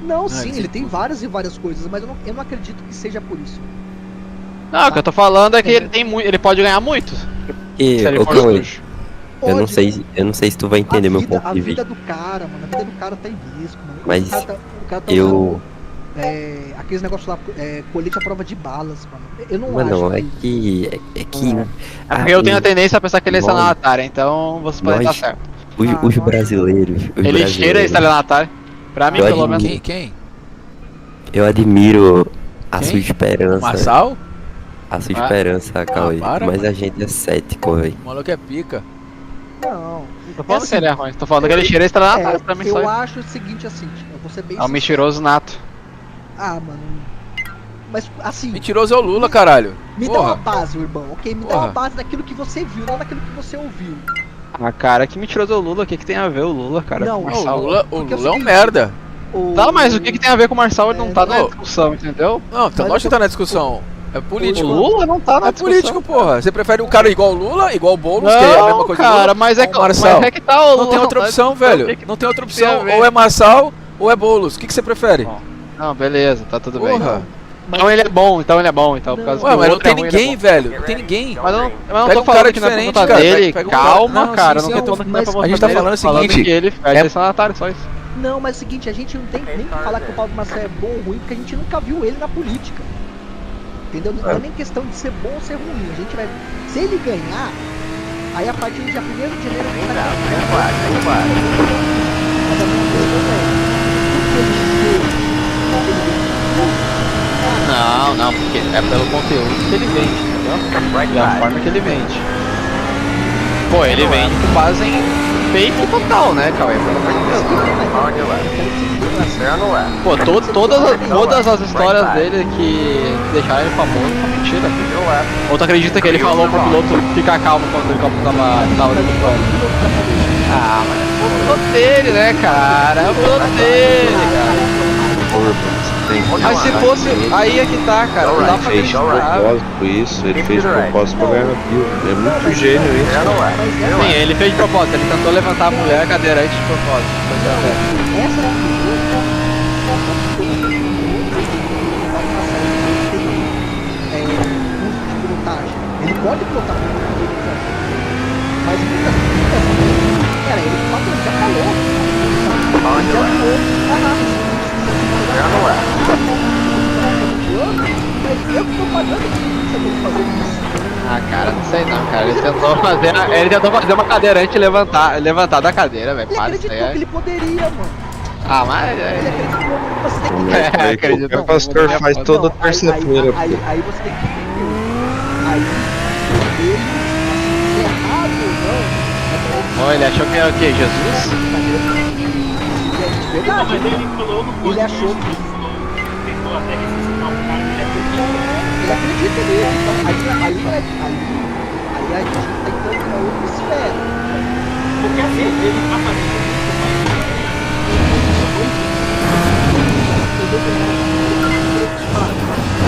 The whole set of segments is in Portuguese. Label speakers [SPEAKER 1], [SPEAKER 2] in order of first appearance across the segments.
[SPEAKER 1] Não, sim, ele tem várias e várias coisas, mas eu não acredito que seja por isso.
[SPEAKER 2] Não, o que eu tô falando é que ele tem muito, ele pode ganhar muito.
[SPEAKER 3] E,
[SPEAKER 2] Se ele
[SPEAKER 3] ô,
[SPEAKER 2] for
[SPEAKER 3] Cauê,
[SPEAKER 2] sujo.
[SPEAKER 3] eu não
[SPEAKER 1] Pode,
[SPEAKER 3] sei se tu vai entender meu ponto
[SPEAKER 1] a
[SPEAKER 3] de
[SPEAKER 1] vida
[SPEAKER 3] vista.
[SPEAKER 1] do cara, mano, a vida do cara tá em risco, mano.
[SPEAKER 3] Mas
[SPEAKER 1] O cara tá
[SPEAKER 3] eu...
[SPEAKER 1] usando aqueles negócios lá, colete à prova de balas, mano. Eu não
[SPEAKER 3] Mano,
[SPEAKER 1] acho
[SPEAKER 3] é que... É que...
[SPEAKER 2] É porque eu tenho a tendência a pensar que ele é estelionatário, então você pode estar
[SPEAKER 3] nós,
[SPEAKER 2] certo.
[SPEAKER 3] os brasileiros...
[SPEAKER 2] Ele cheira estelionatário. Pra mim,
[SPEAKER 3] Eu
[SPEAKER 2] pelo
[SPEAKER 3] admiro.
[SPEAKER 2] menos.
[SPEAKER 4] Quem?
[SPEAKER 3] Eu admiro a
[SPEAKER 4] Quem?
[SPEAKER 3] sua esperança.
[SPEAKER 4] Marçal?
[SPEAKER 3] A sua esperança, Cauê.
[SPEAKER 4] para,
[SPEAKER 3] Mas
[SPEAKER 4] mano.
[SPEAKER 3] a gente é cético, velho.
[SPEAKER 4] O maluco é pica.
[SPEAKER 1] Não.
[SPEAKER 2] Tô falando que ele é ruim, tô falando que ele cheira estelionatário pra mim só.
[SPEAKER 1] Eu acho o seguinte, assim, eu vou ser bem
[SPEAKER 2] É um mentiroso nato.
[SPEAKER 1] Ah, mano. Mas, assim...
[SPEAKER 4] Mentiroso é o Lula, caralho.
[SPEAKER 1] Me dá
[SPEAKER 4] Porra.
[SPEAKER 1] uma base, irmão, ok? Me dá
[SPEAKER 4] Porra.
[SPEAKER 1] uma base daquilo que você viu, não daquilo que você ouviu.
[SPEAKER 2] Ah, cara, que mentiroso é o Lula? O que tem a ver o Lula, cara?
[SPEAKER 1] Não,
[SPEAKER 2] com o
[SPEAKER 4] Não,
[SPEAKER 2] Marçal?
[SPEAKER 4] o Lula
[SPEAKER 1] Porque é o
[SPEAKER 4] é um
[SPEAKER 1] seguinte,
[SPEAKER 4] merda.
[SPEAKER 2] Tá, mas o que tem a ver com o Marçal? Ele não tá na
[SPEAKER 4] não.
[SPEAKER 2] discussão, entendeu?
[SPEAKER 4] Não, então
[SPEAKER 1] Mas
[SPEAKER 4] lógico que
[SPEAKER 1] eu-
[SPEAKER 4] tá na discussão. É político.
[SPEAKER 2] O Lula não tá na
[SPEAKER 4] É
[SPEAKER 2] discussão.
[SPEAKER 4] político, porra. Você prefere um cara igual o Lula, igual o Boulos, que é a mesma
[SPEAKER 2] Não,
[SPEAKER 4] coisa
[SPEAKER 2] cara,
[SPEAKER 4] do Lula?
[SPEAKER 2] mas é,
[SPEAKER 4] Ou o Marçal?
[SPEAKER 2] mas é que tá o Lula.
[SPEAKER 4] Não tem outra opção,
[SPEAKER 2] mas
[SPEAKER 4] velho.
[SPEAKER 2] o que que
[SPEAKER 4] Não tem outra
[SPEAKER 2] tem a
[SPEAKER 4] opção.
[SPEAKER 2] ver?
[SPEAKER 4] Ou é Marçal ou é Boulos. O que você prefere?
[SPEAKER 2] Bom, não, beleza, tá tudo bem.
[SPEAKER 4] Porra.
[SPEAKER 2] Então ele é bom, então por causa
[SPEAKER 4] Ué,
[SPEAKER 2] que o
[SPEAKER 4] mas não
[SPEAKER 2] outro
[SPEAKER 4] tem
[SPEAKER 2] é ruim,
[SPEAKER 4] ninguém,
[SPEAKER 2] ele é bom.
[SPEAKER 4] velho. Não tem ninguém.
[SPEAKER 2] Mas eu não
[SPEAKER 4] Pega
[SPEAKER 2] tô
[SPEAKER 4] um
[SPEAKER 2] falando
[SPEAKER 4] cara
[SPEAKER 2] que não é por
[SPEAKER 4] diferente,
[SPEAKER 2] conta
[SPEAKER 4] cara.
[SPEAKER 2] dele.
[SPEAKER 4] Pega um
[SPEAKER 2] Calma,
[SPEAKER 4] cara- não,
[SPEAKER 2] cara,
[SPEAKER 4] sim,
[SPEAKER 2] não
[SPEAKER 4] sim,
[SPEAKER 2] tô falando que não é por
[SPEAKER 1] mas
[SPEAKER 2] conta
[SPEAKER 4] a gente tá
[SPEAKER 2] dele,
[SPEAKER 4] falando o
[SPEAKER 2] falando
[SPEAKER 4] seguinte,
[SPEAKER 2] que ele é destinatário, só isso.
[SPEAKER 1] Não, mas é o seguinte, a gente não tem nem que falar que o Paulo Marcelo é bom ou ruim, porque a gente nunca viu ele na política. Entendeu? Não é nem questão de ser bom ou ser ruim. A gente vai. Se ele ganhar, aí a partir do dia 1º de janeiro a gente vai ganhar. Mas a minha questão
[SPEAKER 2] Não, porque é pelo conteúdo que ele vende, entendeu? Da forma que ele vende. Pô, ele vende com base em fake total, né, Cauê? Pelo amor de Deus. Pô, todas as histórias dele que deixaram ele famoso são mentira. Ou tu acredita que ele falou pro piloto ficar calmo quando o helicóptero tava dando fora? Ah, mas é o piloto dele, né, cara? É o piloto dele, cara. Mas se fosse, aí é que tá, cara. Não dá pra
[SPEAKER 5] Fez de
[SPEAKER 2] acreditar.
[SPEAKER 5] propósito isso, ele fez de propósito pra ganhar a vida. É muito gênio isso.
[SPEAKER 2] Sim, ele fez de propósito, ele tentou levantar a mulher cadeirante de propósito.
[SPEAKER 1] essa ele pode pilotar mas muitas vezes, cara, ele já falou. Mas eu que tô pagando pra fazer isso.
[SPEAKER 2] Ah, cara, não sei não, cara. Ele tentou fazer uma cadeirante levantar da cadeira, velho.
[SPEAKER 1] Ele
[SPEAKER 2] Para isso
[SPEAKER 1] acreditou
[SPEAKER 2] aí.
[SPEAKER 1] que ele poderia, mano.
[SPEAKER 2] Ah, mas.
[SPEAKER 1] Ele acreditou. Você tem que
[SPEAKER 2] Acredito.
[SPEAKER 5] Qualquer pastor faz toda terça-feira.
[SPEAKER 1] Aí você tem que entender. Aí ele, se errado ou não,
[SPEAKER 2] Ó, ele achou que era o quê? Jesus?
[SPEAKER 1] é verdade.
[SPEAKER 6] Ele falou no
[SPEAKER 1] Ele achou que
[SPEAKER 6] tentou até ressuscitar um cara, ele acreditou.
[SPEAKER 1] ele acredita nele. Então, aí a gente tá entrando numa outra esfera.
[SPEAKER 6] Porque assim, ele tá fazendo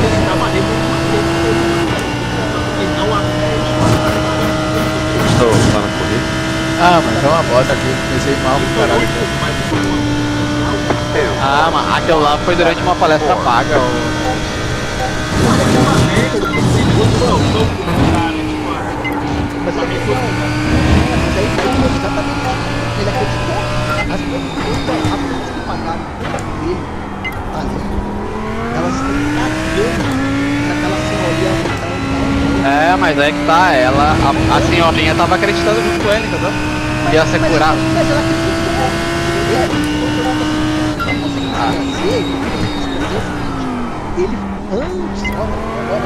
[SPEAKER 6] ele tá fazendo e não a
[SPEAKER 5] Estou lá na corrida.
[SPEAKER 4] Ah, mas é uma bosta aqui. Comecei mal pro caralho.
[SPEAKER 2] Ah, mas aquilo lá foi durante uma palestra paga.
[SPEAKER 1] Mas ele acreditou. Mas aí foi exatamente ele acreditou. As pessoas que pagaram ele ali, elas estão cagando se aquela senhoria não.
[SPEAKER 2] É, mas aí que tá, a senhorinha tava acreditando junto com ele, entendeu? Ia ser curado.
[SPEAKER 1] Mas ela acreditou. Ele antes, olha a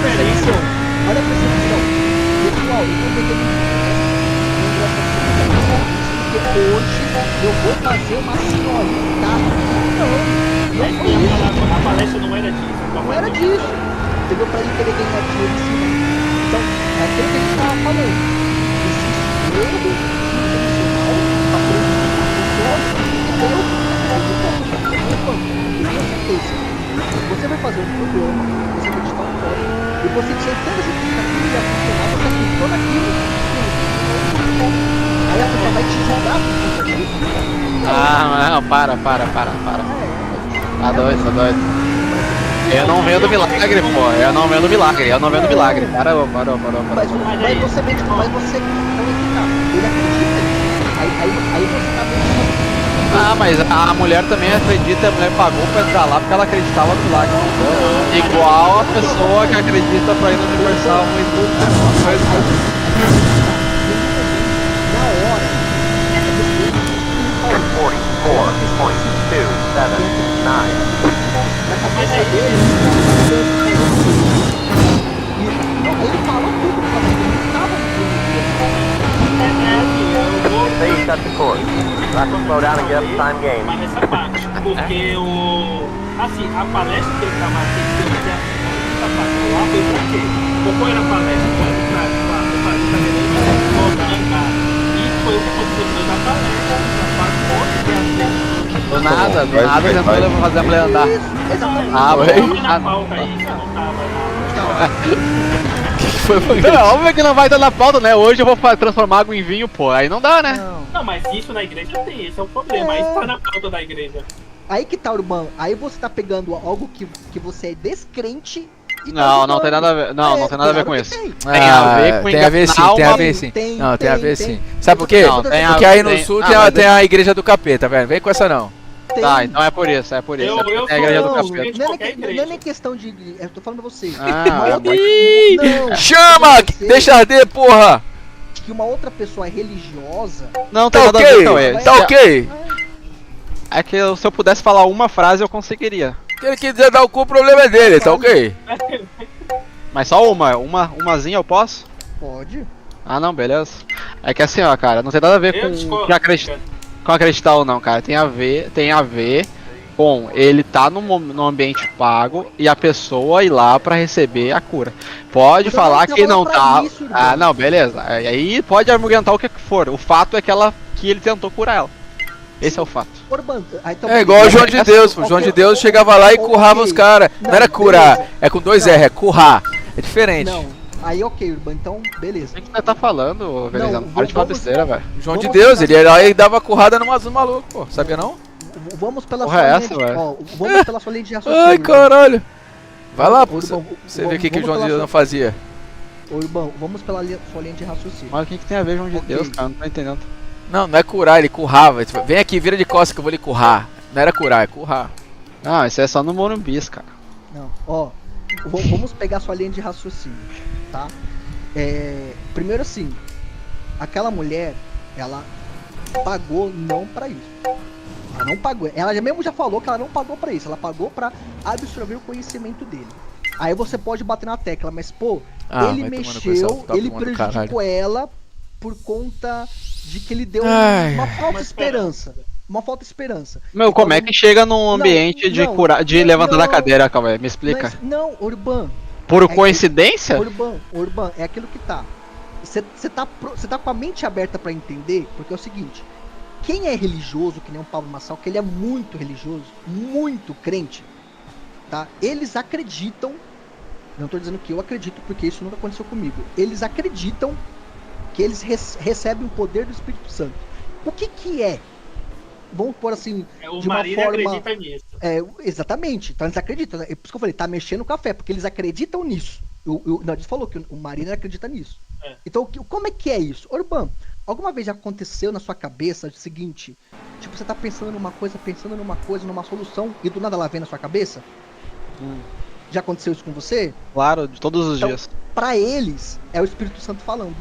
[SPEAKER 1] percepção. Olha a percepção. Pessoal, eu tô porque hoje eu vou fazer uma senhorinha. Não foi isso.
[SPEAKER 6] A palestra não era disso.
[SPEAKER 1] Não era disso. Entendeu? Pra ele querer ganhar dinheiro em cima. Então, é aquilo que a gente tava falando. Existe erro intencional pra você vai fazer um programa, você vai editar um código, e você tinha toda essa justificativa ia funcionar, você acreditou naquilo. Aí a pessoa vai te julgar
[SPEAKER 2] Ah, não, para. Tá doido. Eu não vendo milagre, pô. Eu não vendo milagre. Parou.
[SPEAKER 1] Mas você vê, tipo, mas você não acredita. Ele acredita. Aí você tá vendo.
[SPEAKER 2] Ah, mas a mulher também acredita, a mulher pagou pra entrar lá porque ela acreditava no milagre. Igual a pessoa que acredita pra ir no Universal e tudo, né? Uma coisa.
[SPEAKER 1] Na hora.
[SPEAKER 7] 44.279.
[SPEAKER 1] Na cabeça dele. Ele falou tudo pra mim. Ele tava
[SPEAKER 7] They set the course. That will slow down and get up to time game.
[SPEAKER 6] Mas nessa parte, porque o... Assim, a palestra que ele tava tendo, lá foi pra quê? Qual era a palestra? Foi pra fazer e foi o que aconteceu na palestra,
[SPEAKER 2] Do nada, tentou fazer a mulher andar. Ah, não, óbvio que não vai estar na pauta, né? Hoje eu vou transformar água em vinho, pô. Aí não dá, né?
[SPEAKER 6] Não, mas isso na igreja tem, esse é o problema. Isso tá na pauta da igreja.
[SPEAKER 1] Aí que tá, Urbano. Aí você tá pegando algo que você é descrente e
[SPEAKER 2] Não tem nada a ver. Não tem nada a ver com isso.
[SPEAKER 1] Tem.
[SPEAKER 2] Tem a ver com
[SPEAKER 4] tem a ver sim, tem a ver sim.
[SPEAKER 1] Tem,
[SPEAKER 4] Não, tem a ver
[SPEAKER 1] tem.
[SPEAKER 4] sim. Sabe por quê?
[SPEAKER 2] Não, tem a-
[SPEAKER 4] Porque aí no
[SPEAKER 2] tem-
[SPEAKER 4] sul
[SPEAKER 2] mas
[SPEAKER 4] tem a igreja do capeta, velho. Vem com essa não.
[SPEAKER 2] Tá, então é por isso.
[SPEAKER 6] Eu
[SPEAKER 2] Tem a igreja do
[SPEAKER 1] Não,
[SPEAKER 2] capeta.
[SPEAKER 1] não é
[SPEAKER 6] qualquer igreja.
[SPEAKER 1] não é nem questão de. Eu tô falando pra você.
[SPEAKER 2] Ah,
[SPEAKER 1] Não,
[SPEAKER 4] Chama!
[SPEAKER 1] você-
[SPEAKER 4] Deixa arder, porra!
[SPEAKER 1] que uma outra pessoa é religiosa.
[SPEAKER 2] não tem
[SPEAKER 4] Tá
[SPEAKER 2] nada a ver,
[SPEAKER 4] ok,
[SPEAKER 2] Cauê.
[SPEAKER 4] tá ok.
[SPEAKER 2] É que se eu pudesse falar uma frase eu conseguiria.
[SPEAKER 4] Se ele quiser dar o cu, o problema é dele, tá ok?
[SPEAKER 2] Mas só umazinha eu posso?
[SPEAKER 1] Pode.
[SPEAKER 2] Ah não, beleza. É que assim, ó, cara, não tem nada a ver
[SPEAKER 6] Eu
[SPEAKER 2] com
[SPEAKER 6] discordo,
[SPEAKER 2] com acreditar ou não, cara. Tem a ver com ele tá no ambiente pago e a pessoa ir lá pra receber a cura. Pode
[SPEAKER 1] Mas
[SPEAKER 2] falar
[SPEAKER 1] ela
[SPEAKER 2] que não
[SPEAKER 1] pra
[SPEAKER 2] tá.
[SPEAKER 1] isso, irmão.
[SPEAKER 2] Ah, não, beleza. Aí pode argumentar o que for. O fato é que ele tentou curar ela. Esse é o fato.
[SPEAKER 1] Urbano. Então,
[SPEAKER 4] É igual o João de Deus, pô. O João de Deus chegava lá e
[SPEAKER 1] Ok.
[SPEAKER 4] currava os caras. Não era curar,
[SPEAKER 1] beleza.
[SPEAKER 4] é com dois
[SPEAKER 1] Não.
[SPEAKER 4] R, é currar. É diferente.
[SPEAKER 1] Não. Aí ok, Urbano. Então, beleza.
[SPEAKER 2] O que você tá falando, Velizão?
[SPEAKER 1] Não,
[SPEAKER 2] Para de falar
[SPEAKER 1] vamos-
[SPEAKER 2] besteira, velho.
[SPEAKER 4] O João de
[SPEAKER 1] Vamos
[SPEAKER 4] Deus,
[SPEAKER 1] pegar-
[SPEAKER 4] ele ia lá e dava currada no maluco, pô. Sabia não?
[SPEAKER 1] Vamos pela
[SPEAKER 2] Porra,
[SPEAKER 1] sua
[SPEAKER 2] é
[SPEAKER 1] linha
[SPEAKER 2] essa,
[SPEAKER 1] de,
[SPEAKER 2] velho?
[SPEAKER 1] ó, vamos pela sua linha de raciocínio.
[SPEAKER 4] Ai,
[SPEAKER 1] Urbano.
[SPEAKER 4] caralho. Vai lá, pô.
[SPEAKER 1] Urbano,
[SPEAKER 4] Você vê o que o
[SPEAKER 1] vamos
[SPEAKER 4] João de
[SPEAKER 1] pela
[SPEAKER 4] Deus
[SPEAKER 1] sua-
[SPEAKER 4] não fazia.
[SPEAKER 1] Ô, Urbano, vamos pela sua linha de raciocínio.
[SPEAKER 2] Mas o que tem a ver, João de
[SPEAKER 1] Ok.
[SPEAKER 2] Deus, cara? Não tô entendendo.
[SPEAKER 4] Não, não é curar, ele currava. Tipo, vem aqui, vira de costas que eu vou lhe currar. Não era curar, é currar.
[SPEAKER 2] Ah, isso é só no Morumbis, cara.
[SPEAKER 1] Não, ó. Vamos pegar sua linha de raciocínio, tá? Primeiro assim, aquela mulher, ela pagou não pra isso. Ela não pagou. Ela mesmo já falou que ela não pagou pra isso. Ela pagou pra absorver o conhecimento dele. Aí você pode bater na tecla, mas pô, ele
[SPEAKER 4] vai tomando
[SPEAKER 1] mexeu,
[SPEAKER 4] coisa, tá
[SPEAKER 1] ele
[SPEAKER 4] tomando
[SPEAKER 1] prejudicou ela por conta de que ele deu
[SPEAKER 4] Ai.
[SPEAKER 1] uma falsa
[SPEAKER 6] Uma
[SPEAKER 1] esperança. Uma falta de esperança.
[SPEAKER 2] Meu, como é que chega num ambiente de
[SPEAKER 1] não,
[SPEAKER 2] curar, de
[SPEAKER 1] não,
[SPEAKER 2] levantar da
[SPEAKER 1] não.
[SPEAKER 2] cadeira, calma, me explica.
[SPEAKER 1] Mas, não, Urban,
[SPEAKER 2] Por
[SPEAKER 1] é que-
[SPEAKER 2] coincidência?
[SPEAKER 1] Urban, é aquilo que tá. Você tá com a mente aberta pra entender, porque é o seguinte: quem é religioso, que nem o Pablo Massal, que ele é muito religioso, muito crente, tá? Eles acreditam, não tô dizendo que eu acredito, porque isso nunca aconteceu comigo. Eles acreditam que eles recebem o poder do Espírito Santo. O que é? Vamos pôr assim,
[SPEAKER 6] O
[SPEAKER 1] de uma
[SPEAKER 6] marido
[SPEAKER 1] forma...
[SPEAKER 6] acredita nisso.
[SPEAKER 1] Exatamente, então eles acreditam, né? É por isso que eu falei, tá mexendo no café, porque eles acreditam nisso. Não, eles falou que o marido acredita nisso.
[SPEAKER 6] É.
[SPEAKER 1] Então, como é que é isso? Urbano, alguma vez já aconteceu na sua cabeça o seguinte, tipo, você tá pensando numa coisa, numa solução, e do nada ela vem na sua cabeça? Já aconteceu isso com você?
[SPEAKER 2] Claro, de todos os
[SPEAKER 1] Então,
[SPEAKER 2] dias.
[SPEAKER 1] Pra eles, é o Espírito Santo falando.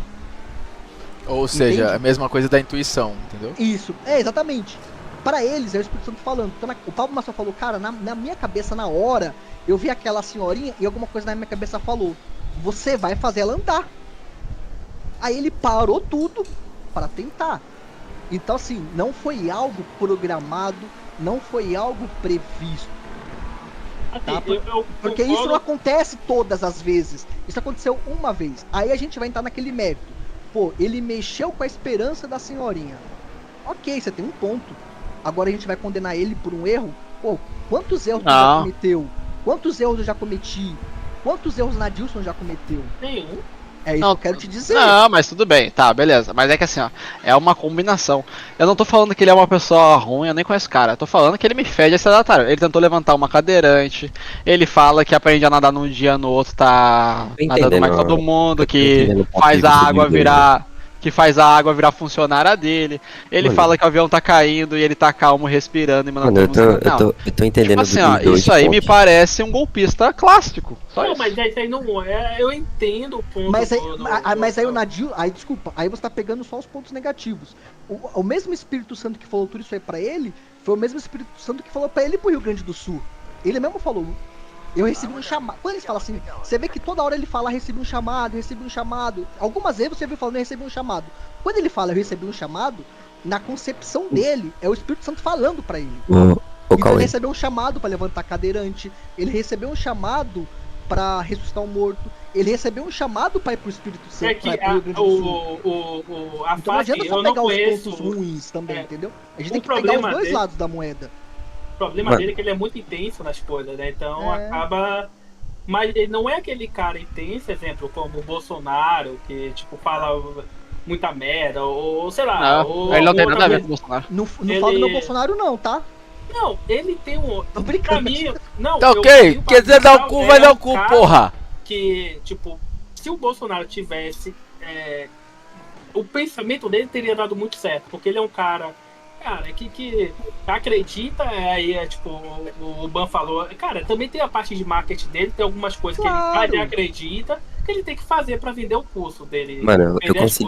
[SPEAKER 4] Ou seja,
[SPEAKER 1] Entende?
[SPEAKER 4] a mesma coisa da intuição, entendeu?
[SPEAKER 1] Isso, exatamente. Pra eles é o Espírito Santo falando. Então, o Pablo Massal falou, cara, na minha cabeça, na hora, eu vi aquela senhorinha e alguma coisa na minha cabeça falou, você vai fazer ela andar. Aí ele parou tudo para tentar. Então, assim, não foi algo programado, não foi algo previsto.
[SPEAKER 6] Assim,
[SPEAKER 1] Tá?
[SPEAKER 6] eu
[SPEAKER 1] Porque isso
[SPEAKER 6] concordo.
[SPEAKER 1] não acontece todas as vezes. Isso aconteceu uma vez. Aí a gente vai entrar naquele mérito. Pô, ele mexeu com a esperança da senhorinha. Ok, você tem um ponto. Agora a gente vai condenar ele por um erro? Pô, quantos erros você já
[SPEAKER 2] Não.
[SPEAKER 1] cometeu? Quantos erros eu já cometi? Quantos erros Nadilson já cometeu?
[SPEAKER 6] Nenhum.
[SPEAKER 1] É isso
[SPEAKER 2] Não,
[SPEAKER 1] que eu quero te dizer.
[SPEAKER 2] Não, mas tudo bem, tá, beleza. Mas é que assim, ó, é uma combinação. Eu não tô falando que ele é uma pessoa ruim, eu nem conheço o cara. Eu tô falando que ele me fede a sedatário. Ele tentou levantar uma cadeirante. Ele fala que aprende a nadar num dia, no outro tá
[SPEAKER 3] Tô
[SPEAKER 2] nadando mais que
[SPEAKER 3] entendendo,
[SPEAKER 2] todo mundo,
[SPEAKER 3] eu tô
[SPEAKER 2] que
[SPEAKER 3] entendendo o ponto
[SPEAKER 2] faz
[SPEAKER 3] de
[SPEAKER 2] a
[SPEAKER 3] vista
[SPEAKER 2] água
[SPEAKER 3] dos dois,
[SPEAKER 2] virar. Que faz a água virar funcionária dele. Ele
[SPEAKER 3] Mano.
[SPEAKER 2] fala que o avião tá caindo e ele tá calmo, respirando e mandando
[SPEAKER 3] Mano,
[SPEAKER 2] todo mundo. Não,
[SPEAKER 3] eu tô entendendo
[SPEAKER 2] tipo assim,
[SPEAKER 3] dos
[SPEAKER 2] ó,
[SPEAKER 3] dois
[SPEAKER 2] isso aí me
[SPEAKER 3] pontos.
[SPEAKER 2] parece um golpista clássico. Só
[SPEAKER 6] Não,
[SPEAKER 2] isso.
[SPEAKER 6] mas isso aí não é. Eu entendo o ponto.
[SPEAKER 1] Mas aí,
[SPEAKER 6] do-
[SPEAKER 1] mas aí o Nadil. Aí, desculpa, aí você tá pegando só os pontos negativos. O mesmo Espírito Santo que falou tudo isso aí pra ele, foi o mesmo Espírito Santo que falou pra ele pro Rio Grande do Sul. Ele mesmo falou. Eu recebi um chamado. Quando eles falam assim, você vê que toda hora ele fala, recebi um chamado, recebi um chamado. Algumas vezes você vê falando, eu recebi um chamado. Quando ele fala, eu recebi um chamado, na concepção dele, é o Espírito Santo falando pra ele.
[SPEAKER 3] Ô
[SPEAKER 1] Então ele
[SPEAKER 3] Cauê,
[SPEAKER 1] recebeu um chamado pra levantar cadeirante, ele recebeu um chamado pra ressuscitar um morto, ele recebeu um chamado pra ir pro Espírito Santo,
[SPEAKER 6] É que
[SPEAKER 1] pra ir pro Rio Grande do Sul.
[SPEAKER 6] a
[SPEAKER 1] Então não
[SPEAKER 6] fase,
[SPEAKER 1] adianta só
[SPEAKER 6] eu não
[SPEAKER 1] pegar os
[SPEAKER 6] conheço.
[SPEAKER 1] pontos ruins também,
[SPEAKER 6] É.
[SPEAKER 1] entendeu? A gente
[SPEAKER 6] O
[SPEAKER 1] tem que pegar os
[SPEAKER 6] problema
[SPEAKER 1] dois
[SPEAKER 6] dele-
[SPEAKER 1] lados da moeda.
[SPEAKER 6] O problema
[SPEAKER 3] Mano.
[SPEAKER 6] dele é que ele é muito intenso nas coisas, né? Então
[SPEAKER 1] É.
[SPEAKER 6] acaba. Mas ele não é aquele cara intenso, exemplo, como o Bolsonaro, que tipo fala muita merda, ou sei lá.
[SPEAKER 2] Não, ele não tem
[SPEAKER 6] outra
[SPEAKER 2] nada a ver
[SPEAKER 6] coisa.
[SPEAKER 2] com o Bolsonaro.
[SPEAKER 1] Não
[SPEAKER 6] Ele-
[SPEAKER 1] fala do meu Bolsonaro não, tá?
[SPEAKER 6] Não, ele tem um.
[SPEAKER 1] Tô
[SPEAKER 6] Pra
[SPEAKER 1] brincando.
[SPEAKER 6] mim, não.
[SPEAKER 4] Tá
[SPEAKER 6] eu-
[SPEAKER 4] ok?
[SPEAKER 6] eu-
[SPEAKER 4] Quer dizer dar o cu,
[SPEAKER 6] ele
[SPEAKER 4] vai
[SPEAKER 6] é
[SPEAKER 4] dar
[SPEAKER 6] um
[SPEAKER 4] o cu,
[SPEAKER 6] cara
[SPEAKER 4] porra.
[SPEAKER 6] Que, tipo, se o Bolsonaro tivesse. O pensamento dele teria dado muito certo, porque ele é um cara que acredita, aí é tipo, o Ban falou, cara, também tem a parte de marketing dele, tem algumas coisas que
[SPEAKER 1] Claro.
[SPEAKER 6] ele acredita que ele tem que fazer pra vender o curso dele.
[SPEAKER 3] Mano,
[SPEAKER 6] vender as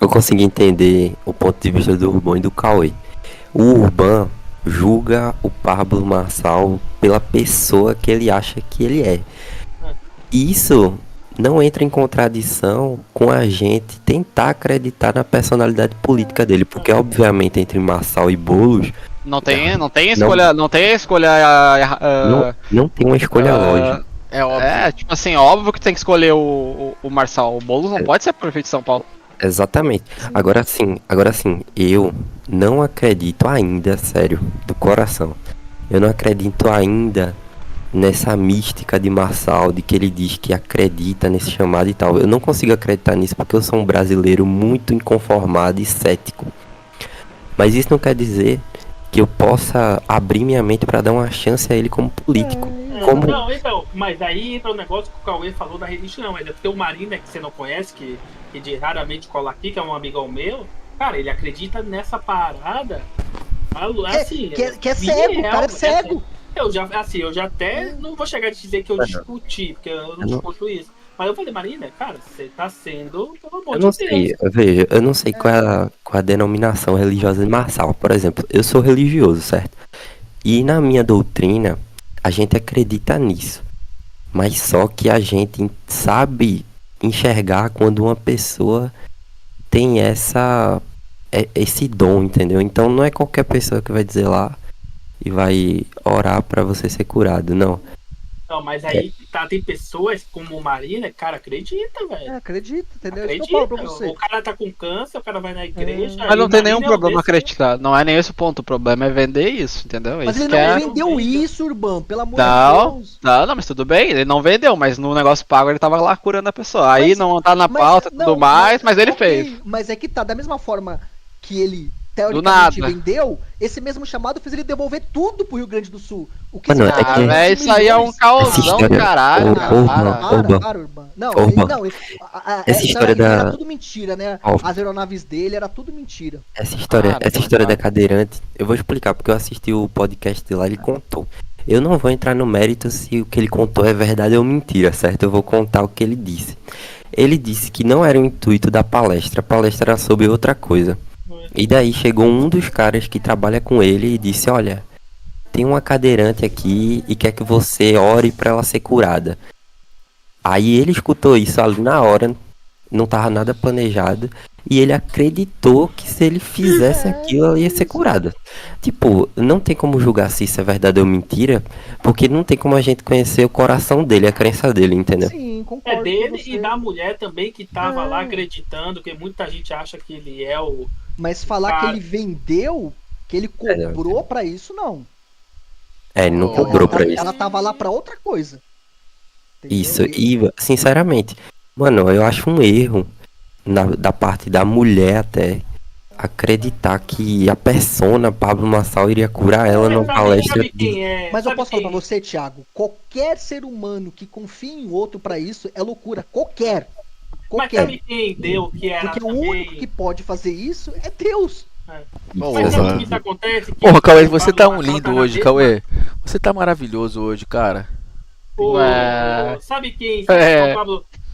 [SPEAKER 3] eu consegui entender o ponto de vista do Urban e do Cauê. O Urban julga o Pablo Marçal pela pessoa que ele acha que ele é. Isso não entra em contradição com a gente tentar acreditar na personalidade política dele, porque obviamente entre Marçal e Boulos
[SPEAKER 2] Não tem escolha. Não tem escolha.
[SPEAKER 3] não tem uma escolha lógica.
[SPEAKER 4] É óbvio.
[SPEAKER 2] É, tipo assim, óbvio que tem que escolher o Marçal. O Boulos não pode ser prefeito de São Paulo.
[SPEAKER 3] Exatamente. Agora sim, eu não acredito ainda, sério, do coração. Eu não acredito ainda nessa mística de Marçal, de que ele diz que acredita nesse chamado e tal. Eu não consigo acreditar nisso porque eu sou um brasileiro muito inconformado e cético. Mas isso não quer dizer que eu possa abrir minha mente para dar uma chance a ele como político. Como...
[SPEAKER 6] Não, então, mas aí entra o negócio que o Cauê falou da religião, não, mas é porque o Marina, que você não conhece, que raramente cola aqui, que é um amigão meu, cara, ele acredita nessa parada, assim...
[SPEAKER 1] Que é cego, o cara é cego.
[SPEAKER 6] Eu já até não vou chegar a dizer que eu discuti, porque eu não discuto isso. Mas eu falei, Marina, cara, você tá sendo, pelo amor
[SPEAKER 3] Eu não
[SPEAKER 6] de Deus.
[SPEAKER 3] sei, veja, eu não sei qual é a denominação religiosa de Marçal. Por exemplo, eu sou religioso, certo? E na minha doutrina, a gente acredita nisso. Mas só que a gente sabe enxergar quando uma pessoa tem esse dom, entendeu? Então não é qualquer pessoa que vai dizer lá e vai orar pra você ser curado, não.
[SPEAKER 6] Não, mas aí tem pessoas como o Marina, cara, acredita, velho.
[SPEAKER 1] Acredito, entendeu? Isso que eu falo pra
[SPEAKER 6] Acredita.
[SPEAKER 1] você.
[SPEAKER 6] O cara tá com câncer, o cara vai na igreja.
[SPEAKER 2] Mas não
[SPEAKER 6] aí
[SPEAKER 2] tem
[SPEAKER 6] o
[SPEAKER 2] nenhum
[SPEAKER 6] Marina é um
[SPEAKER 2] problema
[SPEAKER 6] desse-
[SPEAKER 2] acreditar. Não é nem esse o ponto. O problema é vender isso, entendeu?
[SPEAKER 1] Mas
[SPEAKER 2] Isso
[SPEAKER 1] ele
[SPEAKER 2] que é...
[SPEAKER 1] não vendeu isso, Urban, pelo amor
[SPEAKER 2] Não,
[SPEAKER 1] de Deus.
[SPEAKER 2] não, mas tudo bem, ele não vendeu, mas no negócio pago ele tava lá curando a pessoa. Aí
[SPEAKER 1] Mas-
[SPEAKER 2] não tá na pauta e tudo
[SPEAKER 1] não,
[SPEAKER 2] mais, mas ele
[SPEAKER 1] ok,
[SPEAKER 2] fez.
[SPEAKER 1] Mas é que tá, da mesma forma que ele
[SPEAKER 2] Do
[SPEAKER 1] teoricamente
[SPEAKER 2] nada.
[SPEAKER 1] vendeu, esse mesmo chamado fez ele devolver tudo pro Rio Grande do Sul. O que
[SPEAKER 3] Mano,
[SPEAKER 1] significa
[SPEAKER 3] é que-
[SPEAKER 1] 500
[SPEAKER 2] velho, isso aí é um
[SPEAKER 1] milhões.
[SPEAKER 2] caosão do
[SPEAKER 3] história-
[SPEAKER 2] caralho,
[SPEAKER 3] Ô,
[SPEAKER 2] cara.
[SPEAKER 3] ô,
[SPEAKER 2] Para.
[SPEAKER 3] Urban.
[SPEAKER 1] Para, Urban. Não,
[SPEAKER 3] Urban.
[SPEAKER 1] não,
[SPEAKER 3] Essa
[SPEAKER 1] essa
[SPEAKER 3] história
[SPEAKER 1] era
[SPEAKER 3] da-
[SPEAKER 1] tudo mentira, né?
[SPEAKER 3] Ó.
[SPEAKER 1] As aeronaves dele era tudo mentira.
[SPEAKER 3] Essa história
[SPEAKER 2] Para.
[SPEAKER 3] da cadeirante, eu vou explicar porque eu assisti o podcast de lá, ele contou. Eu não vou entrar no mérito se o que ele contou é verdade ou mentira, certo? Eu vou contar o que ele disse. Ele disse que não era o intuito da palestra, a palestra era sobre outra coisa. E daí chegou um dos caras que trabalha com ele e disse, olha, tem uma cadeirante aqui e quer que você ore pra ela ser curada. Aí ele escutou isso ali na hora, não tava nada planejado, e ele acreditou que se ele fizesse aquilo, ela ia ser curada. Tipo, não tem como julgar se isso é verdade ou mentira, porque não tem como a gente conhecer o coração dele, a crença dele, entendeu?
[SPEAKER 1] Sim, concordo
[SPEAKER 6] É
[SPEAKER 1] com
[SPEAKER 6] dele
[SPEAKER 1] você.
[SPEAKER 6] e da mulher também que tava
[SPEAKER 1] É.
[SPEAKER 6] lá acreditando, que muita gente acha que ele é o.
[SPEAKER 1] Mas falar que
[SPEAKER 6] Cara.
[SPEAKER 1] ele vendeu, que ele cobrou pra isso, não.
[SPEAKER 3] É, ele não cobrou pra isso.
[SPEAKER 1] Ela tava lá pra outra coisa. Entendeu?
[SPEAKER 3] Isso, e sinceramente, Mano, eu acho um erro da parte da mulher até acreditar que a persona Pablo Marçal iria curar ela numa palestra
[SPEAKER 6] Sabe
[SPEAKER 3] de...
[SPEAKER 6] quem é?
[SPEAKER 1] Mas eu
[SPEAKER 6] Sabe
[SPEAKER 1] posso falar
[SPEAKER 6] quem-
[SPEAKER 1] pra você, Thiago, qualquer ser humano que confie em outro pra isso é loucura. Qualquer.
[SPEAKER 6] Mas
[SPEAKER 1] Qualquer.
[SPEAKER 6] sabe quem deu que era
[SPEAKER 1] Porque o único que
[SPEAKER 6] também.
[SPEAKER 1] pode fazer isso é Deus.
[SPEAKER 6] Mas sabe o que isso
[SPEAKER 4] Porra.
[SPEAKER 6] acontece? Que
[SPEAKER 4] Porra, Cauê,
[SPEAKER 6] o
[SPEAKER 4] você
[SPEAKER 6] Pablo
[SPEAKER 4] tá um
[SPEAKER 6] Marçal
[SPEAKER 4] lindo
[SPEAKER 6] tá na
[SPEAKER 4] hoje,
[SPEAKER 6] mesma-
[SPEAKER 4] Cauê. Você tá maravilhoso hoje, cara.
[SPEAKER 6] Sabe quem?
[SPEAKER 2] É.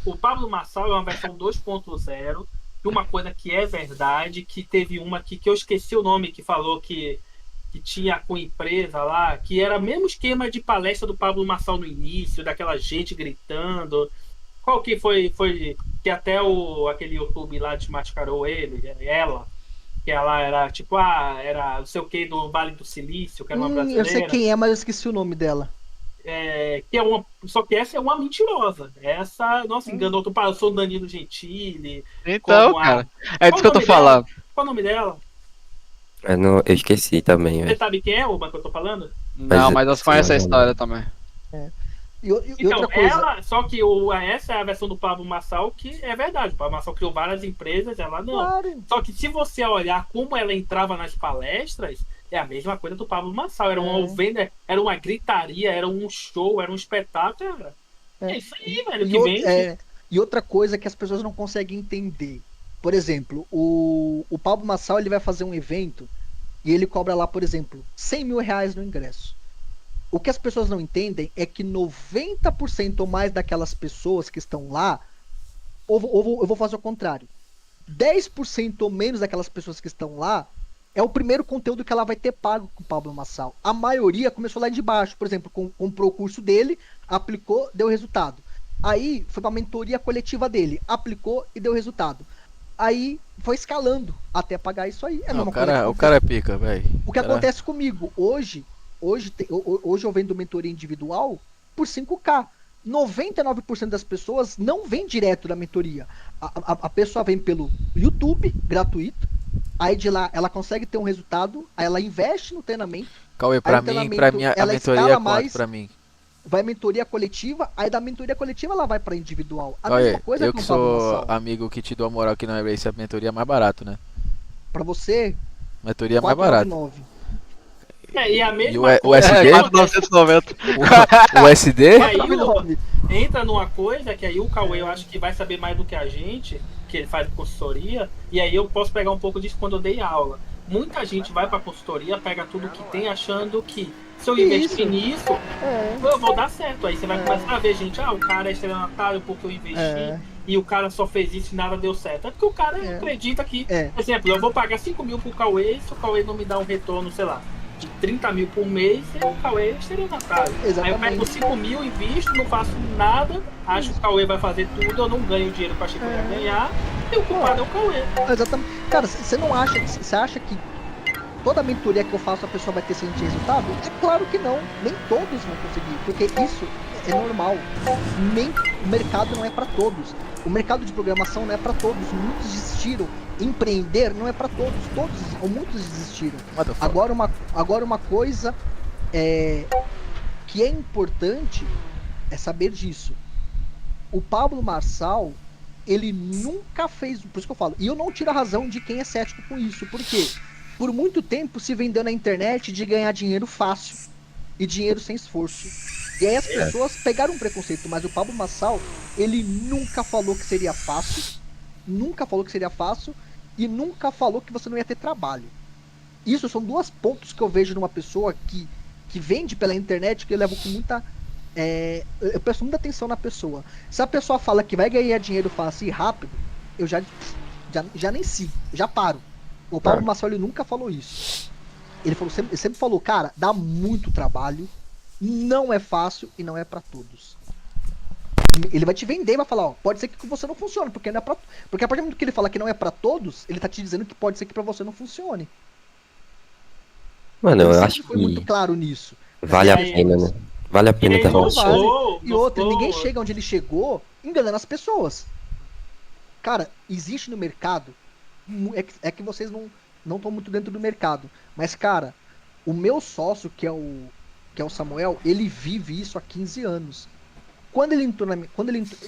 [SPEAKER 6] O Pablo Marçal é uma versão 2.0 de uma coisa que é verdade, que teve uma que eu esqueci o nome, que falou que tinha com empresa lá, que era o mesmo esquema de palestra do Pablo Marçal no início, daquela gente gritando. Qual que foi que até aquele YouTube lá desmascarou ele, ela, que ela era tipo, era não sei o que do Vale do Silício, que era uma
[SPEAKER 1] Eu sei
[SPEAKER 6] brasileira.
[SPEAKER 1] quem é, mas eu esqueci o nome dela.
[SPEAKER 6] Que é uma, só que essa é uma mentirosa. Essa, nossa, enganou. Tu passou o Danilo Gentili.
[SPEAKER 2] Então,
[SPEAKER 6] Como a.
[SPEAKER 2] cara. É
[SPEAKER 6] Qual
[SPEAKER 2] disso que
[SPEAKER 6] o
[SPEAKER 2] eu tô
[SPEAKER 6] nome dela?
[SPEAKER 2] falando.
[SPEAKER 6] Qual o nome dela?
[SPEAKER 3] Eu esqueci também,
[SPEAKER 6] Você
[SPEAKER 3] velho.
[SPEAKER 6] sabe quem é, Oba, que eu tô falando?
[SPEAKER 2] Não, mas eu
[SPEAKER 3] Sei
[SPEAKER 2] conheço a
[SPEAKER 3] mais ou
[SPEAKER 2] história
[SPEAKER 3] menos.
[SPEAKER 2] também.
[SPEAKER 1] E
[SPEAKER 6] Então,
[SPEAKER 1] outra coisa.
[SPEAKER 6] ela, só que essa é a versão do Pablo Marçal, que é verdade. O Pablo Marçal criou várias empresas, ela não.
[SPEAKER 1] Claro.
[SPEAKER 6] Só que se você olhar como ela entrava nas palestras, é a mesma coisa do Pablo Marçal. Era uma venda, era uma gritaria, era um show, era um espetáculo. É isso aí, velho, que vende.
[SPEAKER 1] E outra coisa que as pessoas não conseguem entender. Por exemplo, o Pablo Marçal ele vai fazer um evento e ele cobra lá, por exemplo, 100 mil reais no ingresso. O que as pessoas não entendem é que 90% ou mais daquelas pessoas que estão lá, eu vou fazer o contrário. 10% ou menos daquelas pessoas que estão lá é o primeiro conteúdo que ela vai ter pago com o Pablo Marçal. A maioria começou lá de baixo. Por exemplo, comprou o curso dele, aplicou, deu resultado. Aí foi pra mentoria coletiva dele, aplicou e deu resultado. Aí foi escalando até pagar isso aí. É a
[SPEAKER 4] Não,
[SPEAKER 1] mesma
[SPEAKER 4] o
[SPEAKER 1] coisa
[SPEAKER 4] cara,
[SPEAKER 1] que
[SPEAKER 4] o cara é pica, velho.
[SPEAKER 1] o que acontece comigo hoje eu vendo mentoria individual por 5K. 99% das pessoas não vem direto da mentoria. A pessoa vem pelo YouTube, gratuito. Aí de lá ela consegue ter um resultado. Aí ela investe no treinamento.
[SPEAKER 4] Cauê,
[SPEAKER 1] Aí
[SPEAKER 4] pra
[SPEAKER 1] o
[SPEAKER 4] mim, a
[SPEAKER 1] ela
[SPEAKER 4] mentoria
[SPEAKER 1] escala
[SPEAKER 4] é quanto
[SPEAKER 1] mais,
[SPEAKER 4] pra mim?
[SPEAKER 1] vai mentoria coletiva. Aí da mentoria coletiva ela vai pra individual. A
[SPEAKER 4] Cauê,
[SPEAKER 1] mesma coisa
[SPEAKER 4] eu
[SPEAKER 1] com
[SPEAKER 4] que
[SPEAKER 1] o Pablo
[SPEAKER 4] sou
[SPEAKER 1] Marçal.
[SPEAKER 4] amigo que te dou a moral que não é Race, a mentoria é mais barato, né?
[SPEAKER 1] Pra você,
[SPEAKER 4] Mentoria é mais barato.
[SPEAKER 1] 499.
[SPEAKER 6] E a
[SPEAKER 4] E
[SPEAKER 6] mesma
[SPEAKER 4] o
[SPEAKER 6] coisa.
[SPEAKER 4] SD?
[SPEAKER 2] 4.990.
[SPEAKER 4] O SD?
[SPEAKER 6] E aí
[SPEAKER 1] 499.
[SPEAKER 6] entra numa coisa que aí o Cauê eu acho que vai saber mais do que a gente, que ele faz consultoria, e aí eu posso pegar um pouco disso quando eu dei aula. Muita gente vai pra consultoria, pega tudo que tem, achando que se eu investir nisso, eu vou dar certo. Aí você vai começar a ver, gente, o cara é estelionatário porque eu investi e o cara só fez isso e nada deu certo. É porque o cara acredita que, por exemplo, eu vou pagar 5 mil pro Cauê, se o Cauê não me dá um retorno, sei lá, de 30 mil por mês, o Cauê é estelionatário. Aí eu pego 5 mil, invisto, não faço nada, acho que o Cauê vai fazer tudo, eu não ganho o dinheiro que eu achei que eu ia ganhar, e o culpado é o Cauê.
[SPEAKER 1] Exatamente. Cara, você não acha, você acha que toda mentoria que eu faço a pessoa vai ter sempre resultado? É claro que não. Nem todos vão conseguir, porque isso é normal. Nem o mercado não é para todos. O mercado de programação não é para todos. Muitos desistiram. Empreender não é para todos. Todos ou muitos desistiram. Agora uma coisa que é importante é saber disso. O Pablo Marçal, ele nunca fez, por isso que eu falo, e eu não tiro a razão de quem é cético com isso, porque por muito tempo se vendeu na internet de ganhar dinheiro fácil e dinheiro sem esforço. E aí as pessoas pegaram um preconceito, mas o Pablo Marçal, ele nunca falou que seria fácil, e nunca falou que você não ia ter trabalho. Isso são dois pontos que eu vejo numa pessoa que vende pela internet, que eu levo com muita... eu presto muita atenção na pessoa. Se a pessoa fala que vai ganhar dinheiro fácil e rápido, eu já nem sigo, já paro. O Pablo Marçal, ele nunca falou isso. Ele sempre falou, cara, dá muito trabalho, não é fácil e não é pra todos. Ele vai te vender e vai falar, pode ser que com você não funcione, porque não é porque a partir do momento que ele fala que não é pra todos, ele tá te dizendo que pode ser que pra você não funcione.
[SPEAKER 3] Mano,
[SPEAKER 1] Ele
[SPEAKER 3] eu
[SPEAKER 1] sempre
[SPEAKER 3] acho
[SPEAKER 1] foi muito
[SPEAKER 3] que
[SPEAKER 1] claro nisso.
[SPEAKER 3] vale a pena, né? Vale a pena também.
[SPEAKER 1] E outra, ninguém chega onde ele chegou enganando as pessoas. Cara, existe no mercado, é que vocês não estão muito dentro do mercado, mas cara, o meu sócio, que é o Samuel, ele vive isso há 15 anos. quando ele entrou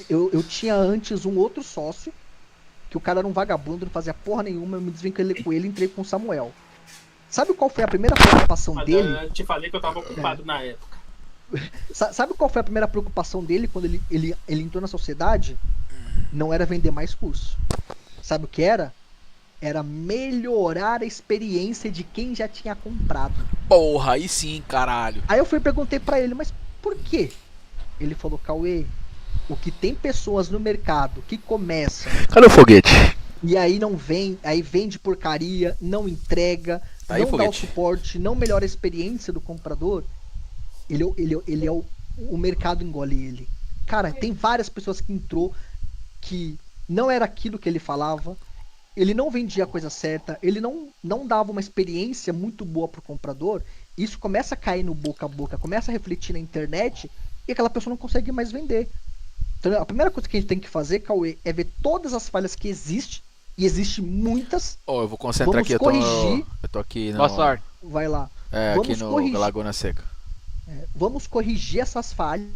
[SPEAKER 1] eu tinha antes um outro sócio, que o cara era um vagabundo, não fazia porra nenhuma, eu me desvinculei com ele e entrei com o Samuel. Sabe qual foi a primeira preocupação dele?
[SPEAKER 6] Eu te falei que eu tava ocupado na época.
[SPEAKER 1] Sabe qual foi a primeira preocupação dele quando ele entrou na sociedade? Não era vender mais curso. Sabe o que era? Era melhorar a experiência de quem já tinha comprado.
[SPEAKER 4] Porra, aí sim, caralho.
[SPEAKER 1] Aí eu fui e perguntei pra ele, mas por quê? Ele falou, Cauê, o que tem pessoas no mercado que começam
[SPEAKER 4] Cadê o foguete?
[SPEAKER 1] e aí não vem, aí vende porcaria, não entrega,
[SPEAKER 4] Aí,
[SPEAKER 1] não dá o
[SPEAKER 4] foguete.
[SPEAKER 1] suporte, não melhora a experiência do comprador, ele é o mercado engole ele. Cara, tem várias pessoas que entrou que não era aquilo que ele falava, ele não vendia a coisa certa, ele não dava uma experiência muito boa pro comprador, isso começa a cair no boca a boca, começa a refletir na internet e aquela pessoa não consegue mais vender. Então, a primeira coisa que a gente tem que fazer, Cauê, é ver todas as falhas que existem, e existem muitas.
[SPEAKER 4] Ó, eu vou concentrar
[SPEAKER 1] Vamos
[SPEAKER 4] aqui,
[SPEAKER 1] corrigir.
[SPEAKER 4] eu tô aqui no...
[SPEAKER 2] Boa sorte.
[SPEAKER 1] Vai lá.
[SPEAKER 4] É,
[SPEAKER 1] Vamos
[SPEAKER 4] aqui no
[SPEAKER 1] corrigir.
[SPEAKER 4] Laguna Seca.
[SPEAKER 1] Vamos corrigir essas falhas.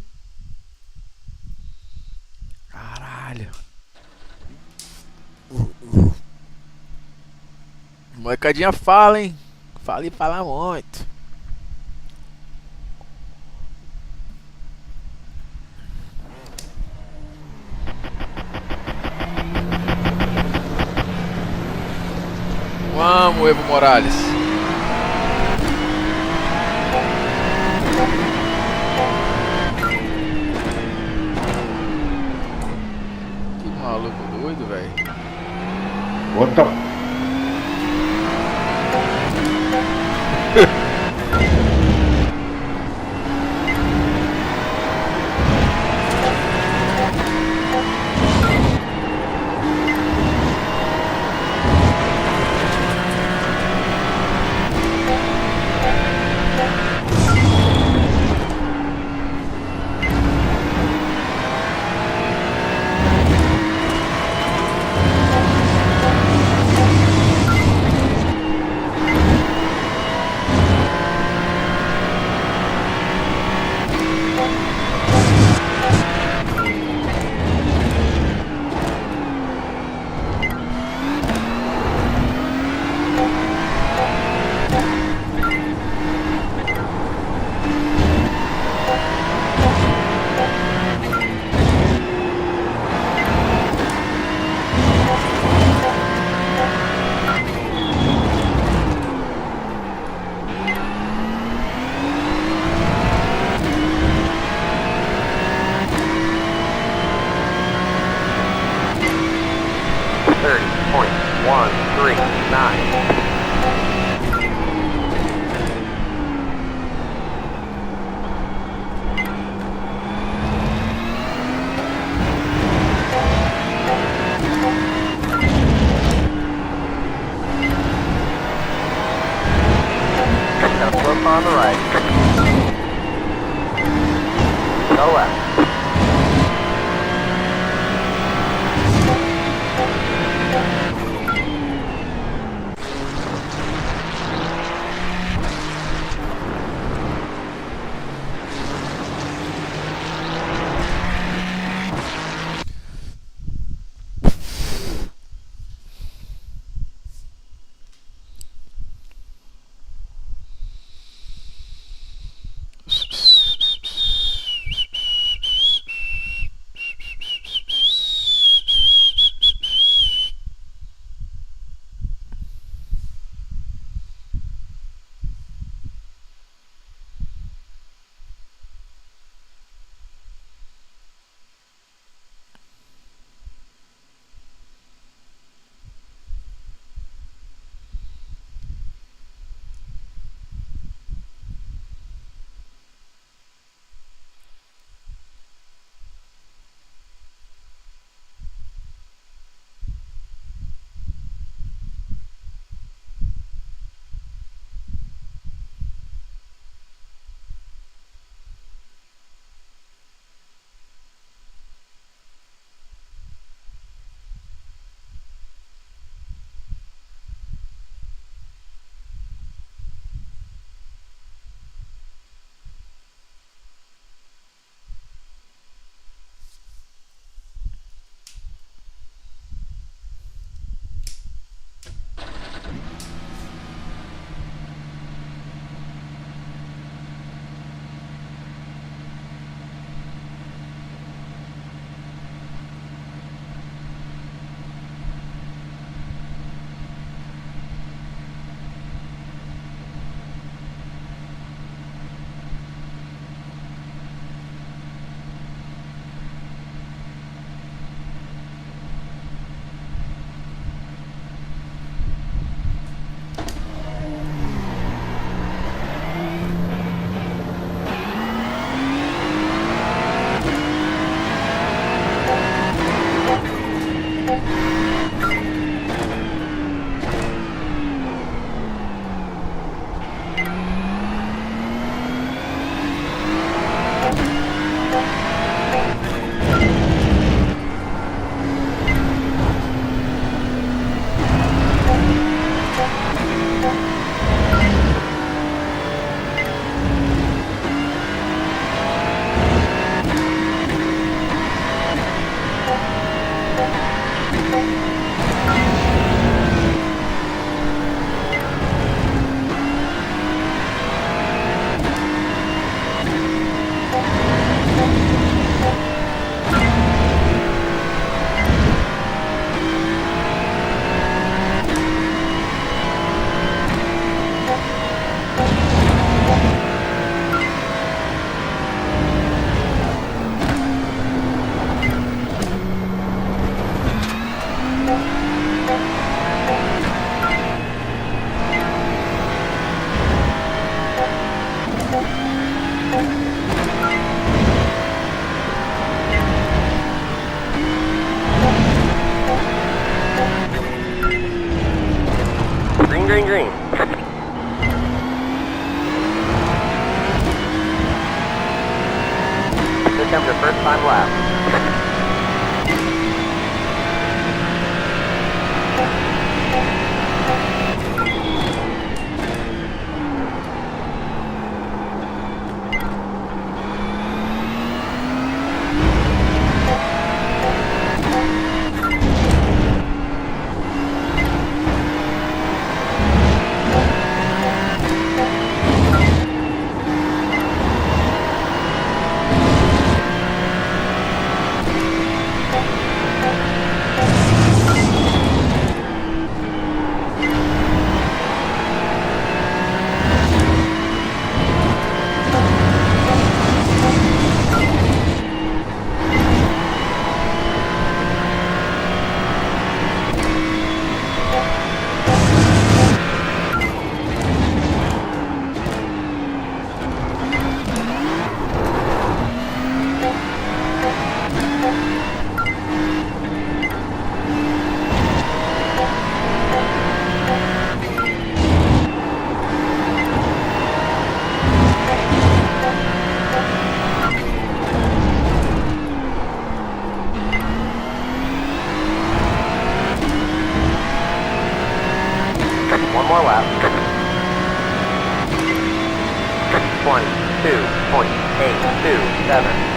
[SPEAKER 4] Caralho. Molecadinha fala, hein? Fala e fala muito. Vamos, Evo Morales. Que maluco doido, velho.
[SPEAKER 5] Bota.
[SPEAKER 7] Green, green, green. Here comes your first time lap. One more lap. 22.827.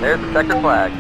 [SPEAKER 7] There's the checker flag.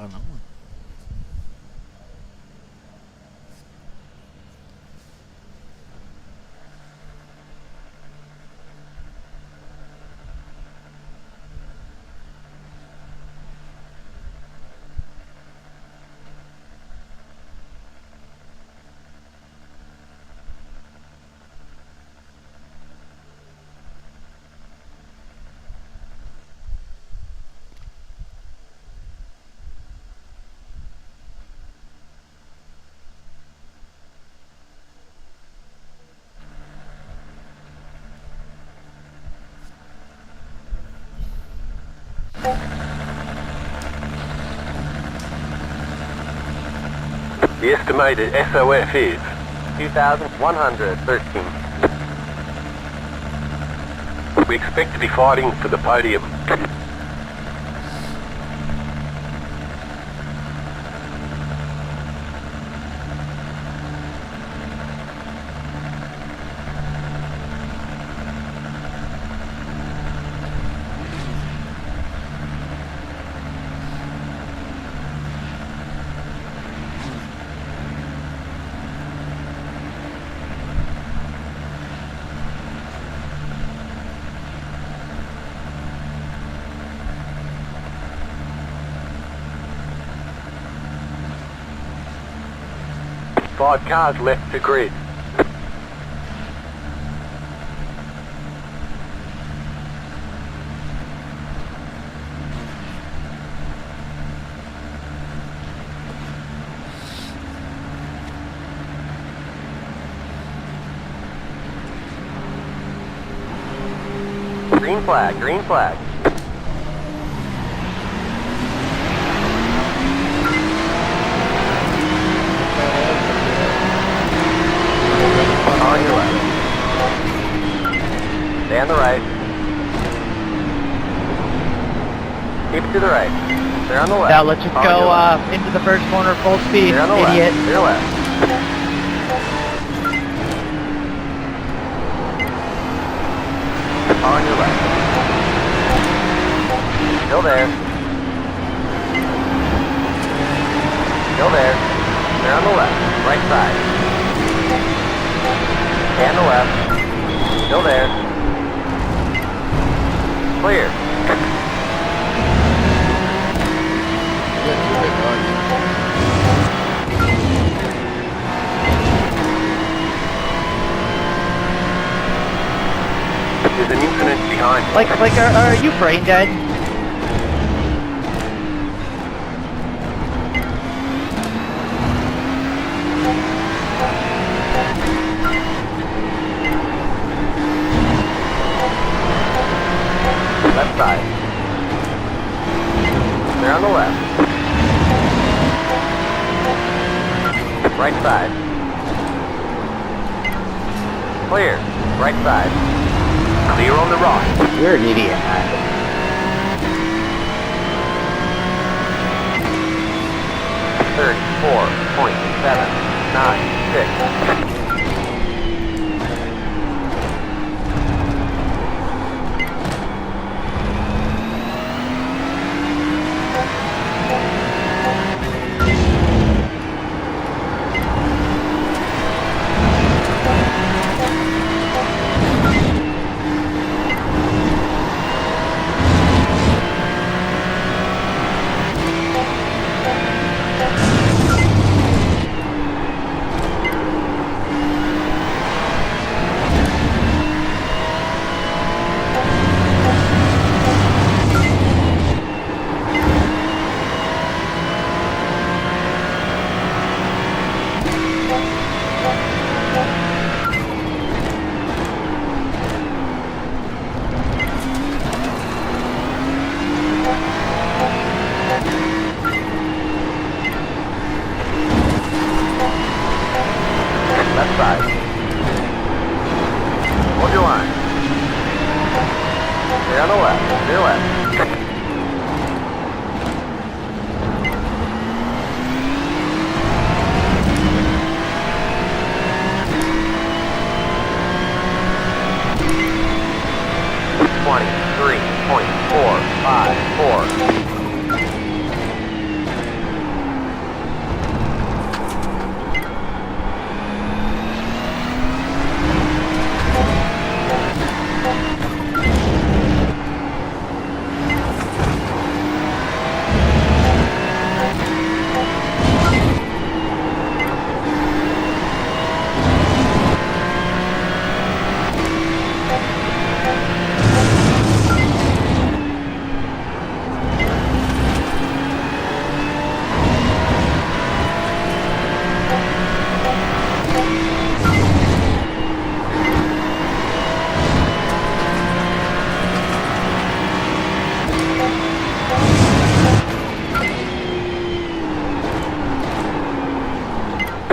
[SPEAKER 4] agora não, mano.
[SPEAKER 7] The estimated SOF is 2,113. We expect to be fighting for the podium. Five cars left to grid. Green flag, green flag. On your left. Stay on the right. Keep it to the right. They're on the left.
[SPEAKER 8] Now let's just
[SPEAKER 7] On
[SPEAKER 8] go
[SPEAKER 7] your left.
[SPEAKER 8] into the first corner full speed,
[SPEAKER 7] They're on the
[SPEAKER 8] idiot.
[SPEAKER 7] left. To your left. On your left. Still there. Still there. They're on the left. Right side. And the left. Still there. Clear. There's an incident behind you.
[SPEAKER 8] Like, are you brain dead?
[SPEAKER 7] Left side. They're on the left. Right side. Clear. Right side. Clear on the right.
[SPEAKER 8] You're an idiot.
[SPEAKER 7] 34.796.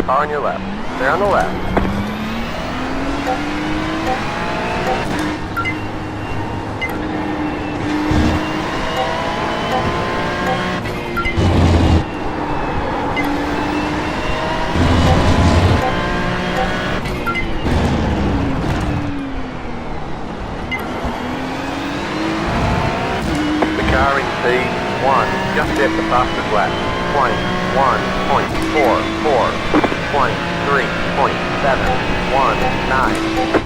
[SPEAKER 7] Car on your left. They're on the left. The car in P1 just hit the fastest lap. 21.44. 23.719.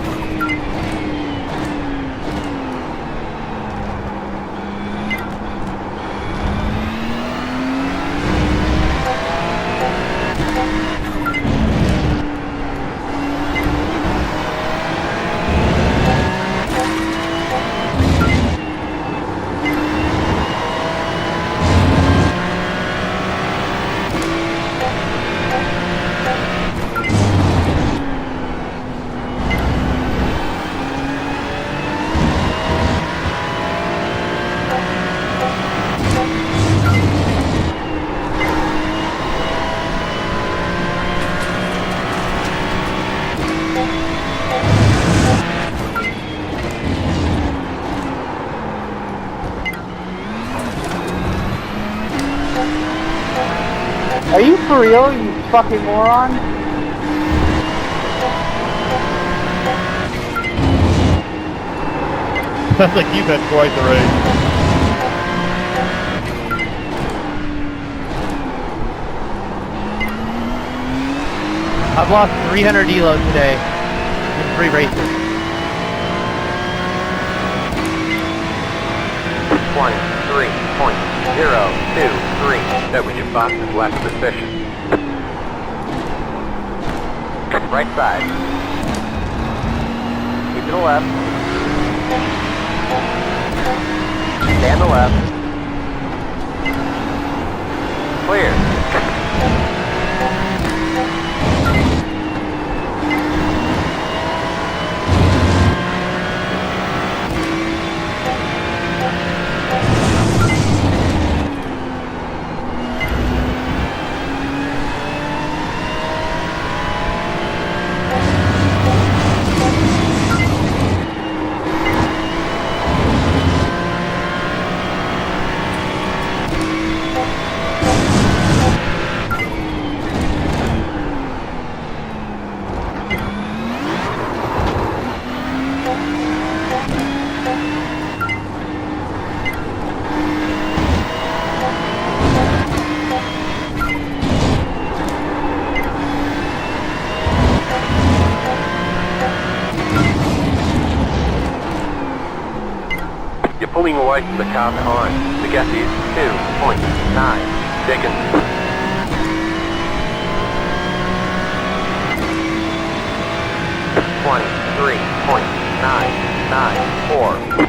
[SPEAKER 8] Are you for real, you fucking moron?
[SPEAKER 9] Sounds like you've had quite the race.
[SPEAKER 8] I've lost 300 elo today in 3 races.
[SPEAKER 7] 23.023. That was your fastest lap of the session. Right side. Keep to the left. Stay on the left. Clear. You're pulling away from the car behind. The gap is 2.9 seconds. .994.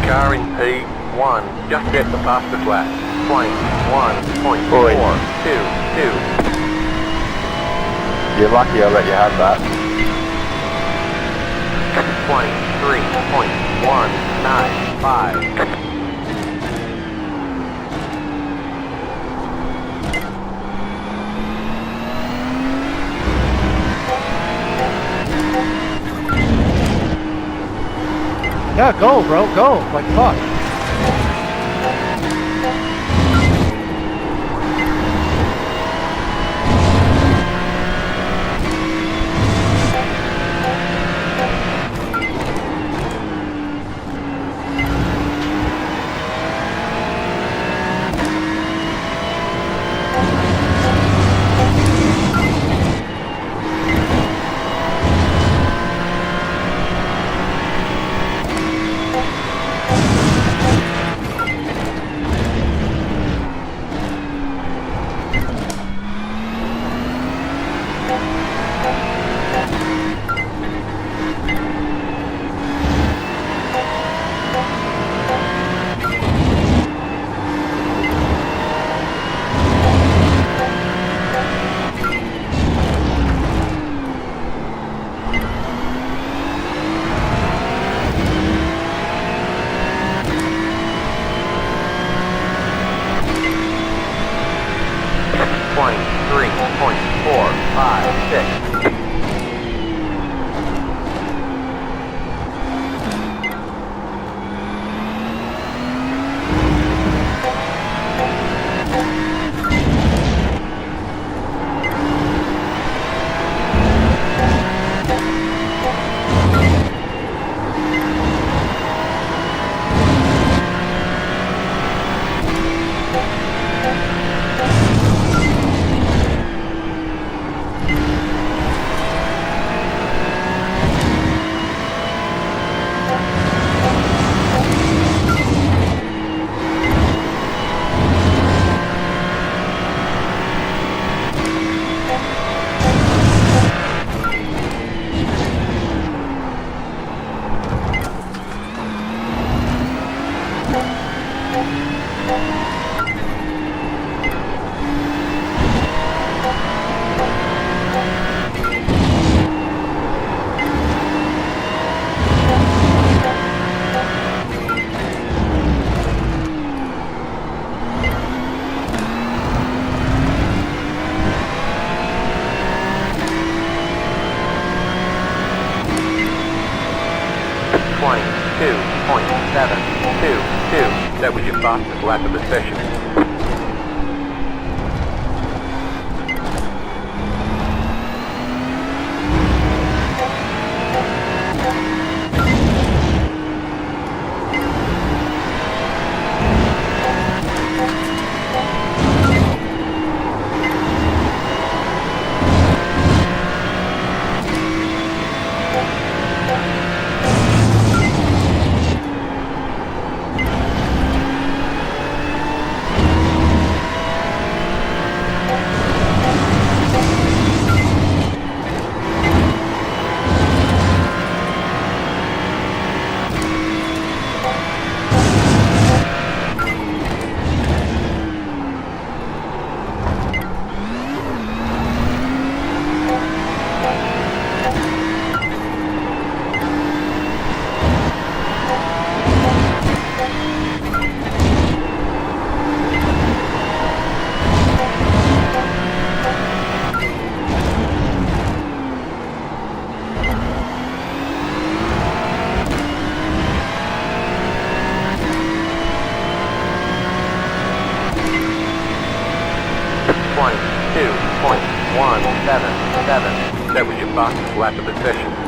[SPEAKER 7] Car in P1 just hit the fastest lap. 21.422.
[SPEAKER 5] You're lucky I let you have that.
[SPEAKER 7] 23.195.
[SPEAKER 8] Yeah, go, bro, go. Like, fuck.
[SPEAKER 7] 23.456. That was your fastest lap of the session. That was your fastest lap of the session.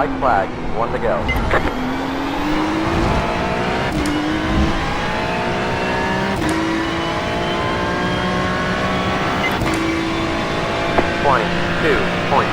[SPEAKER 7] White flag, 1 to go. Point 2.517.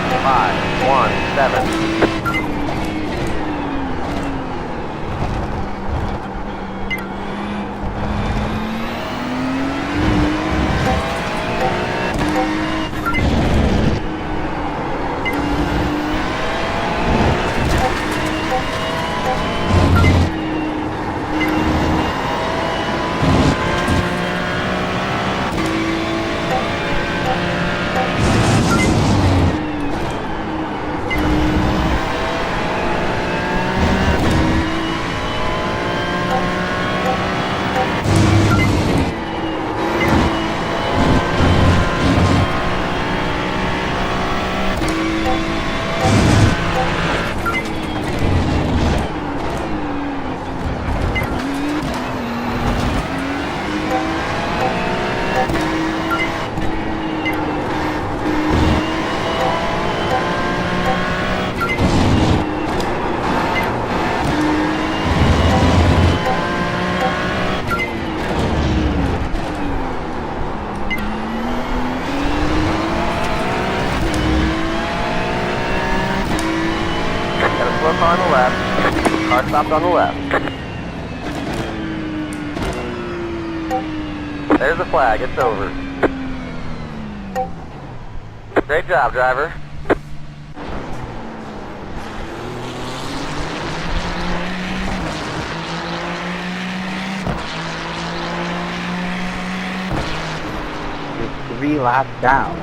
[SPEAKER 7] On the left. Car stopped on the left. There's the flag. It's over. Great job, driver.
[SPEAKER 8] With 3 laps down.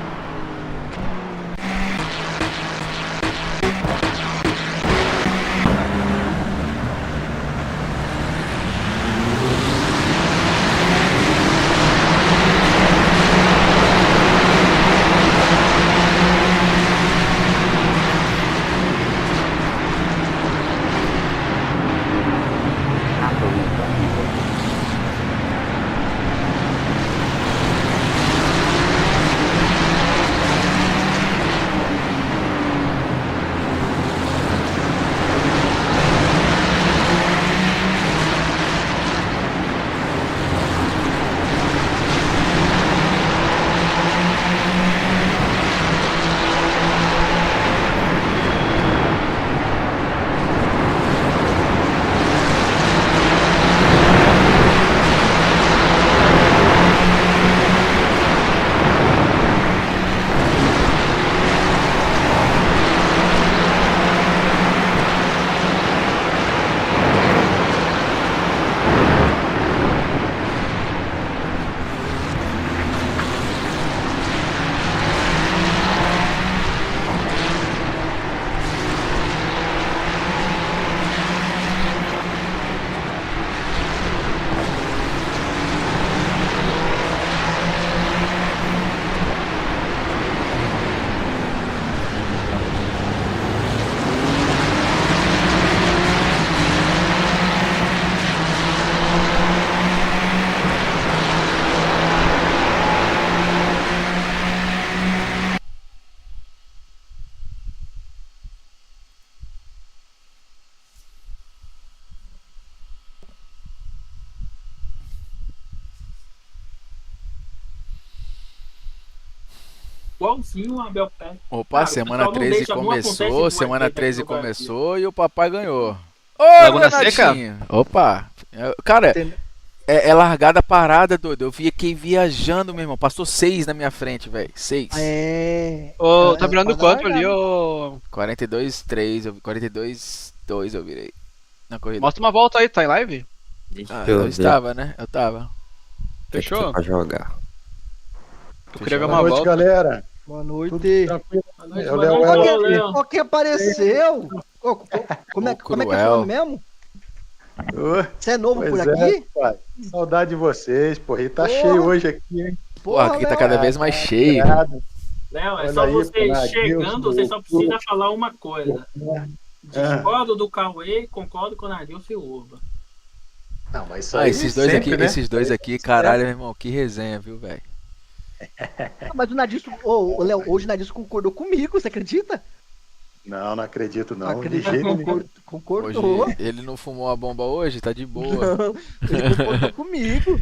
[SPEAKER 6] Igualzinho o Abel Pé.
[SPEAKER 4] Opa,
[SPEAKER 6] Cara,
[SPEAKER 4] semana
[SPEAKER 6] o pessoal não
[SPEAKER 4] 13
[SPEAKER 6] deixa, não
[SPEAKER 4] começou,
[SPEAKER 6] acontece
[SPEAKER 4] semana
[SPEAKER 6] demais
[SPEAKER 4] 13
[SPEAKER 6] no Brasil.
[SPEAKER 4] começou e o papai ganhou. Ô,
[SPEAKER 2] Laguna Seca?
[SPEAKER 4] Renatinho! Opa! Cara, é largada parada, doido. Eu vi quem viajando, meu irmão. Passou 6 na minha frente, velho. 6.
[SPEAKER 1] É.
[SPEAKER 2] Ô, tá virando
[SPEAKER 1] quase
[SPEAKER 2] quanto
[SPEAKER 1] largado.
[SPEAKER 2] ali, ô?
[SPEAKER 4] 42-3, 42-2 eu virei. Na corrida.
[SPEAKER 2] Mostra uma volta aí, tá em live?
[SPEAKER 3] Deixa
[SPEAKER 4] Ah,
[SPEAKER 3] eu
[SPEAKER 4] eu
[SPEAKER 3] ver.
[SPEAKER 4] estava, né? Eu tava.
[SPEAKER 3] O que é que
[SPEAKER 2] Fechou?
[SPEAKER 3] tem pra jogar.
[SPEAKER 2] Eu queria ver
[SPEAKER 9] Boa
[SPEAKER 2] uma
[SPEAKER 9] noite,
[SPEAKER 2] volta.
[SPEAKER 9] galera.
[SPEAKER 1] Boa noite.
[SPEAKER 9] Tudo tranquilo.
[SPEAKER 6] Boa noite,
[SPEAKER 9] Eu,
[SPEAKER 6] boa
[SPEAKER 9] Léo,
[SPEAKER 6] noite,
[SPEAKER 9] Léo.
[SPEAKER 6] Léo, Léo.
[SPEAKER 1] O que apareceu? Como é que é seu
[SPEAKER 4] Cruel.
[SPEAKER 1] nome mesmo?
[SPEAKER 9] Ô,
[SPEAKER 1] Você é novo por
[SPEAKER 9] pois
[SPEAKER 1] aqui?
[SPEAKER 9] pai. Saudade de vocês, porra. E tá
[SPEAKER 1] Porra.
[SPEAKER 9] cheio hoje aqui, hein?
[SPEAKER 4] Porra, aqui tá
[SPEAKER 1] Léo.
[SPEAKER 4] cada vez mais cheio.
[SPEAKER 9] Irado.
[SPEAKER 6] Léo, é
[SPEAKER 9] Olha
[SPEAKER 6] só
[SPEAKER 9] aí,
[SPEAKER 6] você
[SPEAKER 9] Panadil,
[SPEAKER 6] chegando, você só precisa falar uma coisa.
[SPEAKER 9] Ah.
[SPEAKER 6] Discordo do Cauê, concordo com o Narilson e o Urba.
[SPEAKER 9] Não, mas isso
[SPEAKER 4] Ah,
[SPEAKER 9] aí
[SPEAKER 4] esses dois
[SPEAKER 9] sempre,
[SPEAKER 4] aqui,
[SPEAKER 9] né?
[SPEAKER 4] esses dois aqui, caralho, meu irmão, que resenha, viu, velho?
[SPEAKER 1] Mas o Nadilson, ô, Léo, hoje o Nadilson concordou comigo, você acredita?
[SPEAKER 9] Não acredito não. De
[SPEAKER 1] Acredito,
[SPEAKER 9] jeito nenhum.
[SPEAKER 1] concordou.
[SPEAKER 4] Hoje, ele não fumou a bomba hoje? Tá de boa.
[SPEAKER 1] Não, ele concordou comigo.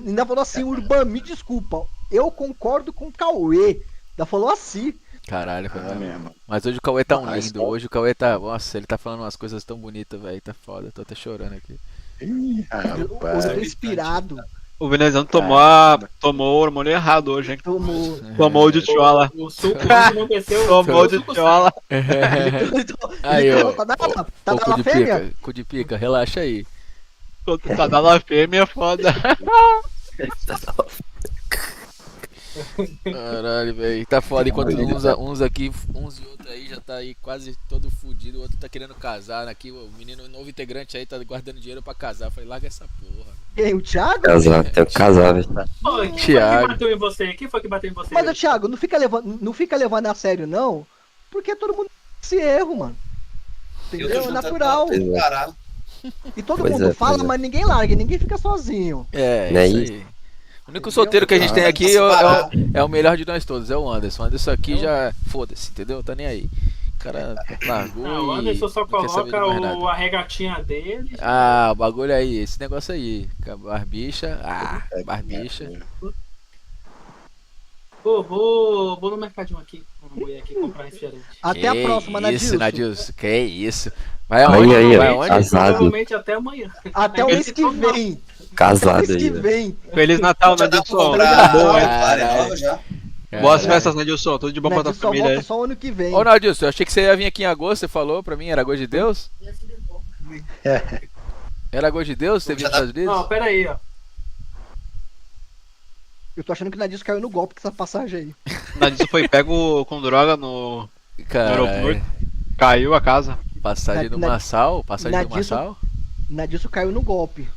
[SPEAKER 1] Ainda falou assim, Urban, me desculpa, eu concordo com o Cauê. Ainda falou assim.
[SPEAKER 4] Caralho, foi
[SPEAKER 9] É mesmo.
[SPEAKER 4] Mas hoje o Cauê tá um
[SPEAKER 9] Mas
[SPEAKER 4] lindo.
[SPEAKER 9] só-
[SPEAKER 4] Hoje o Cauê tá. Nossa, ele tá falando umas coisas tão bonitas, velho. Tá foda. Tô até chorando aqui.
[SPEAKER 9] Ih,
[SPEAKER 1] Hoje eu tô
[SPEAKER 9] rapaz.
[SPEAKER 1] inspirado.
[SPEAKER 5] O Venezão tomou o hormônio errado hoje, hein?
[SPEAKER 1] Tomou.
[SPEAKER 5] Tomou de tchola.
[SPEAKER 6] O suco hoje não desceu.
[SPEAKER 5] Tomou de
[SPEAKER 6] o suco
[SPEAKER 5] tchola.
[SPEAKER 4] Aí, ó.
[SPEAKER 1] Tá dando
[SPEAKER 4] Ô, cu
[SPEAKER 1] na
[SPEAKER 4] de
[SPEAKER 1] fêmea?
[SPEAKER 4] pica, cu de pica, relaxa aí.
[SPEAKER 5] Tá dando a fêmea, é foda.
[SPEAKER 4] Caralho, velho. Tá foda. Enquanto uns aqui, uns e outros aí já tá aí quase todo fudido. O outro tá querendo casar. Aqui, o menino novo integrante aí tá guardando dinheiro pra casar. Eu falei, larga essa porra.
[SPEAKER 1] Quem? O Thiago?
[SPEAKER 3] Casar, tem que casar, velho.
[SPEAKER 6] Pô, quem foi
[SPEAKER 4] Thiago.
[SPEAKER 6] que bateu em você? Quem foi que bateu em você?
[SPEAKER 1] Mas, ô, Thiago, não fica levando a sério, não. Porque todo mundo tem esse erro, mano. Entendeu? É natural.
[SPEAKER 3] Exato.
[SPEAKER 1] E todo
[SPEAKER 3] Pois
[SPEAKER 1] mundo
[SPEAKER 3] é,
[SPEAKER 1] fala,
[SPEAKER 3] pois é.
[SPEAKER 1] mas ninguém larga, ninguém fica sozinho.
[SPEAKER 4] É,
[SPEAKER 3] Não é
[SPEAKER 4] isso aí. O único solteiro que a gente tem aqui é o melhor de nós todos, é o Anderson. O Anderson aqui já. Foda-se, entendeu? Tá nem aí. O cara largou.
[SPEAKER 6] Não, o Anderson só
[SPEAKER 4] não quer saber de mais
[SPEAKER 6] coloca
[SPEAKER 4] nada.
[SPEAKER 6] a regatinha dele.
[SPEAKER 4] Ah, o bagulho aí, esse negócio aí. Com a barbicha. Ah, barbicha.
[SPEAKER 6] Pô, vou no mercadinho aqui, com a mulher aqui comprar refrigerante.
[SPEAKER 1] Até a próxima,
[SPEAKER 4] Isso,
[SPEAKER 1] Nadilson.
[SPEAKER 4] Nadilson. Que isso. Vai aonde?
[SPEAKER 3] Aí,
[SPEAKER 4] Vai
[SPEAKER 3] ó,
[SPEAKER 4] aonde?
[SPEAKER 3] casado.
[SPEAKER 6] Provavelmente até amanhã.
[SPEAKER 1] Até o mês que vem.
[SPEAKER 3] Casado
[SPEAKER 1] Mês que
[SPEAKER 3] aí, velho.
[SPEAKER 1] vem.
[SPEAKER 5] Feliz Natal,
[SPEAKER 10] Já dá pra
[SPEAKER 5] Nadilson.
[SPEAKER 10] comprar
[SPEAKER 5] Boa, hein?
[SPEAKER 10] área nova já.
[SPEAKER 5] Boas festas, Nadilson. Tudo de bom pra tua
[SPEAKER 1] Nadilson só
[SPEAKER 5] família
[SPEAKER 1] volta
[SPEAKER 5] aí.
[SPEAKER 1] só ano que vem.
[SPEAKER 4] Ô, Nadilson, eu achei que você ia vir aqui em agosto, você falou pra mim, era gosto de Deus? Era gosto de Deus? Você veio dos Estados Unidos?
[SPEAKER 6] Não, pera aí, ó.
[SPEAKER 1] Eu tô achando que o Nadilson caiu no golpe com essa passagem aí.
[SPEAKER 5] Nadilson foi pego com droga no
[SPEAKER 4] Caralho.
[SPEAKER 5] aeroporto. Caiu a casa.
[SPEAKER 4] Passagem do
[SPEAKER 1] Na-
[SPEAKER 4] Massal? Passagem do
[SPEAKER 1] Nadilson-
[SPEAKER 4] Massal?
[SPEAKER 1] Nadilson caiu no golpe.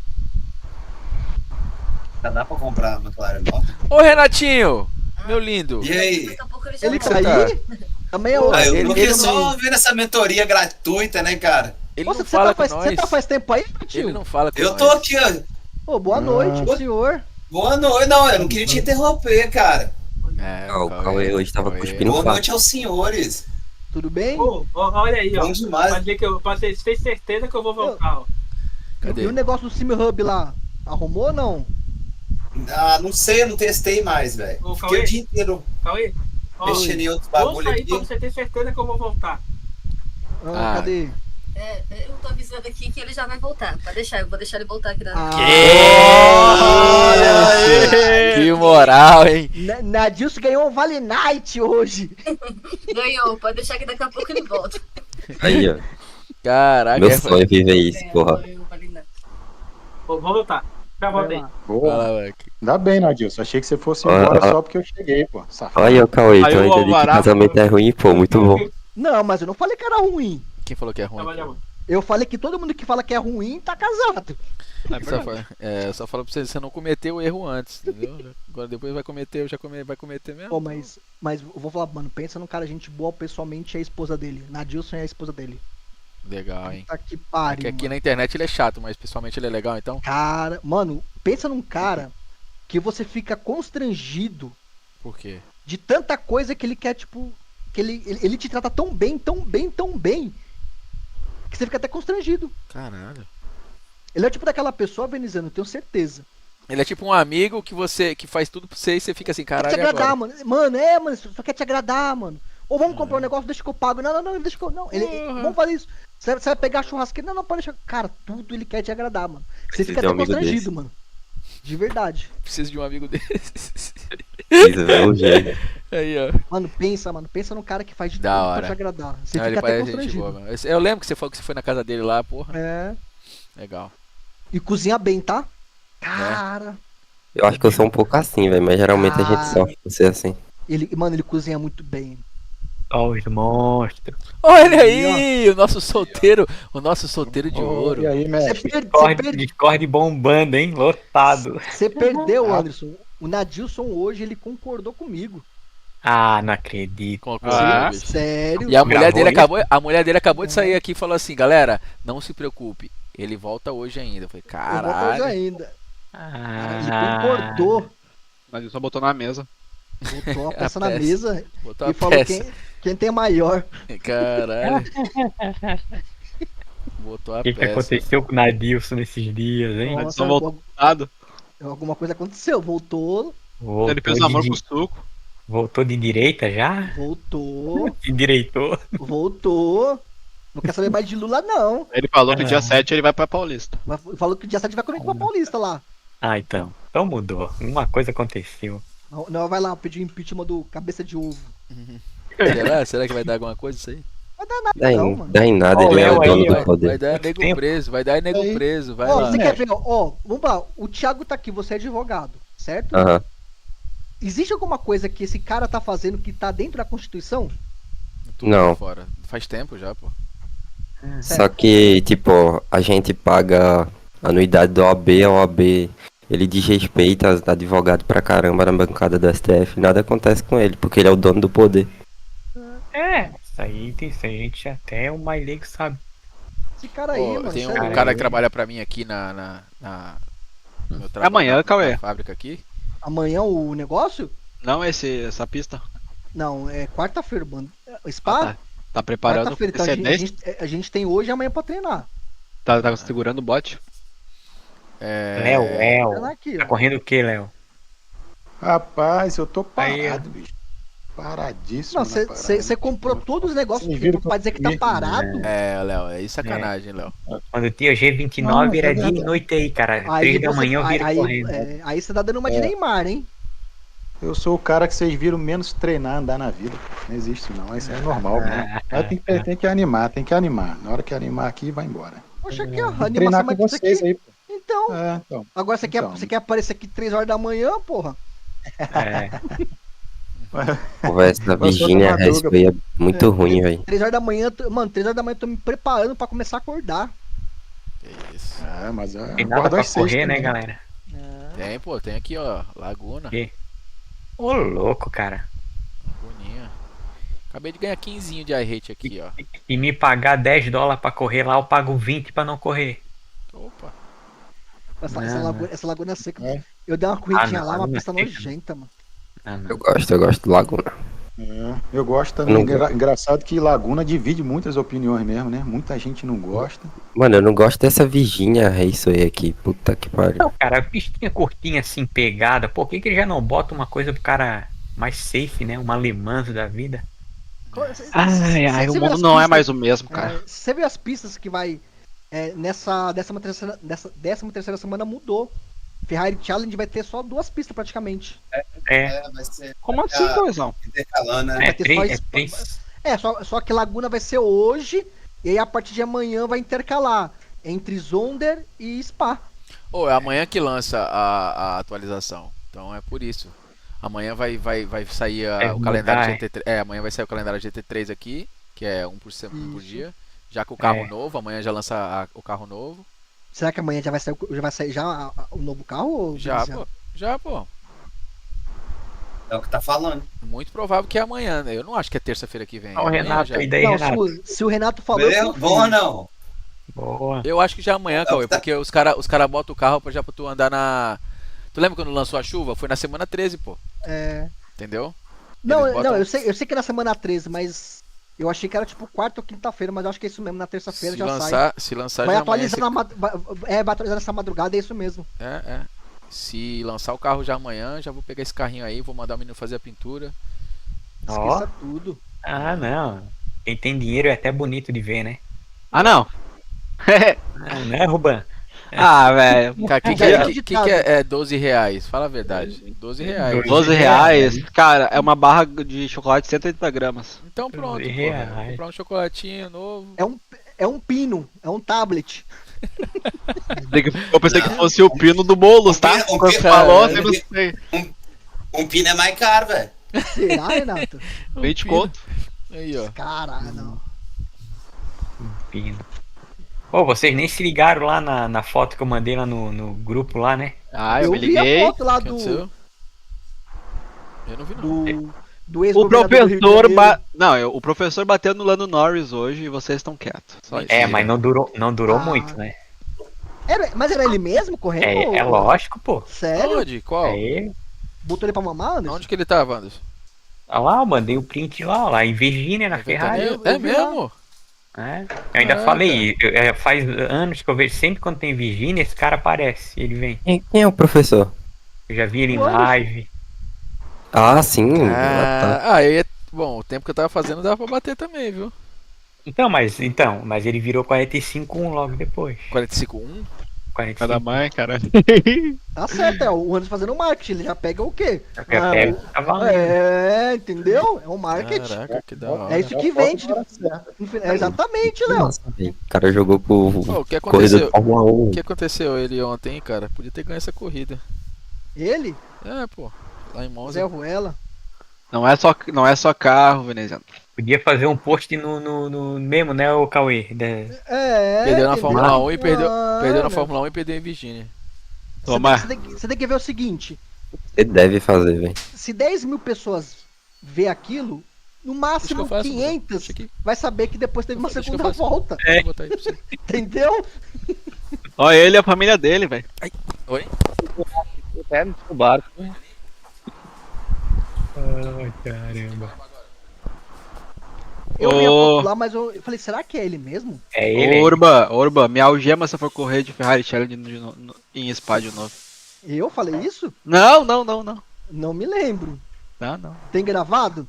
[SPEAKER 10] Já dá pra comprar uma McLaren nova.
[SPEAKER 4] Ô, Renatinho! Meu lindo!
[SPEAKER 10] E aí?
[SPEAKER 11] Daqui a pouco ele já
[SPEAKER 1] Ele
[SPEAKER 11] volta.
[SPEAKER 1] caiu? Também é
[SPEAKER 10] Ah, eu
[SPEAKER 4] Ele-
[SPEAKER 10] tô aqui
[SPEAKER 4] ele
[SPEAKER 10] só
[SPEAKER 4] não-
[SPEAKER 10] vendo essa mentoria gratuita, né, cara?
[SPEAKER 4] Ele
[SPEAKER 1] Nossa,
[SPEAKER 4] não
[SPEAKER 1] você
[SPEAKER 4] fala
[SPEAKER 1] tá faz,
[SPEAKER 4] com
[SPEAKER 1] você
[SPEAKER 4] nós.
[SPEAKER 1] tá faz tempo aí,
[SPEAKER 4] Ele
[SPEAKER 1] tio?
[SPEAKER 4] não fala com
[SPEAKER 10] Eu
[SPEAKER 4] nós.
[SPEAKER 10] tô aqui, ó.
[SPEAKER 1] Ô, boa noite, senhor.
[SPEAKER 10] Boa noite. Não, eu não queria te interromper, cara.
[SPEAKER 4] É,
[SPEAKER 3] Ó, o Cauê hoje tava
[SPEAKER 4] Cauê.
[SPEAKER 3] cuspindo
[SPEAKER 10] Boa
[SPEAKER 3] fato.
[SPEAKER 10] noite aos senhores.
[SPEAKER 1] Tudo bem?
[SPEAKER 6] Pô, olha aí, ó.
[SPEAKER 10] Bom demais.
[SPEAKER 6] Pra dizer que vocês têm certeza que eu vou voltar, ó.
[SPEAKER 4] Cadê?
[SPEAKER 1] E o negócio do Sim Hub lá? Arrumou ou não?
[SPEAKER 10] Ah, não sei, eu não testei mais, velho.
[SPEAKER 6] Ô,
[SPEAKER 10] Fiquei
[SPEAKER 6] Cauê?
[SPEAKER 10] o dia inteiro
[SPEAKER 6] Cauê, ó,
[SPEAKER 10] mexendo em outros
[SPEAKER 6] ouça
[SPEAKER 10] bagulho
[SPEAKER 6] aí pra
[SPEAKER 10] aqui.
[SPEAKER 6] você ter certeza que eu vou voltar.
[SPEAKER 1] Ah,
[SPEAKER 4] Ah.
[SPEAKER 1] cadê?
[SPEAKER 11] Eu tô avisando aqui que ele já vai voltar. Pode deixar, eu vou deixar ele voltar aqui na.
[SPEAKER 1] Olha aí!
[SPEAKER 4] Que moral, hein?
[SPEAKER 1] Nadilson ganhou um Vale Night hoje.
[SPEAKER 11] Ganhou, pode deixar que daqui a pouco ele volta.
[SPEAKER 3] Aí, ó.
[SPEAKER 4] Caraca,
[SPEAKER 3] Meu sonho é viver isso, porra.
[SPEAKER 11] Ganhou, vale nada.
[SPEAKER 6] Vou voltar. Já voltei.
[SPEAKER 9] Boa.
[SPEAKER 4] Fala, Mac.
[SPEAKER 9] Ainda bem, Nadilson. Achei que você fosse
[SPEAKER 3] Ah,
[SPEAKER 9] embora
[SPEAKER 3] ah.
[SPEAKER 9] só porque eu cheguei, pô. Safado.
[SPEAKER 3] Olha o Cauê,
[SPEAKER 5] Aí
[SPEAKER 3] então
[SPEAKER 5] o
[SPEAKER 3] ainda digo que
[SPEAKER 5] Alvará-
[SPEAKER 3] casamento é ruim, pô, muito bom.
[SPEAKER 1] Não, mas eu não falei que era ruim.
[SPEAKER 4] Quem falou que é ruim?
[SPEAKER 6] Trabalhar, mano.
[SPEAKER 1] Eu falei que todo mundo que fala que é ruim tá casado.
[SPEAKER 4] Eu só falo pra você não cometer o erro antes, entendeu? Agora depois vai cometer, vai cometer mesmo.
[SPEAKER 1] Pô, mas eu vou falar, mano, pensa num cara gente boa, pessoalmente é a esposa dele. Nadilson é a esposa dele.
[SPEAKER 4] Legal, hein?
[SPEAKER 1] Tá que
[SPEAKER 4] É
[SPEAKER 1] pariu.
[SPEAKER 4] que aqui
[SPEAKER 1] mano.
[SPEAKER 4] na internet ele é chato, mas pessoalmente ele é legal, então?
[SPEAKER 1] Cara, mano, pensa num cara que você fica constrangido
[SPEAKER 4] Por quê?
[SPEAKER 1] de tanta coisa que ele quer, tipo. Que ele te trata tão bem, tão bem, tão bem. Que você fica até constrangido.
[SPEAKER 4] Caralho.
[SPEAKER 1] Ele é o tipo daquela pessoa, Venizano, eu tenho certeza.
[SPEAKER 4] Ele é tipo um amigo que faz tudo pra você e você fica assim,
[SPEAKER 1] Quer
[SPEAKER 4] caralho.
[SPEAKER 1] te
[SPEAKER 4] e
[SPEAKER 1] agradar,
[SPEAKER 4] agora?
[SPEAKER 1] mano. Mano, só quer te agradar, mano. Ou vamos comprar um negócio, deixa que eu pago. Não, deixa que eu. Não, vamos fazer isso. Você vai pegar a churrasqueira. Não, pode deixar. Cara, tudo ele quer te agradar, mano. Você
[SPEAKER 3] Preciso
[SPEAKER 1] fica
[SPEAKER 3] de
[SPEAKER 1] até
[SPEAKER 3] um amigo
[SPEAKER 1] constrangido,
[SPEAKER 3] desse.
[SPEAKER 1] mano. De verdade.
[SPEAKER 4] Preciso de um amigo desses.
[SPEAKER 3] Precisa ver um jeito.
[SPEAKER 4] Aí, ó.
[SPEAKER 1] Mano, pensa num cara que faz de
[SPEAKER 4] Da
[SPEAKER 1] tudo
[SPEAKER 4] hora.
[SPEAKER 1] pra te agradar. Você
[SPEAKER 4] Não,
[SPEAKER 1] fica
[SPEAKER 4] ele
[SPEAKER 1] até
[SPEAKER 4] parece gente
[SPEAKER 1] constrangido.
[SPEAKER 4] boa, mano. Eu lembro que você falou que você foi na casa dele lá, porra.
[SPEAKER 1] É.
[SPEAKER 4] Legal.
[SPEAKER 1] E cozinha bem, tá? Cara.
[SPEAKER 3] Eu acho que eu sou um pouco assim, velho, mas geralmente a gente sofre por ser assim.
[SPEAKER 1] Ele cozinha muito bem.
[SPEAKER 8] Ó, os monstros.
[SPEAKER 4] Olha aí, o nosso solteiro de ouro.
[SPEAKER 9] E aí, mestre?
[SPEAKER 8] Discord bombando, hein? Lotado.
[SPEAKER 1] Você perdeu, Anderson. O Nadilson hoje, ele concordou comigo.
[SPEAKER 8] Ah, não acredito.
[SPEAKER 4] Concordou, bicho.
[SPEAKER 1] Sério?
[SPEAKER 4] E a mulher dele
[SPEAKER 8] Gravou
[SPEAKER 4] acabou de sair aqui e falou assim, galera, não se preocupe, ele volta hoje ainda. Eu falei,
[SPEAKER 1] Eu vou hoje
[SPEAKER 4] caralho.
[SPEAKER 1] ainda. Ele
[SPEAKER 8] Ah,
[SPEAKER 1] concordou.
[SPEAKER 5] Nadilson botou na mesa.
[SPEAKER 1] Botou a
[SPEAKER 4] A
[SPEAKER 1] peça na
[SPEAKER 4] peça.
[SPEAKER 1] mesa
[SPEAKER 4] Botou
[SPEAKER 1] e
[SPEAKER 4] a
[SPEAKER 1] falou
[SPEAKER 4] peça.
[SPEAKER 1] Quem tem maior.
[SPEAKER 4] Caralho. Botou a
[SPEAKER 12] O que
[SPEAKER 4] peça.
[SPEAKER 12] aconteceu com o Nadilson nesses dias, hein?
[SPEAKER 1] Nossa,
[SPEAKER 2] Só voltado.
[SPEAKER 1] alguma coisa aconteceu. Voltou.
[SPEAKER 2] Ele fez amor com o suco.
[SPEAKER 12] Voltou de direita já?
[SPEAKER 1] Voltou.
[SPEAKER 12] Se endireitou.
[SPEAKER 1] Voltou. Não quer saber mais de Lula, não.
[SPEAKER 2] Ele falou que dia 7 ele vai pra Paulista.
[SPEAKER 1] Falou que dia 7 vai comigo pra Paulista lá.
[SPEAKER 12] Ah, então. Então mudou. Uma coisa aconteceu.
[SPEAKER 1] Não, vai lá pedir o impeachment do cabeça de ovo.
[SPEAKER 4] Será que vai dar alguma coisa isso aí?
[SPEAKER 1] Vai dar nada,
[SPEAKER 3] Dá
[SPEAKER 1] não,
[SPEAKER 3] em,
[SPEAKER 1] mano.
[SPEAKER 3] dá em nada, ele é o dono do poder.
[SPEAKER 4] Vai dar nego preso, vai dar nego preso, vai lá.
[SPEAKER 1] Você quer ver, vamos lá, o Thiago tá aqui, você é advogado, certo?
[SPEAKER 3] Aham.
[SPEAKER 1] Existe alguma coisa que esse cara tá fazendo que tá dentro da Constituição?
[SPEAKER 4] Tudo
[SPEAKER 3] Não.
[SPEAKER 4] fora. Faz tempo já, pô.
[SPEAKER 3] Só que, tipo, a gente paga anuidade do OAB, a OAB, ele desrespeita advogado pra caramba na bancada do STF, nada acontece com ele, porque ele é o dono do poder.
[SPEAKER 12] Isso aí tem gente até o mais leigo sabe.
[SPEAKER 1] Esse cara aí, mano.
[SPEAKER 4] Tem um
[SPEAKER 1] sério.
[SPEAKER 4] cara que trabalha pra mim aqui no meu trabalho.
[SPEAKER 2] Amanhã, Cauê.
[SPEAKER 4] Na fábrica aqui.
[SPEAKER 1] Amanhã o negócio?
[SPEAKER 2] Não, essa pista.
[SPEAKER 1] Não, é quarta-feira, mano. Spa?
[SPEAKER 2] Tá preparando
[SPEAKER 1] Quarta-feira, então
[SPEAKER 2] antecedência?
[SPEAKER 1] a gente tem hoje e amanhã pra treinar.
[SPEAKER 2] Tá segurando o bote?
[SPEAKER 12] Léo.
[SPEAKER 1] Aqui,
[SPEAKER 12] Tá correndo o que, Léo?
[SPEAKER 9] Rapaz, eu tô
[SPEAKER 12] Aí,
[SPEAKER 9] parado, bicho. Paradíssimo.
[SPEAKER 1] Não, você comprou todos os negócios
[SPEAKER 9] Vocês viram
[SPEAKER 1] pra dizer que tá parado.
[SPEAKER 4] Léo, é sacanagem, Léo.
[SPEAKER 12] Quando tinha o G29
[SPEAKER 9] Não,
[SPEAKER 12] era
[SPEAKER 9] é
[SPEAKER 12] dia e noite aí, cara. 3 da manhã eu viro correndo.
[SPEAKER 1] Aí você tá dando uma de Neymar, hein?
[SPEAKER 9] Eu sou o cara que vocês viram menos treinar, andar na vida. Não existe não, isso é normal. Né? Tem que animar, tem que animar. Na hora que animar aqui, vai embora.
[SPEAKER 1] Poxa, aqui, ó,
[SPEAKER 9] Vou treinar com vocês aí, pô.
[SPEAKER 1] Então,
[SPEAKER 9] Então.
[SPEAKER 1] agora você quer aparecer aqui 3 horas da manhã, porra?
[SPEAKER 3] Pô, essa Virginia Resp aí é muito ruim, velho.
[SPEAKER 1] 3 horas da manhã, mano, 3 horas da manhã eu tô me preparando pra começar a acordar.
[SPEAKER 4] Que isso.
[SPEAKER 9] Mas
[SPEAKER 12] Tem nada pra correr, né, galera?
[SPEAKER 4] Tem aqui, ó, Laguna.
[SPEAKER 12] Ô, louco, cara.
[SPEAKER 4] Laguninha. Acabei de ganhar 15 de iRate aqui, ó.
[SPEAKER 12] E me pagar $10 pra correr lá, eu pago 20 pra não correr.
[SPEAKER 4] Opa.
[SPEAKER 1] Essa laguna é seca. Eu dei uma corridinha lá, uma pista nojenta, mano.
[SPEAKER 3] Eu gosto de Laguna.
[SPEAKER 9] Eu gosto também. Engraçado que Laguna divide muitas opiniões mesmo, né? Muita gente não gosta.
[SPEAKER 3] Mano, eu não gosto dessa Virginia Raceway aqui. Puta que pariu.
[SPEAKER 12] Não, cara, pistinha curtinha assim, pegada. Por que ele já não bota uma coisa pro cara mais safe, né? Uma Le Mans da vida?
[SPEAKER 2] O mundo não é mais o mesmo, cara.
[SPEAKER 1] Você vê as pistas que vai nessa 13ª semana mudou. Ferrari Challenge vai ter só 2 pistas praticamente.
[SPEAKER 10] Vai ser.
[SPEAKER 2] Como assim, coisão?
[SPEAKER 10] Intercalando, né?
[SPEAKER 1] Só que Laguna vai ser hoje. E aí a partir de amanhã vai intercalar entre Zonder e Spa.
[SPEAKER 4] É amanhã que lança a atualização. Então é por isso. Amanhã vai sair o calendário GT3. Amanhã vai sair o calendário GT3 aqui, que é 1 por dia. Já com o carro novo, amanhã já lança o carro novo.
[SPEAKER 1] Será que amanhã já vai sair o novo carro? Ou
[SPEAKER 4] Já, pô.
[SPEAKER 10] É o que tá falando.
[SPEAKER 4] Muito provável que é amanhã, né? Eu não acho que é terça-feira que vem.
[SPEAKER 12] O Renato,
[SPEAKER 4] já.
[SPEAKER 12] e daí, Renato?
[SPEAKER 1] Se o Renato falou.
[SPEAKER 10] Bom ou não?
[SPEAKER 12] Boa.
[SPEAKER 4] Eu acho que já é amanhã, Cauê, porque os cara botam o carro pra tu andar na. Tu lembra quando lançou a chuva? Foi na semana 13, pô. Entendeu?
[SPEAKER 1] Não, eu sei que é na semana 13, mas. Eu achei que era tipo quarta ou quinta-feira, mas eu acho que é isso mesmo, na terça-feira já sai.
[SPEAKER 4] Se lançar
[SPEAKER 1] vai
[SPEAKER 4] já
[SPEAKER 1] atualizar vai atualizar nessa madrugada, é isso mesmo.
[SPEAKER 4] Se lançar o carro já amanhã, já vou pegar esse carrinho aí, vou mandar o menino fazer a pintura.
[SPEAKER 1] Esqueça tudo.
[SPEAKER 12] Não. Quem tem dinheiro é até bonito de ver, né?
[SPEAKER 2] Não.
[SPEAKER 12] Não é, Ruban?
[SPEAKER 2] Velho.
[SPEAKER 4] O que é R$12? Fala a verdade. R$12.
[SPEAKER 2] R$12, cara, é uma barra de chocolate de 180 gramas.
[SPEAKER 4] Então pronto, vou comprar um chocolatinho novo.
[SPEAKER 1] É um pino, é um tablet.
[SPEAKER 2] Eu pensei que fosse o pino do Boulos, tá? Quando você falou, você não sei.
[SPEAKER 10] Um pino é mais caro, velho.
[SPEAKER 1] Será, Renato?
[SPEAKER 2] 20 conto.
[SPEAKER 4] Aí, ó.
[SPEAKER 1] Caralho, não.
[SPEAKER 12] Um pino. Vocês nem se ligaram lá na foto que eu mandei lá no grupo lá, né?
[SPEAKER 2] Eu me liguei.
[SPEAKER 1] Vi a foto lá do...
[SPEAKER 4] Eu não vi não.
[SPEAKER 1] Do ex-governador do Rio de Janeiro.
[SPEAKER 2] O professor bateu no Lando Norris hoje e vocês estão quietos. Só isso.
[SPEAKER 12] Mas não durou muito, né?
[SPEAKER 1] Mas era ele mesmo correndo?
[SPEAKER 12] É lógico, pô.
[SPEAKER 1] Sério?
[SPEAKER 4] Onde? Qual?
[SPEAKER 1] Botou ele pra mamar, Anderson?
[SPEAKER 4] Onde que ele tava, Anderson?
[SPEAKER 12] Olha lá, eu mandei o print lá em Virgínia, na Ferrari.
[SPEAKER 4] É mesmo?
[SPEAKER 12] É. Eu ainda falei, faz anos que eu vejo, sempre quando tem Virgínia, esse cara aparece, ele vem.
[SPEAKER 3] Quem é o professor?
[SPEAKER 12] Eu já vi ele em live.
[SPEAKER 3] Ah, sim.
[SPEAKER 4] Bom, o tempo que eu tava fazendo dava pra bater também, viu?
[SPEAKER 12] Mas ele virou 45-1 logo depois.
[SPEAKER 4] 45-1?
[SPEAKER 12] 45.
[SPEAKER 2] Cada mãe, cara.
[SPEAKER 1] Tá certo, o Anderson fazendo marketing, ele já pega o quê?
[SPEAKER 12] Tá valendo.
[SPEAKER 1] Entendeu? É um marketing.
[SPEAKER 4] Caraca, que da hora.
[SPEAKER 1] É isso que vende. Exatamente, Léo.
[SPEAKER 3] Nossa, velho. O cara jogou por
[SPEAKER 4] O que
[SPEAKER 3] corrida de
[SPEAKER 4] aconteceu?
[SPEAKER 3] Fórmula 1.
[SPEAKER 4] O que aconteceu ele ontem, cara? Podia ter ganho essa corrida.
[SPEAKER 1] Ele?
[SPEAKER 4] Pô. Lá em Monza.
[SPEAKER 1] Zé Ruela.
[SPEAKER 2] Não é só carro, veneziano.
[SPEAKER 12] Podia fazer um post no mesmo, né, o Cauê?
[SPEAKER 4] Perdeu na Fórmula 1 e perdeu na Fórmula 1 e perdeu em Virgínia.
[SPEAKER 1] Você tem que ver o seguinte.
[SPEAKER 3] Você deve fazer, velho.
[SPEAKER 1] Se 10 mil pessoas vê aquilo, no máximo 500 vai saber que depois teve uma segunda volta. Entendeu?
[SPEAKER 2] Olha ele e a família dele, velho.
[SPEAKER 4] Oi?
[SPEAKER 2] É, no barco.
[SPEAKER 12] Ai, caramba.
[SPEAKER 1] Eu ia popular, mas eu falei, será que é ele mesmo?
[SPEAKER 12] É ele.
[SPEAKER 2] Orba, me algema se eu for correr de Ferrari Challenge em Spa de novo.
[SPEAKER 1] Eu falei isso?
[SPEAKER 2] Não.
[SPEAKER 1] Não me lembro.
[SPEAKER 2] Não.
[SPEAKER 1] Tem gravado?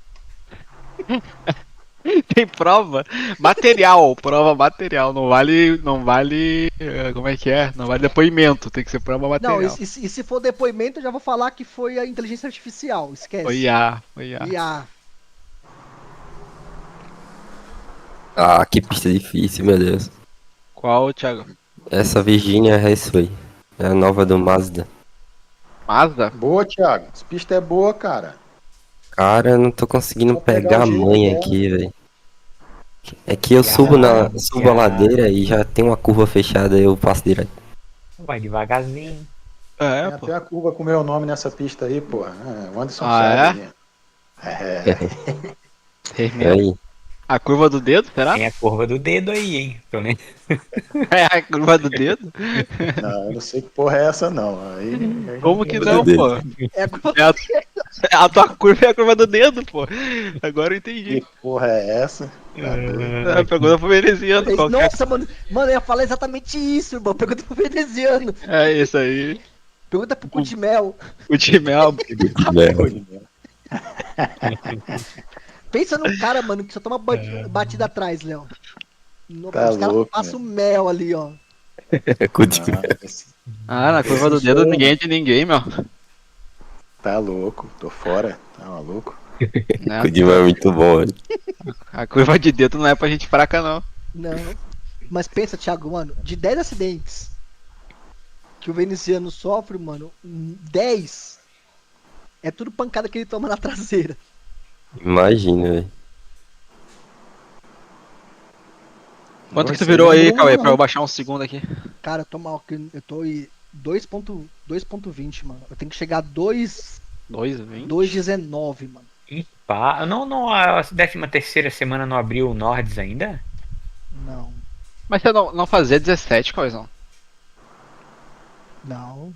[SPEAKER 2] Tem prova material, não vale, como é que é? Não vale depoimento, tem que ser prova material.
[SPEAKER 1] Não, e se for depoimento, eu já vou falar que foi a inteligência artificial, esquece.
[SPEAKER 2] Foi IA.
[SPEAKER 3] Ah, que pista difícil, meu Deus.
[SPEAKER 2] Qual, Thiago?
[SPEAKER 3] Essa Virginia Raceway. É a nova do Mazda.
[SPEAKER 2] Mazda?
[SPEAKER 9] Boa, Thiago. Essa pista é boa, cara.
[SPEAKER 3] Cara, eu não tô conseguindo pegar a manha aqui, velho. É que eu subo a ladeira e já tem uma curva fechada, eu passo direto.
[SPEAKER 12] Vai devagarzinho.
[SPEAKER 9] Tem até a curva com o meu nome nessa pista aí, pô. O Anderson
[SPEAKER 2] sabe.
[SPEAKER 3] Aí.
[SPEAKER 2] A curva do dedo, será?
[SPEAKER 12] Tem a curva do dedo aí, hein?
[SPEAKER 2] É a curva do dedo?
[SPEAKER 9] Não, eu não sei que porra é essa, não.
[SPEAKER 2] Como que não, pô? A tua curva é a curva do dedo, pô. Agora eu entendi.
[SPEAKER 9] Que porra é essa?
[SPEAKER 2] Pergunta pro veneziano.
[SPEAKER 1] Nossa, mano, eu ia falar exatamente isso, irmão. Pergunta pro veneziano.
[SPEAKER 2] É isso aí.
[SPEAKER 1] Pergunta pro Cutimel.
[SPEAKER 2] Cutimel.
[SPEAKER 1] Pensa num cara, mano, que só toma batida atrás, Léo.
[SPEAKER 9] Tá
[SPEAKER 1] Os
[SPEAKER 9] louco,
[SPEAKER 1] caras passam mel ali, ó.
[SPEAKER 2] Na curva do dedo ninguém é de ninguém, meu.
[SPEAKER 9] Tá louco, tô fora. Tá maluco.
[SPEAKER 3] Kudima é muito bom, velho.
[SPEAKER 2] A curva de dedo não é pra gente fraca, não.
[SPEAKER 1] Não. Mas pensa, Thiago, mano, de 10 acidentes que o veneziano sofre, mano, 10 é tudo pancada que ele toma na traseira.
[SPEAKER 3] Imagina, velho.
[SPEAKER 2] Quanto que tu virou aí, Cauê, pra eu baixar um segundo aqui?
[SPEAKER 1] Cara, eu tô mal, eu tô em 2.20, mano. Eu tenho que chegar a 2.19, mano.
[SPEAKER 12] Pá, não, a 13ª semana não abriu o Nords ainda?
[SPEAKER 1] Não.
[SPEAKER 2] Mas você não fazia 17, Cauêzão?
[SPEAKER 1] Não.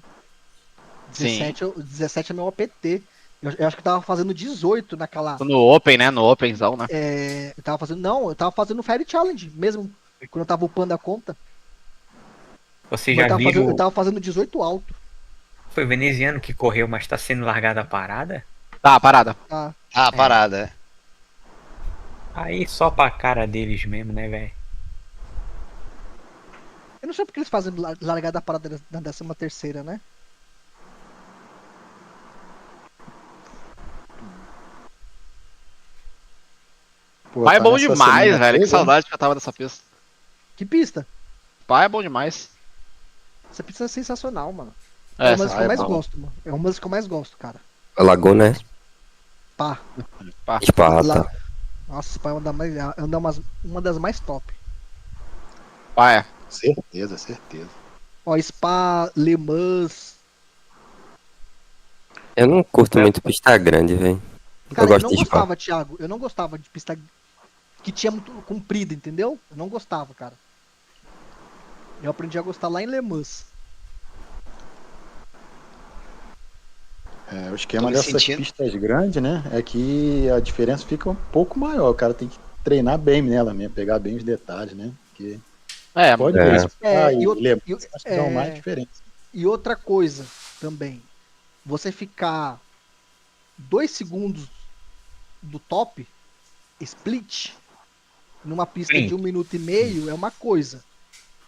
[SPEAKER 2] Sim.
[SPEAKER 1] 17 é meu APT. Eu acho que eu tava fazendo 18 naquela.
[SPEAKER 2] No Open, né? No Openzão, né?
[SPEAKER 1] Eu tava fazendo o Fire Challenge mesmo. Quando eu tava upando a conta.
[SPEAKER 12] Você já viu?
[SPEAKER 1] Eu tava fazendo 18 alto.
[SPEAKER 12] Foi o veneziano que correu, mas tá sendo largada a parada?
[SPEAKER 2] Tá, parada.
[SPEAKER 13] Parada.
[SPEAKER 12] Aí só pra cara deles mesmo, né, velho?
[SPEAKER 1] Eu não sei porque eles fazem largada a parada na 13ª, né?
[SPEAKER 9] Pô,
[SPEAKER 2] Pai é
[SPEAKER 9] tá
[SPEAKER 2] bom
[SPEAKER 9] nessa
[SPEAKER 2] demais,
[SPEAKER 9] semana
[SPEAKER 2] velho. Que
[SPEAKER 9] toda,
[SPEAKER 2] saudade que eu tava dessa pista.
[SPEAKER 1] Que pista?
[SPEAKER 2] Pai é bom demais.
[SPEAKER 1] Essa pista é sensacional, mano.
[SPEAKER 2] É,
[SPEAKER 1] É uma das que eu mais
[SPEAKER 9] bom.
[SPEAKER 1] gosto, mano. É uma das que eu mais gosto, cara.
[SPEAKER 3] A Laguna, né?
[SPEAKER 1] Pá.
[SPEAKER 3] Esparta.
[SPEAKER 1] Nossa, Spa é uma das mais top.
[SPEAKER 2] Pai.
[SPEAKER 9] Certeza.
[SPEAKER 1] Ó, Spa, Le Mans.
[SPEAKER 3] Eu não curto muito pista grande, velho.
[SPEAKER 1] Cara, eu
[SPEAKER 3] gosto
[SPEAKER 1] não
[SPEAKER 3] de Spa.
[SPEAKER 1] gostava, Thiago. Eu não gostava de pista que tinha muito comprida, entendeu? Eu não gostava, cara. Eu aprendi a gostar lá em Le Mans.
[SPEAKER 9] O esquema dessas pistas grandes, né? É que a diferença fica um pouco maior. O cara tem que treinar bem nela mesmo, pegar bem os detalhes, né? Porque pode dão mais diferença.
[SPEAKER 1] E outra coisa também, você ficar 2 segundos do top, split, numa pista de 1 minuto e meio é uma coisa.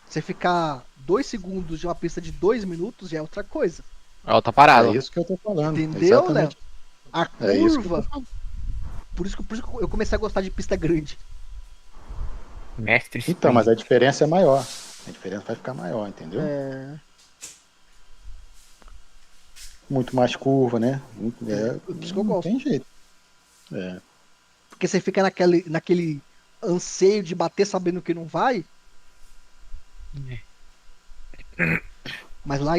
[SPEAKER 1] Você ficar 2 segundos de uma pista de 2 minutos já é outra coisa.
[SPEAKER 2] É outra parada.
[SPEAKER 9] É isso que eu tô falando.
[SPEAKER 1] Entendeu, Léo? A curva. Por isso que eu comecei a gostar de pista grande.
[SPEAKER 12] Mestre sprint.
[SPEAKER 9] Então, mas a diferença é maior. A diferença vai ficar maior, entendeu? Muito mais curva, né?
[SPEAKER 1] Por isso que eu gosto.
[SPEAKER 9] Não tem jeito.
[SPEAKER 1] Porque você fica naquele anseio de bater sabendo que não vai. Mas lá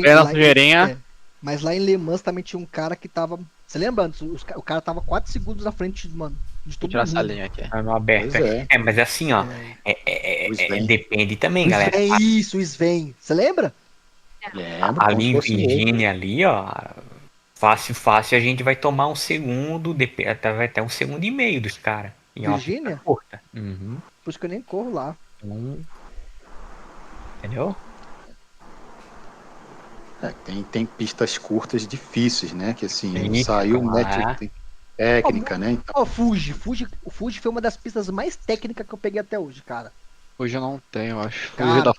[SPEAKER 1] em Le Mans também tinha um cara que tava. Você lembra antes? O cara tava 4 segundos na frente, mano, de todo mundo.
[SPEAKER 2] Essa linha aqui.
[SPEAKER 12] No aberto. Mas assim, ó. Depende também, galera.
[SPEAKER 1] É isso, o Sven. Você lembra?
[SPEAKER 12] Ali em Virgínia, ali, ó. Fácil, a gente vai tomar 1 segundo. Vai até 1,5 segundos dos caras.
[SPEAKER 1] Virgínia?
[SPEAKER 12] Curta.
[SPEAKER 1] Por isso que eu nem corro lá.
[SPEAKER 12] Entendeu?
[SPEAKER 9] Tem pistas curtas difíceis, né? Que assim, saiu tem técnica, né? Então...
[SPEAKER 1] O Fuji foi uma das pistas mais técnicas que eu peguei até hoje, cara.
[SPEAKER 2] Fuji eu não tenho, eu acho.
[SPEAKER 1] Cara,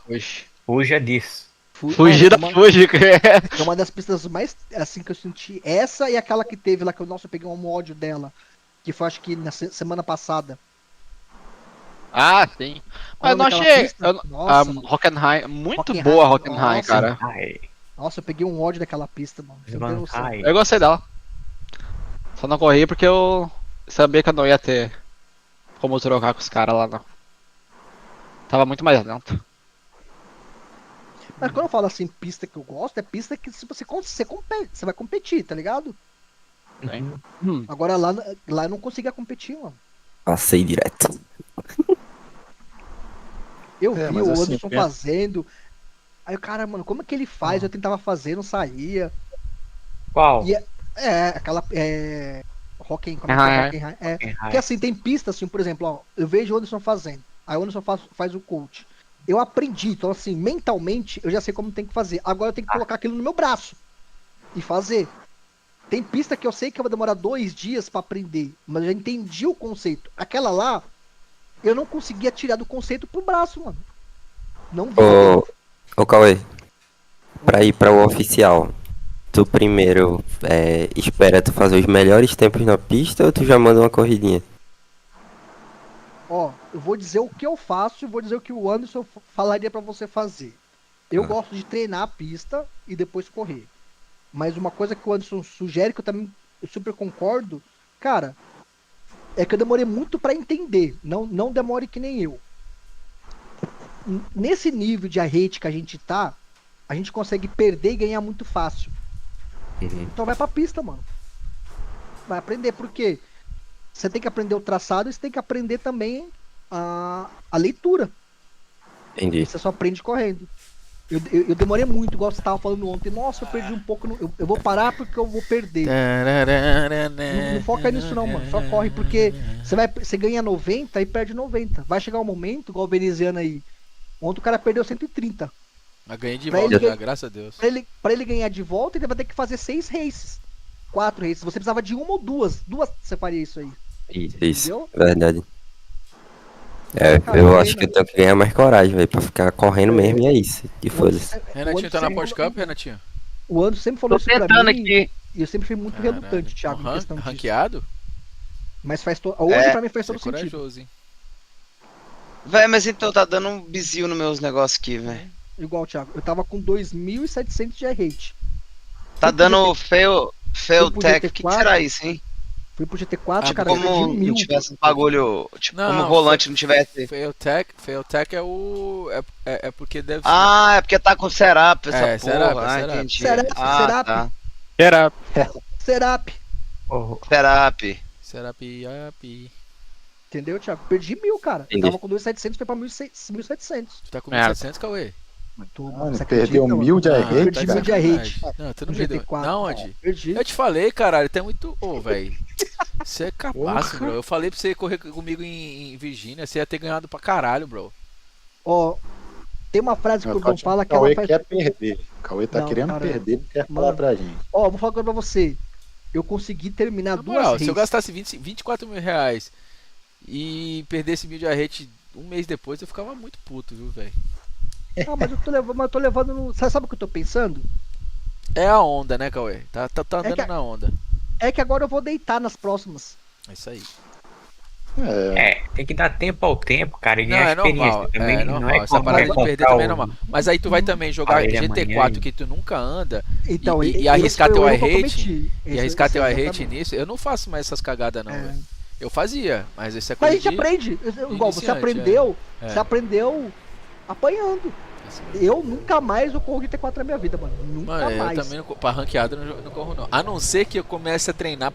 [SPEAKER 12] Fuji é disso.
[SPEAKER 2] Fuji da Fuji.
[SPEAKER 1] É uma das pistas mais, assim, que eu senti. Essa e aquela que teve lá, que eu peguei um ódio dela. Que foi, acho que na semana passada.
[SPEAKER 2] Ah, sim. Mas eu não achei. Hockenheim, muito boa a Hockenheim, cara.
[SPEAKER 1] Nossa, eu peguei um ódio daquela pista, mano.
[SPEAKER 2] Eu gostei dela. Só não corri porque eu sabia que eu não ia ter como trocar com os caras lá, não. Tava muito mais lento.
[SPEAKER 1] Mas quando eu falo assim, pista que eu gosto, é pista que se você compete, você vai competir, tá ligado? Agora lá eu não conseguia competir, mano.
[SPEAKER 3] Passei direto.
[SPEAKER 1] Eu vi o Anderson fazendo. Aí o cara, mano, como é que ele faz? Eu tentava fazer, não saía.
[SPEAKER 12] Qual?
[SPEAKER 1] Aquela. Hockenheim. Porque assim, tem pista, assim, por exemplo, ó, eu vejo o Anderson fazendo. Aí o Anderson faz o coach. Eu aprendi, então assim, mentalmente, eu já sei como tem que fazer. Agora eu tenho que colocar aquilo no meu braço e fazer. Tem pista que eu sei que eu vou demorar 2 dias pra aprender, mas eu já entendi o conceito. Aquela lá, eu não conseguia tirar do conceito pro braço, mano. Não vi.
[SPEAKER 3] Ô Cauê, pra ir pra o oficial, tu primeiro espera tu fazer os melhores tempos na pista ou tu já manda uma corridinha?
[SPEAKER 1] Ó, eu vou dizer o que eu faço e vou dizer o que o Anderson falaria pra você fazer. Eu gosto de treinar a pista e depois correr. Mas uma coisa que o Anderson sugere, que eu também super concordo, cara, é que eu demorei muito pra entender. Não demore que nem eu. Nesse nível de rate que a gente tá, a gente consegue perder e ganhar muito fácil. Então vai pra pista, mano. Vai aprender, porque você tem que aprender o traçado e você tem que aprender também a leitura.
[SPEAKER 3] Entendi.
[SPEAKER 1] Você só aprende correndo. Eu demorei muito, igual você tava falando ontem. Nossa, eu perdi um pouco. Eu vou parar porque eu vou perder. Não foca nisso não, mano. Só corre, porque você ganha 90 e perde 90. Vai chegar um momento, igual o veneziano aí. Ontem o cara perdeu 130.
[SPEAKER 4] Mas ganhei de volta, graças a Deus.
[SPEAKER 1] Pra ele ganhar de volta, ele vai ter que fazer 6 races. 4 races. Você precisava de 1 ou 2. 2 você faria isso aí.
[SPEAKER 3] Isso, entendeu? Verdade. Eu acho que eu tenho que ganhar mais coragem, velho, pra ficar correndo mesmo, e é isso. Que foda-se.
[SPEAKER 4] Renatinho tá na Porsche Cup, Renatinho?
[SPEAKER 1] O Anderson sempre falou isso pra mim. Aqui. E eu sempre fui muito relutante, Thiago, em questão disso.
[SPEAKER 4] Ranqueado?
[SPEAKER 1] Mas hoje pra mim faz todo sentido.
[SPEAKER 4] Corajoso, hein?
[SPEAKER 13] Véi, mas então tá dando um bizil nos meus negócios aqui, velho.
[SPEAKER 1] Igual, Thiago. Eu tava com 2.700 de rate.
[SPEAKER 13] Tá dando fail tech. O que será isso, hein?
[SPEAKER 1] Fui pro GT4, cara.
[SPEAKER 13] Como não tivesse um bagulho. Tipo, como o volante não tivesse.
[SPEAKER 4] Fail tech é porque deve ser.
[SPEAKER 13] Ah, é porque tá com Serap essa
[SPEAKER 4] porra.
[SPEAKER 13] Serap. Entendi.
[SPEAKER 1] Serap.
[SPEAKER 13] Tá.
[SPEAKER 1] Serap.
[SPEAKER 4] Serap.
[SPEAKER 1] Entendeu, Thiago? Perdi 1.000, cara. Eu tava com 2.700, foi pra 1.700.
[SPEAKER 4] Tu tá com 1.700, Cauê?
[SPEAKER 9] Mano, perdeu 1000 de rate,
[SPEAKER 1] perdi 1000 de rate.
[SPEAKER 4] Não, tu não perdeu. Na onde?
[SPEAKER 1] Perdi.
[SPEAKER 4] Eu te falei, caralho, tem muito... Ô, velho. Você é capaz, bro. Eu falei pra você correr comigo em Virgínia, você ia ter ganhado pra caralho, bro.
[SPEAKER 1] Ó, tem uma frase que o Urbão fala que ela faz...
[SPEAKER 9] quer perder. O Cauê tá querendo perder e quer falar pra gente.
[SPEAKER 1] Ó, vou falar agora pra você. Eu consegui terminar duas races.
[SPEAKER 4] Se eu gastasse 24 mil reais e perdesse 1000 de rate um mês depois, eu ficava muito puto, viu, velho?
[SPEAKER 1] Ah, mas eu tô levando no... Sabe o que eu tô pensando?
[SPEAKER 4] É a onda, né, Cauê? Tá andando na onda.
[SPEAKER 1] É que agora eu vou deitar nas próximas.
[SPEAKER 4] É isso aí.
[SPEAKER 12] Tem que dar tempo ao tempo, cara. E
[SPEAKER 4] não,
[SPEAKER 12] é
[SPEAKER 4] normal.
[SPEAKER 12] Também,
[SPEAKER 4] normal.
[SPEAKER 12] não é
[SPEAKER 4] essa parada de perder também é normal. Mas aí tu vai também jogar GT4 que tu nunca anda
[SPEAKER 1] então,
[SPEAKER 4] e arriscar teu iRate. E arriscar teu iRate nisso. Eu não faço mais essas cagadas, não, velho. Eu fazia, mas esse é coisa.
[SPEAKER 1] Mas a gente aprende. Igual, você aprendeu. Você aprendeu apanhando. Eu nunca mais eu corro GT4 na minha vida, mano. Nunca mais.
[SPEAKER 4] Eu também, pra ranqueada, não corro, não. A não ser que eu comece a treinar.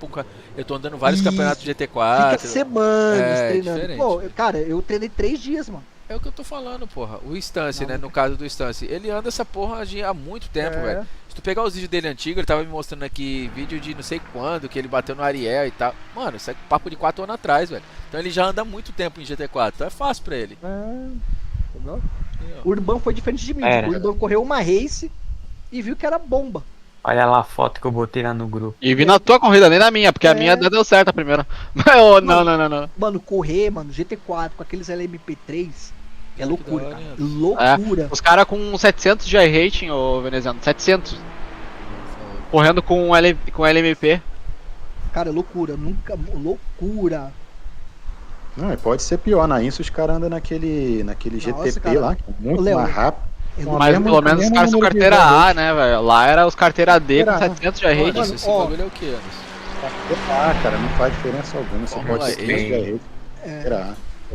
[SPEAKER 4] Eu tô andando vários campeonatos de GT4.
[SPEAKER 1] Fica semanas treinando.
[SPEAKER 4] Diferente.
[SPEAKER 1] Pô, cara, eu treinei 3 dias, mano.
[SPEAKER 4] É o que eu tô falando, porra. O Stance, né? No caso do Stance, ele anda essa porra há muito tempo, velho. Se tu pegar os vídeos dele antigos, ele tava me mostrando aqui vídeo de não sei quando, que ele bateu no Ariel e tal. Mano, isso é papo de 4 anos atrás, velho. Então ele já anda há muito tempo em GT4. Então é fácil pra ele.
[SPEAKER 1] Entendeu? O Urbão foi diferente de mim. O Urbão correu uma race e viu que era bomba.
[SPEAKER 12] Olha lá a foto que eu botei lá no grupo.
[SPEAKER 2] E vi na tua corrida, nem na minha, porque a minha deu certo a primeira. Não.
[SPEAKER 1] Mano, correr, mano, GT4 com aqueles LMP3 é loucura, cara. Loucura.
[SPEAKER 2] Os caras com 700 de iRating, ô veneziano, 700. Correndo com LMP.
[SPEAKER 1] Cara, loucura, loucura.
[SPEAKER 9] Não, pode ser pior. Na INSA os caras andam naquele GTP cara, lá, que é muito mais rápido.
[SPEAKER 2] Mas pelo menos os caras são carteira A, né, velho? Lá era os carteira D com 700 de rate.
[SPEAKER 4] Esse bagulho é o que, Anderson?
[SPEAKER 9] Cara, não faz diferença alguma. Você pode ser de rate.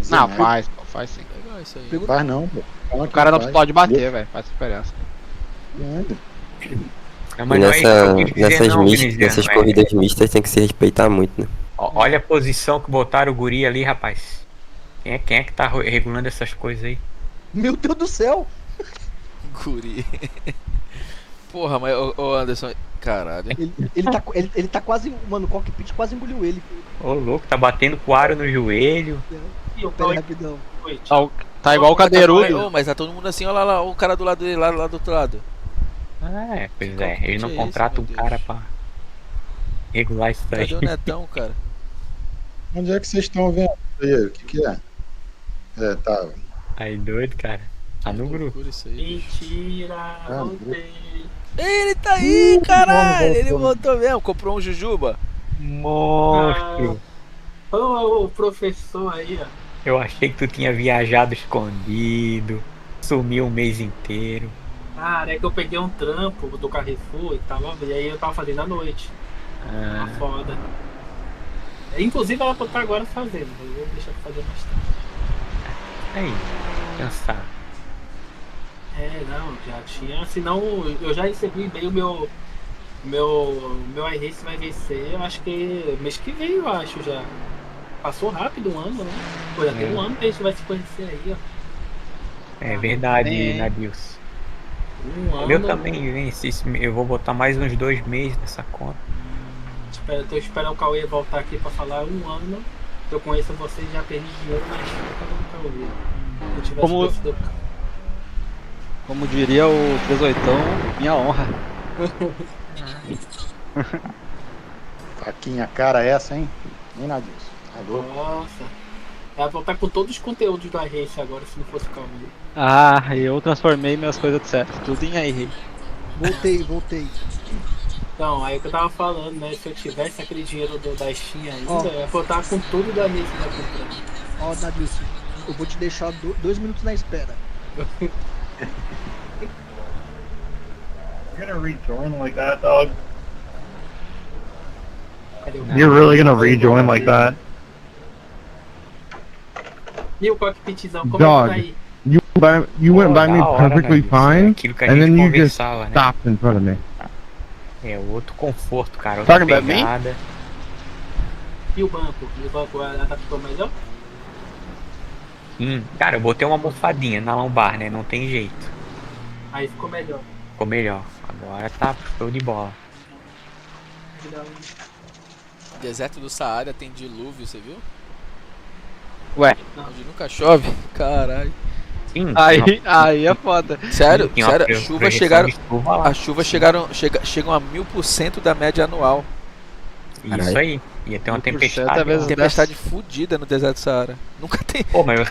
[SPEAKER 2] Não, faz sim.
[SPEAKER 4] Legal isso aí.
[SPEAKER 9] Faz não, pô.
[SPEAKER 2] O cara não pode bater, velho. Faz diferença.
[SPEAKER 3] Nessas corridas mistas tem que se respeitar muito, né?
[SPEAKER 12] Olha a posição que botaram o guri ali, rapaz. Quem é que tá regulando essas coisas aí?
[SPEAKER 1] Meu Deus do céu!
[SPEAKER 4] Guri. Porra, mas ô Anderson, caralho.
[SPEAKER 1] Ele tá quase. Mano, o cockpit quase engoliu ele.
[SPEAKER 12] Ô louco, tá batendo com o aro no joelho.
[SPEAKER 1] Pera aí, rapidão.
[SPEAKER 2] Tá igual o cadeirudo.
[SPEAKER 4] Mas tá todo mundo assim, olha lá, o cara do lado dele, lá do outro lado.
[SPEAKER 12] Pois é, ele não contrata um cara pra regular isso daí.
[SPEAKER 4] Cadê o Netão, cara?
[SPEAKER 9] Onde é que vocês estão vendo aí? O que é? Tá.
[SPEAKER 12] Aí doido, cara. Tá no grupo.
[SPEAKER 6] Mentira, voltei.
[SPEAKER 4] Ele tá aí, caralho. Ele voltou mesmo, comprou um Jujuba.
[SPEAKER 12] Monstro.
[SPEAKER 6] O professor aí, ó.
[SPEAKER 12] Eu achei que tu tinha viajado escondido. Sumiu um mês inteiro.
[SPEAKER 6] Cara, é que eu peguei um trampo do Carrefour e aí eu tava fazendo à noite. Tá foda. Inclusive ela tá agora fazendo, eu vou deixar pra fazer mais tarde.
[SPEAKER 12] Aí, cansado.
[SPEAKER 6] Não, já tinha, senão eu já recebi bem o meu iRace vai vencer, eu acho que mês que vem, eu acho já. Passou rápido um ano, né? Pô, já tem um ano que a gente vai se conhecer aí, ó.
[SPEAKER 12] É verdade, Nadius. Eu também venci, eu vou botar mais uns 2 meses nessa conta.
[SPEAKER 6] Tô esperando o Cauê voltar aqui pra falar um ano que eu conheço você e já perdi dinheiro na chuva do Cauê.
[SPEAKER 2] Como diria o 38, minha honra.
[SPEAKER 9] Faquinha cara essa, hein? Nem nada disso.
[SPEAKER 6] Nossa. Vai voltar com todos os conteúdos do iRace agora, se não fosse o Cauê.
[SPEAKER 2] Eu transformei minhas coisas de certo, tudo em iRace.
[SPEAKER 1] Voltei.
[SPEAKER 6] Então, aí que eu tava falando, né? Se eu tivesse aquele dinheiro da Steam ainda, eu ia voltar com tudo da iRace da comprando.
[SPEAKER 1] Ó, Nadilson, eu vou te deixar 2 minutos na espera.
[SPEAKER 14] You're gonna rejoin like that, dog? You're really gonna rejoin like that?
[SPEAKER 6] E o cockpitzão, como é que tá aí?
[SPEAKER 14] You went by me perfectly fine, and then you just stopped in front of me.
[SPEAKER 12] É outro conforto, cara. Outra pegada.
[SPEAKER 6] E o banco? O banco adaptou melhor?
[SPEAKER 12] Cara, eu botei uma almofadinha na lombar, né? Não tem jeito.
[SPEAKER 6] Aí ficou melhor.
[SPEAKER 12] Ficou melhor. Agora tá show de bola.
[SPEAKER 4] Deserto do Saara tem dilúvio, você viu?
[SPEAKER 2] Ué.
[SPEAKER 4] Onde nunca chove? Caralho.
[SPEAKER 12] Sim.
[SPEAKER 2] Aí é foda.
[SPEAKER 4] Sério, as chuvas chegam a 1000% da média anual.
[SPEAKER 12] Isso aí. Ia ter uma tempestade.
[SPEAKER 4] Tempestade fudida no deserto do Saara. Nunca tem.
[SPEAKER 12] Pô, mas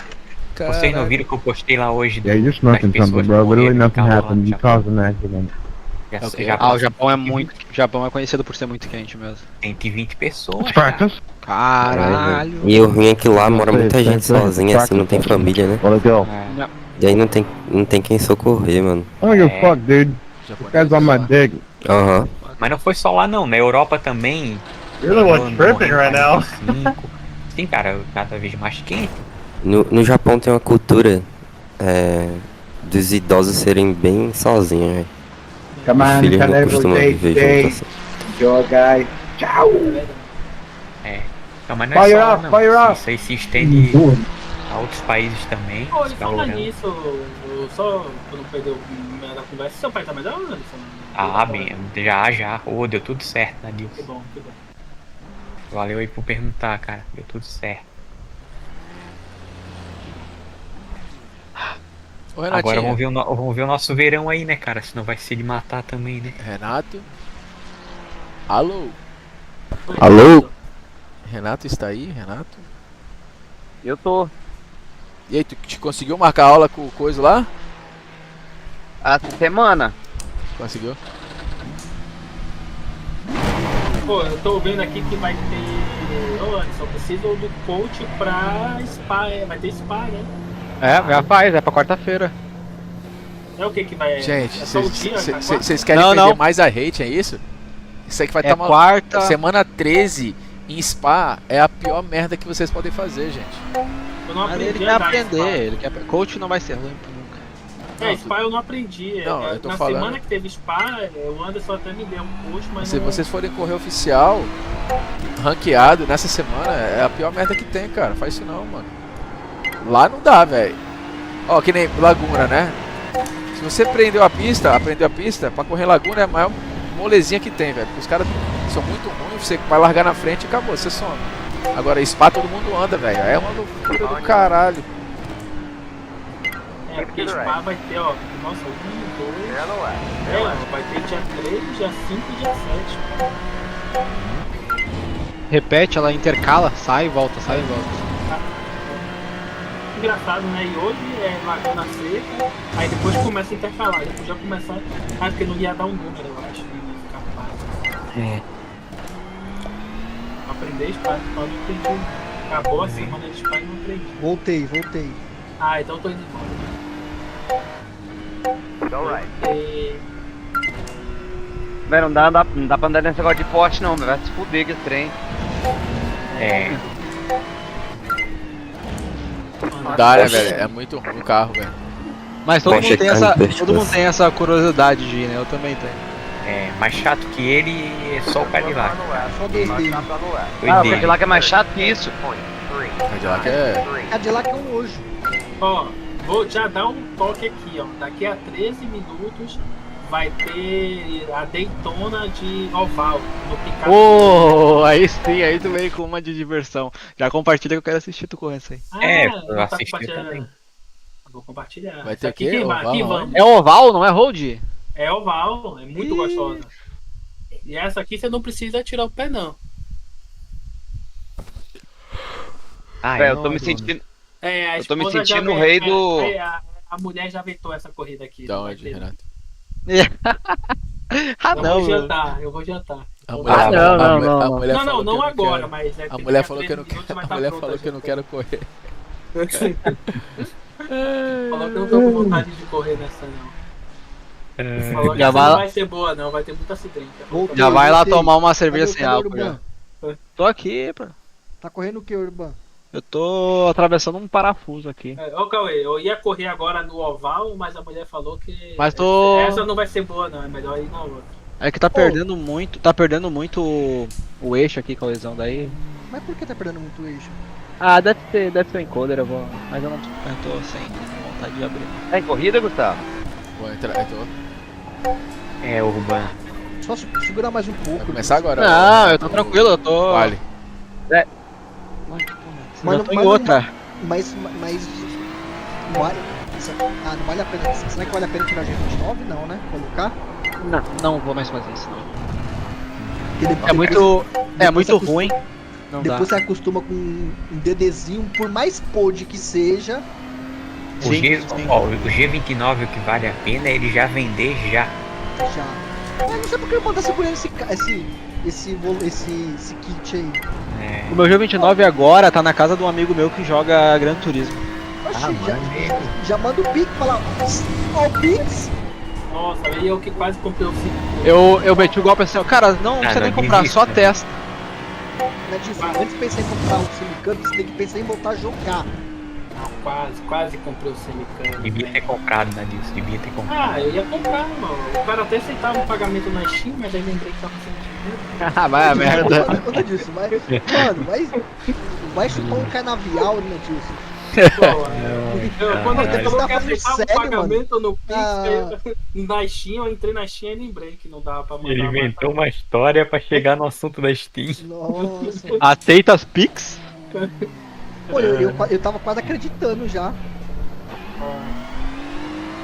[SPEAKER 12] vocês não viram que eu postei lá hoje?
[SPEAKER 14] Yeah, you're smoking something, bro. Literally nothing happened. You caused an accident.
[SPEAKER 2] O Japão é muito. O Japão é conhecido por ser muito quente mesmo.
[SPEAKER 12] 120 pessoas.
[SPEAKER 2] Caralho.
[SPEAKER 3] E o ruim é que lá mora muita gente sozinha, assim, não tem família, né? E aí não tem quem socorrer, mano.
[SPEAKER 14] I don't give a fuck, dude. This guy's on my dick.
[SPEAKER 12] Mas não foi só lá não, na Europa também.
[SPEAKER 14] You're the one tripping right now.
[SPEAKER 12] Sim, cara, cada vez mais quente.
[SPEAKER 3] No Japão tem uma cultura dos idosos serem bem sozinhos, velho.
[SPEAKER 14] Come on,
[SPEAKER 3] filhos não costumam viver juntos assim.
[SPEAKER 14] Your guy. Tchau.
[SPEAKER 12] Não, mas não é só não. Isso aí se estende a outros países também.
[SPEAKER 6] Pô, e falando nisso, só pra não perder o meio da conversa, seu pai tá melhor, Anderson?
[SPEAKER 12] Bem, já. Deu tudo certo, né, Nilson?
[SPEAKER 6] Que bom.
[SPEAKER 12] Valeu aí por perguntar, cara. Deu tudo certo. Agora vamos ver o nosso verão aí, né, cara? Senão vai ser de matar também, né?
[SPEAKER 4] Renato? Alô? Renato está aí, Renato?
[SPEAKER 2] Eu tô.
[SPEAKER 4] E aí, tu conseguiu marcar aula com o coisa lá?
[SPEAKER 2] A semana.
[SPEAKER 4] Conseguiu?
[SPEAKER 6] Pô, eu tô vendo aqui que vai ter... Ô, Anderson, preciso do coach pra spa, vai ter spa, né?
[SPEAKER 2] Já faz, é pra quarta-feira.
[SPEAKER 6] É o que vai...
[SPEAKER 4] Gente,
[SPEAKER 6] é só o dia,
[SPEAKER 4] vocês querem perder mais a hate, é isso? Isso aí que vai estar uma...
[SPEAKER 2] quarta...
[SPEAKER 4] Semana 13 em spa é a pior merda que vocês podem fazer, gente.
[SPEAKER 6] Eu não aprendi
[SPEAKER 2] ele quer aprender, coach não vai ser ruim nunca.
[SPEAKER 6] Spa eu não aprendi.
[SPEAKER 4] Eu tô
[SPEAKER 6] na
[SPEAKER 4] falando...
[SPEAKER 6] semana que teve spa, o Anderson até me deu um coach, mas
[SPEAKER 4] se vocês forem correr oficial, ranqueado nessa semana, é a pior merda que tem, cara. Faz isso não, mano. Lá não dá, velho. Ó, que nem Laguna, né? Se você aprendeu a pista, pra correr Laguna é a maior molezinha que tem, velho. Porque os caras são muito ruins, você vai largar na frente e acabou, você some. Agora, spa todo mundo anda, velho. É uma loucura do caralho.
[SPEAKER 6] Porque spa vai ter, ó. Nossa, 1, 2. Vai ter dia 3, dia 5 e dia 7.
[SPEAKER 2] Repete, ela intercala, sai e volta.
[SPEAKER 6] Engraçado, né? E hoje é Laguna Seca, aí depois começa a intercalar. Depois já começar. Porque não ia dar um número, eu acho. Não ia ficar fácil. Aprender spa, não aprendi. Acabou a semana de spa e não aprendi.
[SPEAKER 1] Voltei.
[SPEAKER 6] Então tô indo embora.
[SPEAKER 2] Velho, não dá pra andar nesse negócio de poste não, vai se fuder que esse trem.
[SPEAKER 4] Não dá, né, velho? É muito ruim o carro, velho.
[SPEAKER 2] Mas todo mundo tem essa curiosidade de ir, né? Eu também tenho.
[SPEAKER 12] Mais chato que ele é só o Cadillac.
[SPEAKER 2] O Cadillac é mais chato que isso.
[SPEAKER 1] Cadillac é um nojo.
[SPEAKER 6] Ó, vou já dar um toque aqui, ó. Daqui a 13 minutos vai ter a Daytona de oval no Picasso.
[SPEAKER 2] Aí sim, aí tu veio com uma de diversão. Já compartilha que eu quero assistir tu correndo isso aí.
[SPEAKER 12] Eu assisti também.
[SPEAKER 6] Vou compartilhar.
[SPEAKER 4] Vai ter aqui oval,
[SPEAKER 2] é oval, não é road?
[SPEAKER 6] É oval, é muito gostosa. E essa aqui você não precisa tirar o pé, não.
[SPEAKER 2] Eu tô me sentindo...
[SPEAKER 6] eu tô me sentindo o rei do... A mulher já vetou essa corrida aqui.
[SPEAKER 4] Da onde, Renato?
[SPEAKER 6] Eu vou jantar.
[SPEAKER 4] Não
[SPEAKER 6] agora, mas...
[SPEAKER 4] A mulher falou que eu não quero. A mulher falou que eu não quero correr.
[SPEAKER 6] Falou que eu não tô com vontade de correr nessa, não. Falou que essa não vai ser boa, não. Vai ter muito acidente.
[SPEAKER 2] Já vai lá tomar uma cerveja sem álcool, já. Tô aqui, pô.
[SPEAKER 1] Tá correndo o que, Urban?
[SPEAKER 2] Eu tô atravessando um parafuso aqui.
[SPEAKER 6] Ô, Cauê, eu ia correr agora no oval, mas a mulher falou que essa não vai ser boa, não. É melhor ir na outra.
[SPEAKER 2] É que tá perdendo muito o eixo aqui com a lesão daí.
[SPEAKER 1] Mas por que tá perdendo muito o eixo?
[SPEAKER 2] Deve ser o encoder, mas eu tô sem vontade de abrir.
[SPEAKER 15] É em corrida, Gustavo?
[SPEAKER 4] Vou entrar, tô.
[SPEAKER 12] É, Urbano.
[SPEAKER 1] Só segurar mais um pouco.
[SPEAKER 4] Vai começar agora.
[SPEAKER 2] Não, eu tô tranquilo, eu tô...
[SPEAKER 4] Vale.
[SPEAKER 2] Mas não tem outra.
[SPEAKER 1] Mas não vale a pena. Será que vale a pena tirar G29? Não, né? Colocar?
[SPEAKER 2] Não vou mais fazer isso, não.
[SPEAKER 1] Depois,
[SPEAKER 2] é muito ruim. Não
[SPEAKER 1] depois
[SPEAKER 2] dá.
[SPEAKER 1] você acostuma com um DDzinho, por mais pod que seja.
[SPEAKER 12] O G29, o que vale a pena é ele já vender já.
[SPEAKER 1] Já. Não sei porque eu mandei segurando esse kit aí.
[SPEAKER 2] É. O meu G29 agora tá na casa de um amigo meu que joga Gran Turismo.
[SPEAKER 1] Oxi, já manda o Pix, fala, ó o Pix.
[SPEAKER 6] Nossa, aí eu que quase comprei o 5.
[SPEAKER 2] Eu meti o golpe assim, cara, não precisa nem comprar, só testa.
[SPEAKER 1] Antes de pensar em comprar o Semicamp, você tem que pensar em voltar a jogar.
[SPEAKER 6] Quase comprei o Semicamp.
[SPEAKER 12] Devia ter comprado, né, disso? Devia ter comprado.
[SPEAKER 6] Ah, eu ia comprar, mano. O cara até aceitava o pagamento na Steam, mas aí lembrei que tava sem dinheiro.
[SPEAKER 2] Ah, vai a merda.
[SPEAKER 1] Olha disso, mano, vai chupar um canavial, né, Dilson?
[SPEAKER 6] Quando eu falou que aceitava o pagamento no Pix, na Steam, eu entrei na Steam e lembrei que não dava pra mandar.
[SPEAKER 12] Ele inventou uma história pra chegar no assunto da Steam.
[SPEAKER 1] Nossa.
[SPEAKER 2] Aceita as Pix?
[SPEAKER 1] Pô, eu tava quase acreditando já.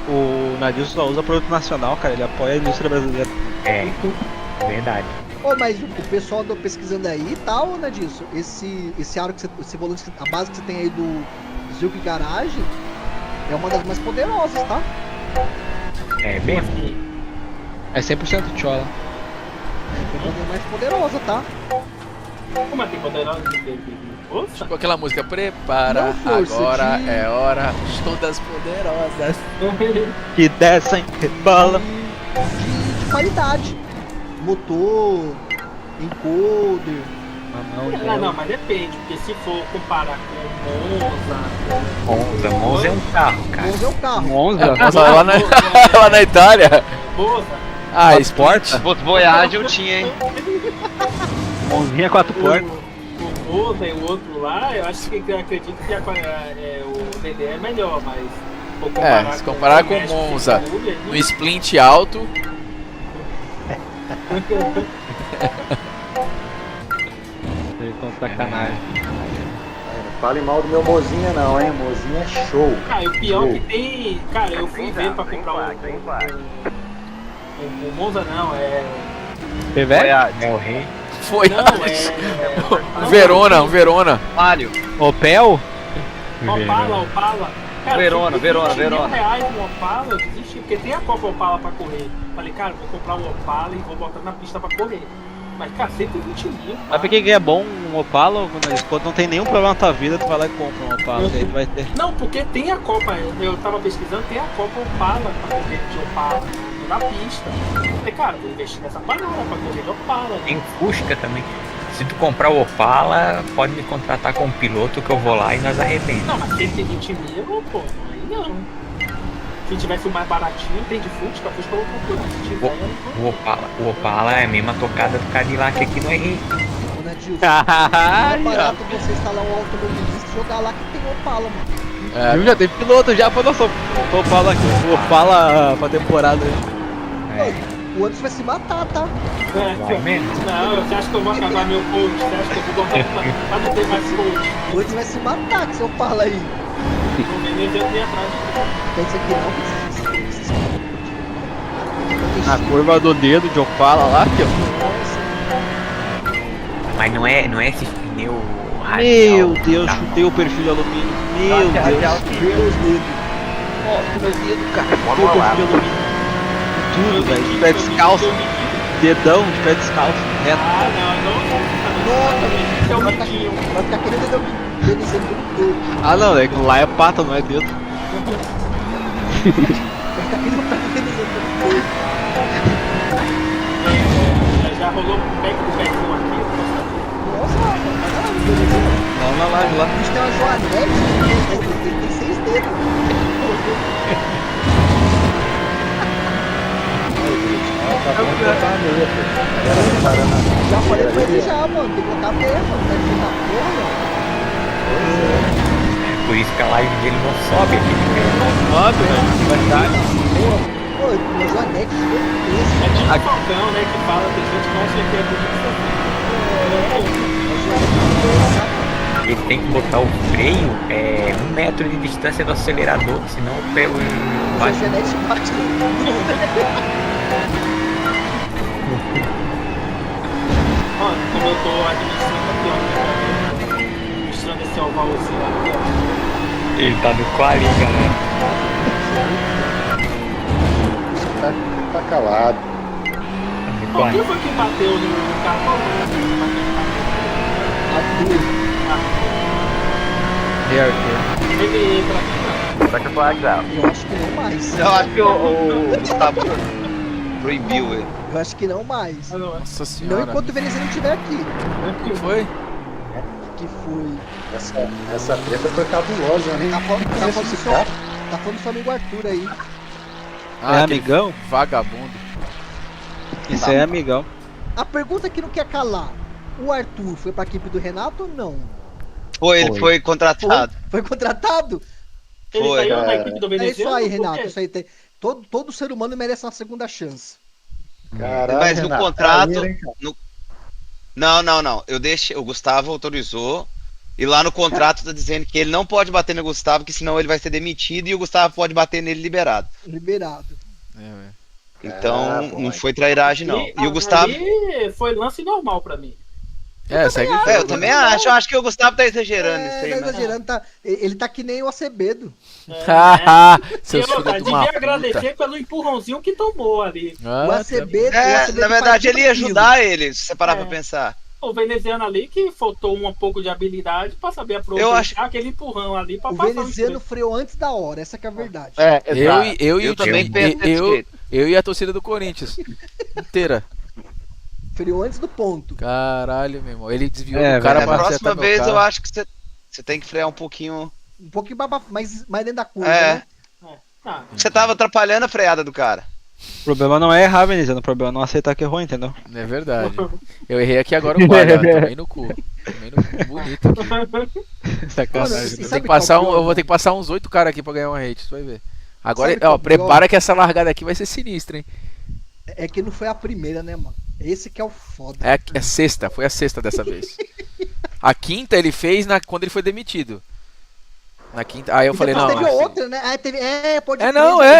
[SPEAKER 2] O Nadilson só usa produto nacional, cara, ele apoia a indústria brasileira.
[SPEAKER 12] É, verdade.
[SPEAKER 1] Ô, mas o pessoal andou pesquisando aí e tal, né, disso? Esse aro que esse volante, a base que você tem aí do Zilk Garage é uma das mais poderosas, tá?
[SPEAKER 12] É bem.
[SPEAKER 2] É 100% chola.
[SPEAKER 1] É uma das mais poderosas, tá?
[SPEAKER 6] Como é que poderosa?
[SPEAKER 4] Tipo aquela música, prepara, agora é hora, todas poderosas.
[SPEAKER 2] Que descem, rebola.
[SPEAKER 1] De qualidade. Motor, encoder.
[SPEAKER 6] Não, mas depende, porque se for comparar com
[SPEAKER 12] Monza é um carro, cara.
[SPEAKER 1] Monza é um carro.
[SPEAKER 2] Monza
[SPEAKER 4] lá na Itália.
[SPEAKER 6] Monza.
[SPEAKER 4] Ah, esporte?
[SPEAKER 13] Voyage eu tinha, hein?
[SPEAKER 2] Monzinha 4 portas.
[SPEAKER 6] O Monza e o outro lá, eu acho que eu acredito que o DD é melhor, mas
[SPEAKER 4] se comparar com o Monza no splint alto.
[SPEAKER 2] Eles estão sacanagem.
[SPEAKER 9] Não fale mal do meu Mozinha não, hein? Mozinha é show.
[SPEAKER 6] Cara, o pior que tem... Cara, eu fui ver pra comprar o Monza não, é...
[SPEAKER 12] É o rei.
[SPEAKER 4] Foi.
[SPEAKER 6] Não,
[SPEAKER 4] um Verona.
[SPEAKER 13] Mário.
[SPEAKER 2] Opel?
[SPEAKER 6] Opala. Cara,
[SPEAKER 13] Verona.
[SPEAKER 6] R$20 no Opala, eu desisti, porque tem a Copa Opala pra correr. Falei, cara, vou comprar o Opala e vou botar na pista pra correr. Mas, cara, 120 mil.
[SPEAKER 2] Mas por que é bom um Opala? Quando não tem nenhum problema na tua vida, tu vai lá e compra um Opala. Aí tu vai ter...
[SPEAKER 6] Não, porque tem a Copa, eu tava pesquisando, tem a Copa Opala pra correr de Opala na pista. Eu falei, cara, vou investir nessa parada pra correr de Opala.
[SPEAKER 12] Tem Fusca também. Se tu comprar o Opala, pode me contratar como piloto que eu vou lá e nós arrebentamos.
[SPEAKER 6] Não, mas 120 mil, pô, aí não. Se tivesse o mais baratinho, tem de Fusca, a Fusca eu vou procurar. Se tiver,
[SPEAKER 12] o Opala é a mesma tocada do Cadillac aqui no RI.
[SPEAKER 1] É barato você instalar um automobilista e jogar lá que tem Opala, mano.
[SPEAKER 2] Já tem piloto já pra nossa Opala aqui. O Opala pra temporada.
[SPEAKER 1] O Anderson vai se matar, tá?
[SPEAKER 12] Vai mesmo?
[SPEAKER 6] Não, você acha que eu vou acabar meu coach? Você acha que eu vou botar pra não ter mais coach?
[SPEAKER 1] O Anderson vai se matar com seu Opala aí.
[SPEAKER 6] Vou vender de atrás.
[SPEAKER 1] Quer isso aqui não?
[SPEAKER 2] A curva do dedo de Opala lá, que
[SPEAKER 12] Mas não é esse pneu radial.
[SPEAKER 2] Meu Deus, chutei o perfil de alumínio. Meu Deus.
[SPEAKER 1] Meus dedos.
[SPEAKER 2] Nossa, meus dedos, cara. Chutei o perfil de alumínio. Tudo, velho. De pé descalço. Dedão de pé descalço. Reto.
[SPEAKER 1] Nossa, vai ficar querendo dedão dedo.
[SPEAKER 2] Ah não, é que lá é pata, não é dedo.
[SPEAKER 1] Vai ficar querendo dedo.
[SPEAKER 6] Já rolou um back do backão aqui.
[SPEAKER 1] Nossa,
[SPEAKER 2] Não, lá.
[SPEAKER 1] a gente tem uma joanete, tem 6 dedos. Já falei pra ele já, mano, tem que botar mesmo, vai ficar porra.
[SPEAKER 12] Por isso que a live dele não sobe aqui.
[SPEAKER 2] Não sobe, né? Verdade.
[SPEAKER 1] mas o anexo
[SPEAKER 6] é tipo Falcão, né? Que fala, tem gente que acha que é bonito.
[SPEAKER 12] Ele tem que botar o freio 1 metro de distância do acelerador, senão o pé
[SPEAKER 1] vai. Você bate no
[SPEAKER 6] como eu tô administrando esse ovalzinho lá.
[SPEAKER 12] Ele tá no quali, galera.
[SPEAKER 9] Tá calado.
[SPEAKER 6] Quem foi que bateu no carro? Ele entra aqui.
[SPEAKER 7] Second flag's out.
[SPEAKER 1] Eu acho que não mais.
[SPEAKER 13] Eu acho que o Gustavo proibiu ele.
[SPEAKER 1] Eu acho que não mais.
[SPEAKER 4] Nossa senhora.
[SPEAKER 1] Não enquanto o veneziano estiver aqui.
[SPEAKER 4] O que foi?
[SPEAKER 1] Que foi.
[SPEAKER 9] Essa treta foi cabulosa, né?
[SPEAKER 1] Tá falando do seu amigo Arthur aí.
[SPEAKER 2] É amigão?
[SPEAKER 4] Vagabundo.
[SPEAKER 2] Isso aí é amigão.
[SPEAKER 1] A pergunta que não quer calar. O Arthur foi pra equipe do Renato ou não?
[SPEAKER 13] Ele foi contratado.
[SPEAKER 1] Foi contratado?
[SPEAKER 6] Ele saiu da equipe do veneziano?
[SPEAKER 1] É isso aí, Renato. Isso aí tem... todo ser humano merece uma segunda chance.
[SPEAKER 13] Caralho, mas no Renato, contrato... Não. O Gustavo autorizou. E lá no contrato tá dizendo que ele não pode bater no Gustavo, que senão ele vai ser demitido e o Gustavo pode bater nele liberado. Então não foi trairagem, não. E o Gustavo.
[SPEAKER 6] Foi lance normal pra mim.
[SPEAKER 13] Eu também acho. Eu acho que o Gustavo tá exagerando isso aí.
[SPEAKER 1] Tá exagerando, ele tá que nem o Acebedo.
[SPEAKER 6] Eu devia agradecer pelo empurrãozinho que tomou ali.
[SPEAKER 1] O Acebedo.
[SPEAKER 13] Na verdade, ele ia ajudar ele, se você parar pra pensar.
[SPEAKER 6] O veneziano ali que faltou um pouco de habilidade pra saber aproveitar aquele empurrão ali pra passar.
[SPEAKER 1] O veneziano freou antes da hora, essa que é a verdade.
[SPEAKER 4] Eu também eu e a torcida do Corinthians inteira.
[SPEAKER 1] Freou antes do ponto.
[SPEAKER 4] Caralho, meu irmão. Ele desviou do cara pra
[SPEAKER 13] acertar. Na próxima vez eu acho que você tem que frear um pouquinho.
[SPEAKER 1] Um pouquinho mais dentro da curva, né?
[SPEAKER 13] Você tava atrapalhando a freada do cara.
[SPEAKER 2] O problema não é errar, Veneziano. O problema é não aceitar que errou, entendeu?
[SPEAKER 4] É verdade. Eu errei aqui agora o guarda. Tomei no cu. Bonito aqui. Sacanagem. Eu vou ter que passar uns 8 caras aqui pra ganhar uma rate. Você vai ver. Agora, prepara que essa largada aqui vai ser sinistra, hein?
[SPEAKER 1] É que não foi a primeira, né, mano? Esse que é o foda.
[SPEAKER 4] É a sexta. Foi a sexta dessa vez. A quinta ele fez quando ele foi demitido. Na quinta, aí eu falei, não.
[SPEAKER 1] Teve outra, né?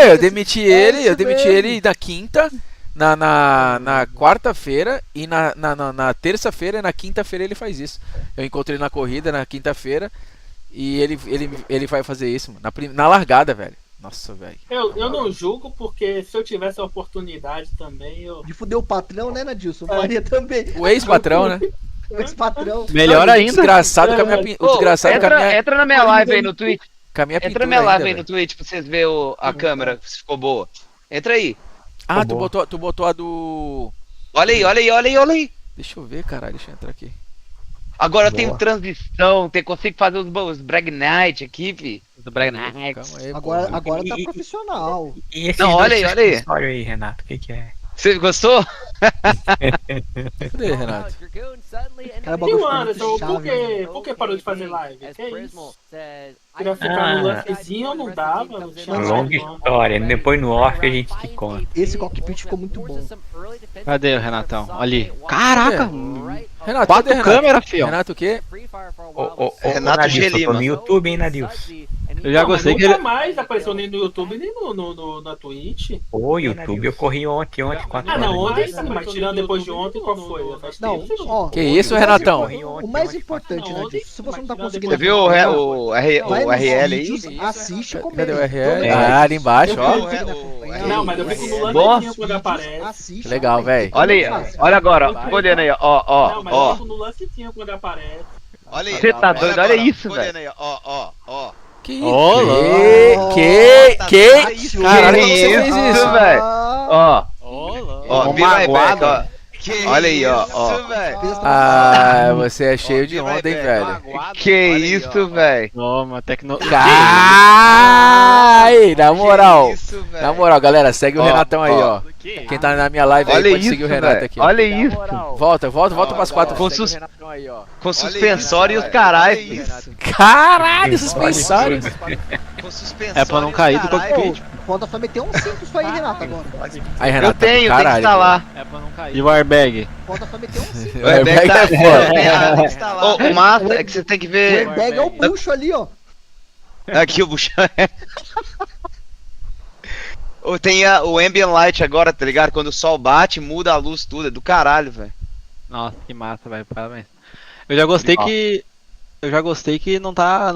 [SPEAKER 4] Eu demiti ele na quinta, na quarta-feira e na terça-feira e na quinta-feira ele faz isso. Eu encontrei ele na corrida na quinta-feira e ele vai fazer isso, mano, na largada, velho. Nossa, velho.
[SPEAKER 6] Eu não julgo, porque se eu tivesse a oportunidade também,
[SPEAKER 1] de fuder o patrão, né, Nadilson? Faria também.
[SPEAKER 4] O ex-patrão, né?
[SPEAKER 1] O ex-patrão.
[SPEAKER 2] Melhor ainda.
[SPEAKER 4] Desgraçado com a minha.
[SPEAKER 13] Entra na minha live aí no Twitch. Entra na minha live aí no Twitch pra vocês verem a câmera, se ficou boa. Entra aí.
[SPEAKER 4] Tu botou a do.
[SPEAKER 13] Olha aí.
[SPEAKER 4] Deixa eu ver, caralho. Deixa eu entrar aqui.
[SPEAKER 13] Agora eu tenho transição, consigo fazer os Brag Night aqui, fi. Do Brag Night.
[SPEAKER 1] Agora tá profissional.
[SPEAKER 12] Não, olha aí. Olha aí, Renato, o que é?
[SPEAKER 13] Você gostou?
[SPEAKER 4] Cadê, Renato?
[SPEAKER 6] E o Anderson, por que parou de fazer live? Que é isso? Queria ficar no lancezinho, não dava. Não tinha
[SPEAKER 12] longa história, depois no off a gente te conta.
[SPEAKER 1] Esse cockpit ficou muito bom.
[SPEAKER 2] Cadê o Renatão? Ali. Caraca!
[SPEAKER 4] Renato,
[SPEAKER 2] 4 câmeras, filho.
[SPEAKER 4] Renato o quê?
[SPEAKER 13] Renato G. Lima.
[SPEAKER 12] No YouTube, hein, Nadilson?
[SPEAKER 2] Eu já gostei que
[SPEAKER 6] ele. Nunca mais apareceu nem no YouTube, nem na Twitch.
[SPEAKER 12] O YouTube eu corri ontem, 4 horas.
[SPEAKER 6] Não, ontem, mas tirando depois de ontem, qual foi?
[SPEAKER 1] Não,
[SPEAKER 4] que isso, Renatão?
[SPEAKER 1] O mais importante, né, se você não tá conseguindo...
[SPEAKER 13] Você viu o RL aí?
[SPEAKER 1] Assiste e comenta.
[SPEAKER 4] Cadê o RL? Ali embaixo, ó.
[SPEAKER 6] Não, mas eu fico no lancezinho quando aparece.
[SPEAKER 4] Que legal, velho.
[SPEAKER 13] Olha aí, olha agora, olhando aí, ó.
[SPEAKER 6] Não, mas eu fico no lancezinho quando aparece.
[SPEAKER 13] Olha aí.
[SPEAKER 12] Você tá doido, olha isso, velho.
[SPEAKER 13] Ó.
[SPEAKER 4] Que caralho, como você fez isso,
[SPEAKER 13] velho? Ó, vira aí, ó. Olha aí, ó.
[SPEAKER 4] Você é cheio de onda, hein, velho?
[SPEAKER 13] Que isso, velho?
[SPEAKER 2] Toma, tecnologia.
[SPEAKER 4] Ai, na moral, galera, segue o Renatão aí, ó. Quem tá na minha live aí pode seguir o Renato aqui.
[SPEAKER 13] Olha isso.
[SPEAKER 4] Volta pras 4.
[SPEAKER 13] Com suspensório e os caralho.
[SPEAKER 4] Caralho, suspensório.
[SPEAKER 2] É pra não cair do cockpit.
[SPEAKER 1] Falta só meter um cinto isso aí, Renato, agora.
[SPEAKER 4] Aí, Renato,
[SPEAKER 13] eu tenho que instalar.
[SPEAKER 2] É pra não cair. E o airbag?
[SPEAKER 1] Falta só meter um cinto.
[SPEAKER 13] O airbag tá foda. O massa é que você tem que ver.
[SPEAKER 1] O airbag é o bucho ali, ó.
[SPEAKER 13] Aqui o bucho é. Tem o ambient light agora, tá ligado? Quando o sol bate, muda a luz tudo. É do caralho, velho.
[SPEAKER 2] Nossa, que massa, velho. Parabéns. Eu já gostei que não tá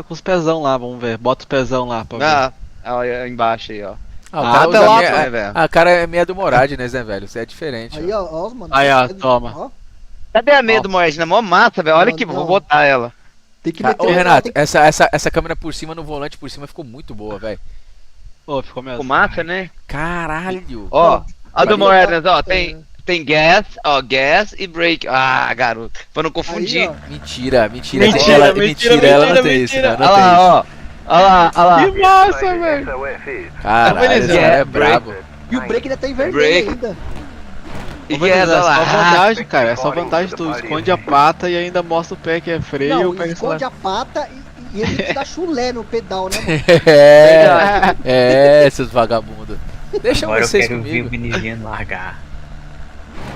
[SPEAKER 2] com os pezão lá, vamos ver. Bota os pezão lá pra ver.
[SPEAKER 13] Olha embaixo aí, ó.
[SPEAKER 4] A cara é meia do Moradnes, né, velho? Isso é diferente.
[SPEAKER 1] Aí, ó, mano.
[SPEAKER 2] Aí, ó, toma.
[SPEAKER 13] Cadê a meia do Moradnes? É mó massa, velho. Olha aqui, vou botar ela.
[SPEAKER 1] Tem que meter.
[SPEAKER 4] Ô, Renato, essa câmera por cima, no volante por cima, ficou muito boa, velho.
[SPEAKER 2] Pô, ficou mesmo.
[SPEAKER 13] Ficou massa, né?
[SPEAKER 4] Caralho.
[SPEAKER 13] Ó, a do Moradnes, ó, tem gas, gas e brake. Ah, garoto. Pra não confundir.
[SPEAKER 1] Aí,
[SPEAKER 4] mentira. Ela não tem isso, né?
[SPEAKER 13] Olha lá, ó. Olha lá.
[SPEAKER 2] Que massa, velho.
[SPEAKER 4] Caralho, é brabo.
[SPEAKER 1] E o brake ainda tá em vermelho ainda.
[SPEAKER 13] E
[SPEAKER 2] é só vantagem, cara. É só vantagem. Tu esconde a pata e ainda mostra o pé que é freio.
[SPEAKER 1] Não, esconde a pata e ele te dá chulé no pedal, né, mano?
[SPEAKER 4] Esses vagabundos. Deixa
[SPEAKER 12] agora
[SPEAKER 4] vocês
[SPEAKER 12] eu quero
[SPEAKER 4] comigo.
[SPEAKER 12] ver o Vinicius largar.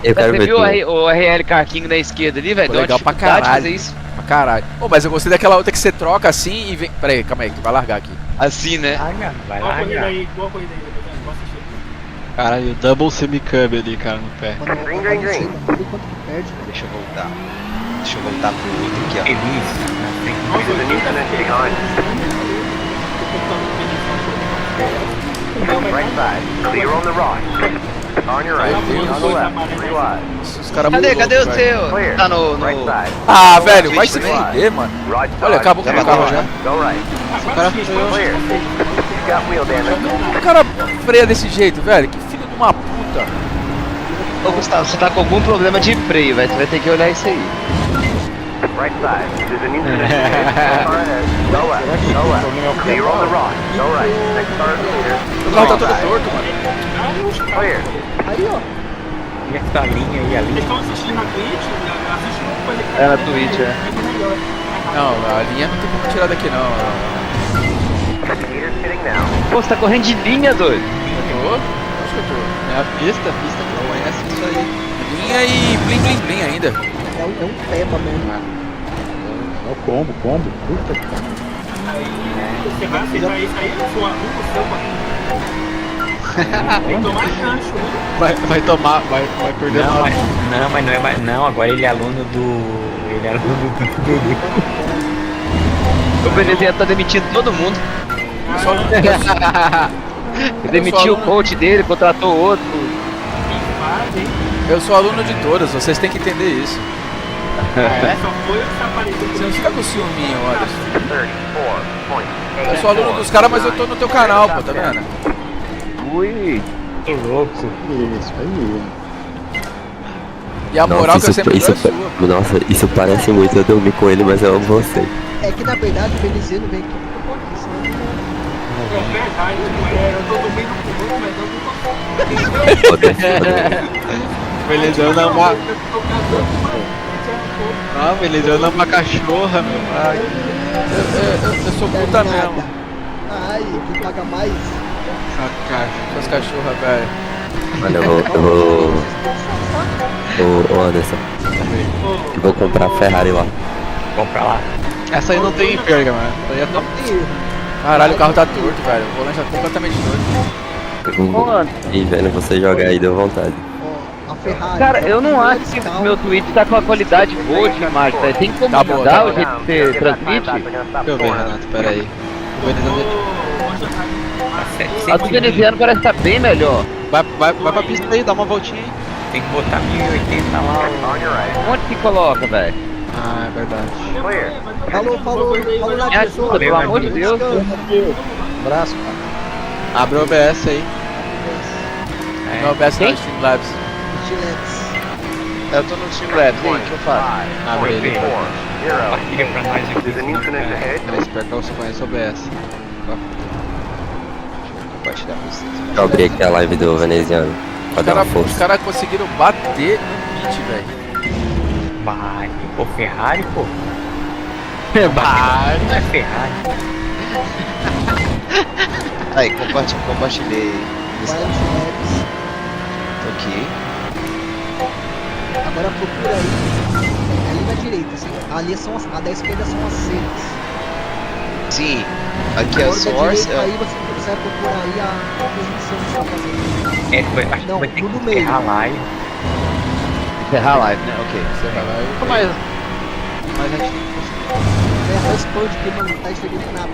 [SPEAKER 13] Você viu o RL Carquinho da esquerda ali, velho?
[SPEAKER 4] Legal pra caralho. Isso. Pra caralho. Pô, mas eu gostei daquela outra que você troca assim e vem. Pera aí, calma aí, que tu vai largar aqui.
[SPEAKER 13] Assim, né?
[SPEAKER 12] Vai largar.
[SPEAKER 6] Boa corrida aí,
[SPEAKER 2] Caralho, o double semicub ali, cara, no pé.
[SPEAKER 13] Deixa eu voltar pro outro aqui, ó.
[SPEAKER 7] Right side, clear on the right. On your right, on the left, 3 wide.
[SPEAKER 13] Cadê o seu? Tá no...
[SPEAKER 4] Ah, velho, vai se fuder, mano. Olha, acabou com o carro já.
[SPEAKER 7] Go right. Clear. Got wheel damage.
[SPEAKER 4] O cara freia desse jeito, velho. Que filho de uma puta.
[SPEAKER 13] Ô, Gustavo, você tá com algum problema de freio, velho. Você vai ter que olhar isso aí.
[SPEAKER 7] Right side, there's an incident. Go left, clear on the right. Go right, next car clear.
[SPEAKER 4] O carro tá todo torto, mano.
[SPEAKER 7] Clear.
[SPEAKER 1] Aí, ó.
[SPEAKER 12] E essa linha aí, a linha.
[SPEAKER 6] Vocês estão assistindo na Twitch? Assiste uma coisa aqui.
[SPEAKER 13] É na Twitch, é.
[SPEAKER 4] Não, a linha não tem como tirar daqui, não.
[SPEAKER 13] Pô, você tá correndo de linha, doido.
[SPEAKER 4] Eu tô? Acho que eu tô.
[SPEAKER 2] É a pista que conhece isso aí.
[SPEAKER 4] Linha e blim blim blim ainda.
[SPEAKER 1] É um peba mesmo.
[SPEAKER 9] É o combo. Puta que pariu.
[SPEAKER 6] Você vai aceitar isso aí? Sua tem que tomar gancho, né?
[SPEAKER 2] Vai tomar, vai perder
[SPEAKER 12] não, mas não é mais. Não, agora ele é aluno do.
[SPEAKER 13] O Veneziano tá demitindo todo mundo. Ele demitiu o coach dele, contratou outro.
[SPEAKER 4] Eu sou aluno de todas, vocês têm que entender isso.
[SPEAKER 6] Só foi o que apareceu.
[SPEAKER 4] Você não fica com ciúminho, olha. Eu sou aluno dos caras, mas eu tô no teu canal, pô, tá vendo?
[SPEAKER 13] Ui,
[SPEAKER 12] que louco.
[SPEAKER 9] Isso aí.
[SPEAKER 4] E a moral que eu sempre dou é sua.
[SPEAKER 3] Nossa, isso parece muito eu dormir com ele, mas eu amo você.
[SPEAKER 1] É que na verdade o veneziano vem aqui por isso, né?
[SPEAKER 6] É verdade, eu tô dormindo com o mas
[SPEAKER 2] O veneziano é uma... Não, o veneziano é uma cachorra, meu. Ai.
[SPEAKER 4] Eu sou puta mesmo.
[SPEAKER 1] Ai, quem paga mais?
[SPEAKER 4] Suas cachorras, velho.
[SPEAKER 3] Olha, eu vou... Ô Anderson, eu vou comprar a Ferrari lá.
[SPEAKER 12] Compra lá.
[SPEAKER 2] Essa aí não tem perga, mano. Essa aí é top.
[SPEAKER 4] Caralho, o carro tá torto, velho. O volante tá completamente torto.
[SPEAKER 3] E vendo você jogar aí, deu vontade.
[SPEAKER 1] A Ferrari.
[SPEAKER 13] Cara, eu não acho que o meu Twitch tá com uma qualidade boa de imagem, tá? Tem como mudar o jeito que você transmite?
[SPEAKER 2] Deixa eu ver, Renato, pera aí.
[SPEAKER 13] A do veneziano parece estar bem melhor.
[SPEAKER 2] Vai pra pista aí, dá uma voltinha aí.
[SPEAKER 12] Tem que botar 1080 lá.
[SPEAKER 13] Onde que coloca, velho?
[SPEAKER 2] Ah, é verdade.
[SPEAKER 1] Falou na
[SPEAKER 13] Me ajuda, pelo amor de Deus.
[SPEAKER 9] Abraço, cara.
[SPEAKER 2] Abre o OBS aí.
[SPEAKER 4] No OBS não, Streamlabs.
[SPEAKER 13] Eu tô no Streamlabs, aí, o que eu faço?
[SPEAKER 2] Abre ele.
[SPEAKER 12] Compartilha pra nós aqui.
[SPEAKER 2] Espero que você conheça o OBS.
[SPEAKER 13] Compartilhar com vocês.
[SPEAKER 3] Eu abri aqui a live do veneziano.
[SPEAKER 4] Os caras conseguiram bater no beat, velho.
[SPEAKER 12] Vai, pô, Ferrari, pô.
[SPEAKER 2] Vai.
[SPEAKER 12] Não é Ferrari.
[SPEAKER 13] Aí, compartilhei.
[SPEAKER 1] Vai no Labs.
[SPEAKER 13] Tô aqui.
[SPEAKER 1] Agora procura aí. Ali na direita, assim. Ali são a da esquerda são as cenas.
[SPEAKER 13] Sim. Aqui é a source.
[SPEAKER 1] Aí você vai procurar aí a transmissão que você tá fazendo.
[SPEAKER 12] Acho que vai ter que encerrar a live.
[SPEAKER 13] Encerrar a live, né? Ok.
[SPEAKER 2] Encerrar a live.
[SPEAKER 13] Mas a gente tem que
[SPEAKER 1] Só expande que não tá enxergando nada.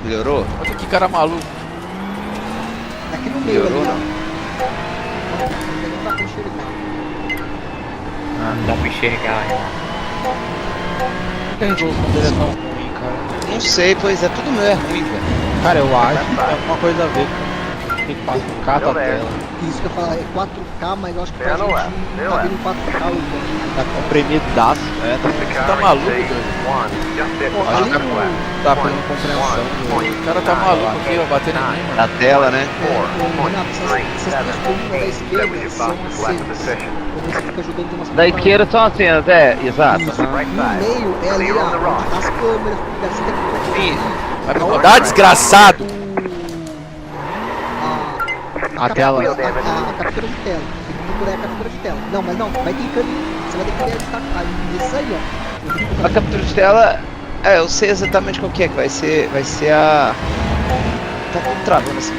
[SPEAKER 13] Melhorou?
[SPEAKER 4] Olha que cara maluco.
[SPEAKER 1] Aqui no meio.
[SPEAKER 13] Melhorou, não?
[SPEAKER 1] Não dá pra enxergar.
[SPEAKER 12] Não dá pra enxergar,
[SPEAKER 2] Por que a resolução dele é tão ruim, cara?
[SPEAKER 13] Não sei, pois é, tudo meu é ruim, velho.
[SPEAKER 2] Cara, eu acho que tem alguma coisa a ver com que 4K a tela.
[SPEAKER 1] Isso que eu falo, é 4K, mas eu acho que pra gente tá vendo 4K hoje.
[SPEAKER 2] Tá comprimido daço,
[SPEAKER 4] Tá maluco, velho.
[SPEAKER 1] Além do...
[SPEAKER 2] Tá fazendo compreensão.
[SPEAKER 4] O cara tá maluco aqui, ó, batendo em mim, mano.
[SPEAKER 13] Na tela, né?
[SPEAKER 1] Renato, essas três colunas da esquerda são as cenas. Quando você fica jogando de uma
[SPEAKER 15] Da esquerda são as cenas, exato.
[SPEAKER 1] Isso. No meio é ali as câmeras, você tem que...
[SPEAKER 4] Vai me rodar, desgraçado!
[SPEAKER 1] A tela. A captura de tela. Tem que procurar a captura de tela. Não, mas não, vai clicando. Você vai ter que destacar. Isso aí, ó.
[SPEAKER 13] A captura de tela. Eu sei exatamente qual que é, que vai ser a. Tá tudo travando assim.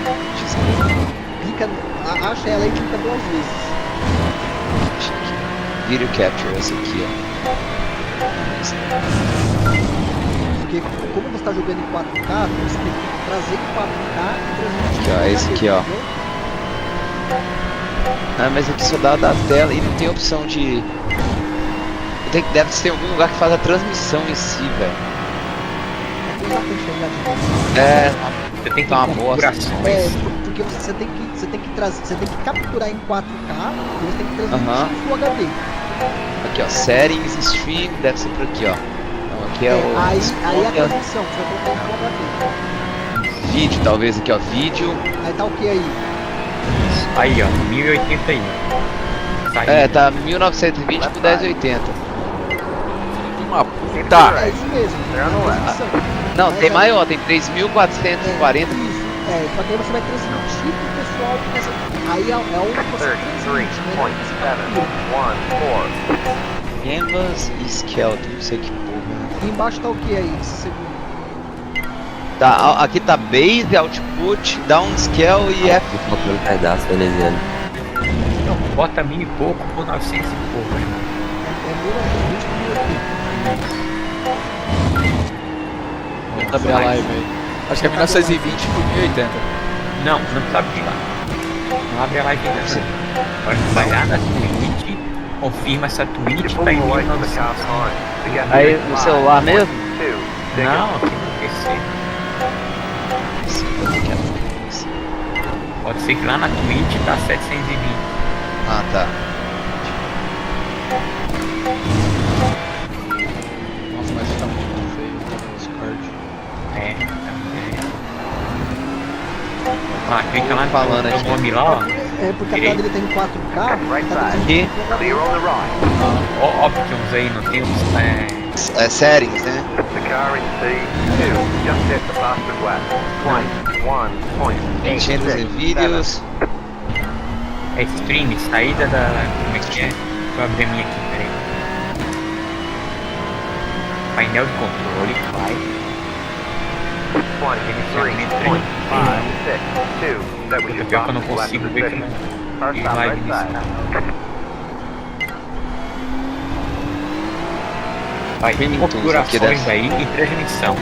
[SPEAKER 1] Clica, acha ela e clica 2 vezes.
[SPEAKER 13] Video capture, essa aqui, ó.
[SPEAKER 1] Porque como você tá jogando em 4K, você tem que trazer em 4K e transmitir.
[SPEAKER 13] Aqui, ó, esse aqui, ó. Mas aqui só dá da tela e não tem opção de. Deve ter algum lugar que faz a transmissão em si, velho.
[SPEAKER 12] Você tem que dar uma bosta.
[SPEAKER 1] Porque você tem que trazer, você tem que capturar em 4K e você tem que transmitir em Full HD.
[SPEAKER 13] Aqui, ó, settings, stream, deve ser por aqui, ó. Então aqui é o.
[SPEAKER 1] Aí é a transmissão, você vai colocar em Full HD.
[SPEAKER 13] Vídeo, talvez aqui, ó, vídeo.
[SPEAKER 1] Aí tá o que aí?
[SPEAKER 12] Aí, ó, 1080 aí.
[SPEAKER 13] Tá 1920 por 1080.
[SPEAKER 4] Uma puta!
[SPEAKER 1] É isso mesmo.
[SPEAKER 13] Não, tem maior, tem 3440.
[SPEAKER 1] Isso. Só que aí você vai transmitir pro pessoal nessa. Aí é onde você transmite, né?
[SPEAKER 13] Canvas e Skeleton, não sei que porra.
[SPEAKER 1] E embaixo tá o que aí, esse segundo?
[SPEAKER 13] Tá, aqui tá Base, Output, Downscale e F.
[SPEAKER 3] Um pedaço veneziano.
[SPEAKER 12] Não, bota 1000 e pouco por 900 e pouco.
[SPEAKER 1] É 1920 por 1080.
[SPEAKER 2] Tenta abrir a live aí.
[SPEAKER 4] Acho que é 1920 por 1080.
[SPEAKER 12] Não sabe de lá. Não abre a live ainda. Agora vai lá na Twitch, confirma essa Twitch, tá em 1900.
[SPEAKER 15] Aí no celular mesmo?
[SPEAKER 12] Não, aqui no PC. Pode ser que lá na Twitch tá 720.
[SPEAKER 13] Ah, tá.
[SPEAKER 2] Nossa, mas tá muito feio os cards.
[SPEAKER 12] Clica lá
[SPEAKER 13] falando
[SPEAKER 12] no nome lá, ó.
[SPEAKER 1] Porque a tela dele tem 4K.
[SPEAKER 12] Aqui. Options aí, não tem os.
[SPEAKER 13] Settings, né? Enchentes e vídeos.
[SPEAKER 12] É stream, saída da. Como é que é? Deixa eu abrir a minha aqui, peraí. Painel de controle, vai. Pior que eu não consigo ver que não tem live nisso. Vai, tem configurações aí e transmissão.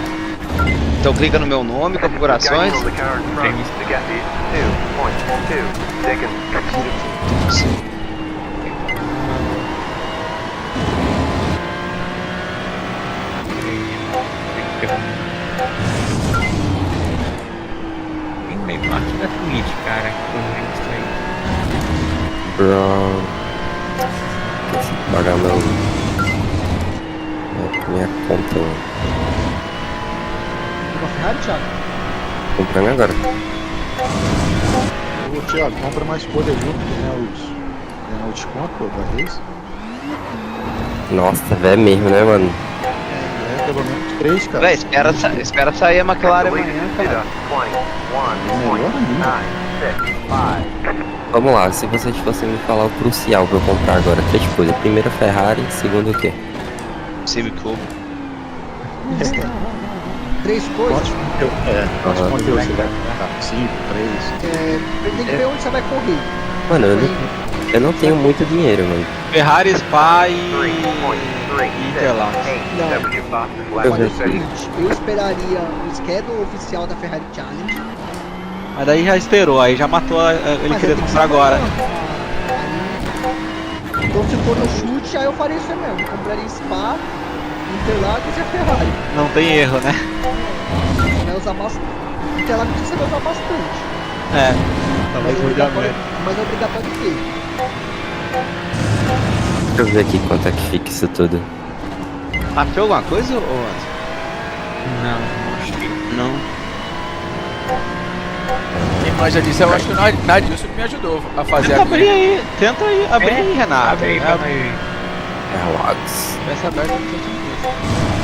[SPEAKER 13] Então clica no meu nome, configurações.
[SPEAKER 12] Tem meio aqui da Twitch, cara, que eu vi isso aí.
[SPEAKER 3] Bro. Esse pagar minha conta.
[SPEAKER 1] Uma Ferrari, Thiago?
[SPEAKER 3] Comprando agora.
[SPEAKER 9] Ô Thiago, compra mais folha junto, que ganha o desconto da vez.
[SPEAKER 3] Nossa, velho mesmo, né, mano?
[SPEAKER 9] pelo menos 3, cara.
[SPEAKER 13] Véi, espera sair a McLaren amanhã, cara.
[SPEAKER 3] Vamos lá, se vocês fossem me falar o crucial pra eu comprar agora, 3 coisas. Primeiro Ferrari, segundo o quê?
[SPEAKER 13] Civic Club.
[SPEAKER 1] 3 coisas?
[SPEAKER 9] Quantos conteúdos você vai comprar? 5, 3?
[SPEAKER 1] Tem que ver onde você vai correr.
[SPEAKER 3] Mano, eu não tenho muito dinheiro, mano.
[SPEAKER 2] Ferrari, Spa e Interlagos.
[SPEAKER 1] Não, olha o seguinte, eu esperaria o schedule oficial da Ferrari Challenge.
[SPEAKER 2] Mas daí já esperou, aí já matou ele querendo comprar agora.
[SPEAKER 1] Então se for no chute, aí eu faria isso aí mesmo. Eu compraria Spa, Interlagos e a Ferrari.
[SPEAKER 2] Não tem erro, né?
[SPEAKER 1] Você vai usar bastante. Interlagos você vai usar bastante.
[SPEAKER 2] Talvez
[SPEAKER 1] mas é obrigatório ter.
[SPEAKER 3] Deixa eu ver aqui quanto é que fica isso tudo.
[SPEAKER 13] Achou alguma coisa, ou Anderson?
[SPEAKER 12] Não, acho que
[SPEAKER 13] não.
[SPEAKER 4] Quem manja disso, eu acho que o Nadilson que me ajudou a fazer
[SPEAKER 2] tenta abrir aí, tenta aí, abrir aí, Renato.
[SPEAKER 12] Abre aí, calma aí.
[SPEAKER 3] Interlagos.
[SPEAKER 2] Essa aberta não tem certeza.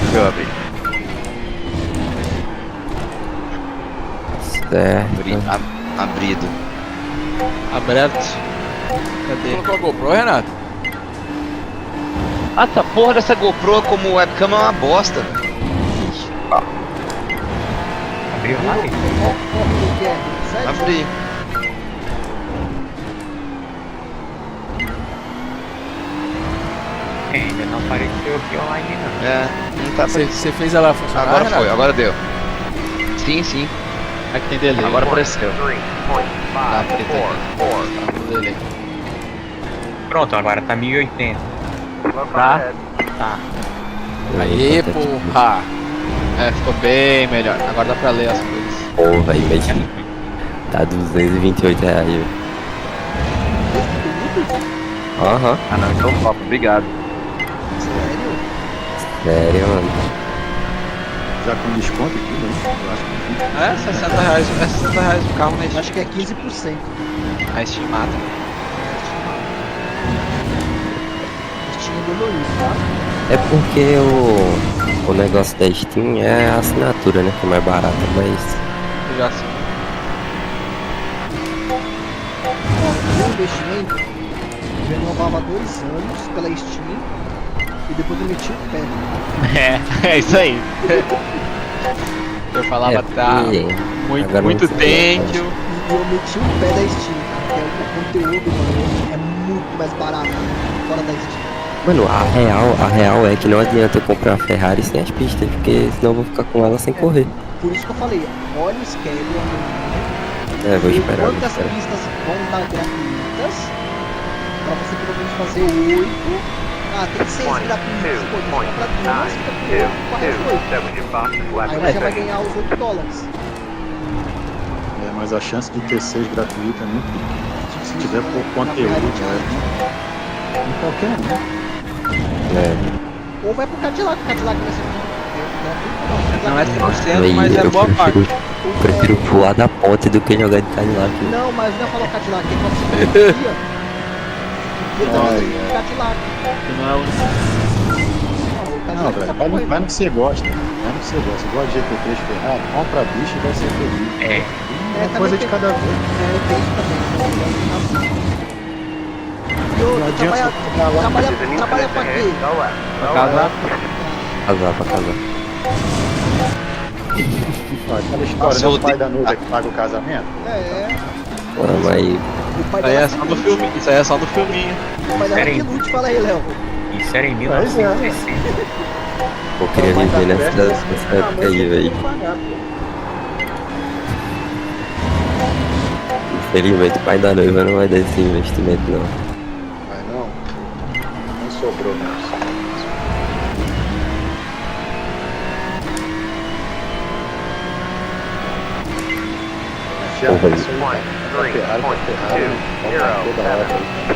[SPEAKER 13] Deixa eu abrir.
[SPEAKER 3] Certo.
[SPEAKER 13] Abrido.
[SPEAKER 2] Aberto. Cadê?
[SPEAKER 4] Colocou a GoPro, Renato?
[SPEAKER 13] Ah, essa porra dessa GoPro como webcam é uma bosta, velho.
[SPEAKER 12] Abriu lá?
[SPEAKER 13] Abri.
[SPEAKER 12] Ainda não apareceu aqui online não.
[SPEAKER 13] Não tá
[SPEAKER 4] Você fez ela funcionar,
[SPEAKER 13] Agora
[SPEAKER 4] Renato?
[SPEAKER 13] foi, agora deu. Sim.
[SPEAKER 2] É que tem delay.
[SPEAKER 13] Agora apareceu.
[SPEAKER 12] Pronto, agora tá 1080.
[SPEAKER 2] Tá.
[SPEAKER 4] Aê, porra!
[SPEAKER 2] Ficou bem melhor. Agora dá pra ler as coisas.
[SPEAKER 3] Pô, velho, mas tá R$228, velho. Aham.
[SPEAKER 15] Ah não, então top, obrigado.
[SPEAKER 3] Sério, mano.
[SPEAKER 9] Já com desconto e tudo, né? Eu acho que
[SPEAKER 2] R$60 o carro na Steam.
[SPEAKER 1] Acho que é 15%.
[SPEAKER 2] A Steam mata.
[SPEAKER 1] Steam dolorido, tá?
[SPEAKER 3] É porque o negócio da Steam é a assinatura, né? Que é mais barata, mas...
[SPEAKER 2] Eu já sei.
[SPEAKER 1] Meu investimento, eu renovava 2 anos pela Steam e depois eu meti o pé.
[SPEAKER 2] É isso aí. Eu falava, tá, muito thank you.
[SPEAKER 1] E eu meti o pé da Steam, cara, que o conteúdo, mano, é muito mais barato fora da Steam.
[SPEAKER 3] Mano, a real é que não adianta eu comprar a Ferrari sem as pistas, porque senão eu vou ficar com ela sem correr.
[SPEAKER 1] Por isso que eu falei, olha o schedule amanhã.
[SPEAKER 3] Vou esperar.
[SPEAKER 1] Quantas pistas vão estar gratuitas, pra você pelo menos fazer 8. Tem 6 gratuitas, pô, você compra 2, fica com 8. Aí você já vai ganhar os $8.
[SPEAKER 9] Mas a chance de ter 6 gratuita é muito pequena. Se tiver por conteúdo, em qualquer um.
[SPEAKER 1] Ou vai pro Cadillac, o Cadillac vai ser
[SPEAKER 2] não é 100%, mas é boa parte.
[SPEAKER 3] Eu prefiro voar da ponte do que jogar de Cadillac.
[SPEAKER 1] Não, mas não é falar Cadillac, ele pode ser Kia. Ele também tem Cadillac.
[SPEAKER 2] Não é o...
[SPEAKER 9] Não, velho, vai no que você gosta. Vai no que você gosta. Você gosta de GT3 Ferrari, compra a bicha e vai ser feliz. Uma coisa de cada vez.
[SPEAKER 1] Tem isso também.
[SPEAKER 9] Não adianta
[SPEAKER 1] trabalha pra quê?
[SPEAKER 2] Pra casar.
[SPEAKER 3] Pra casar.
[SPEAKER 9] Aquela história do pai da noiva que paga o casamento?
[SPEAKER 3] Vamos aí.
[SPEAKER 2] Isso aí é só do filme. Isso aí é só do filminho.
[SPEAKER 1] O pai dela que lute, fala aí, Léo.
[SPEAKER 12] Isso era em 1960.
[SPEAKER 3] Eu queria viver nessa época aí, velho. Infelizmente o pai da noiva não vai dar esse investimento, não.
[SPEAKER 9] Não sobrou, não.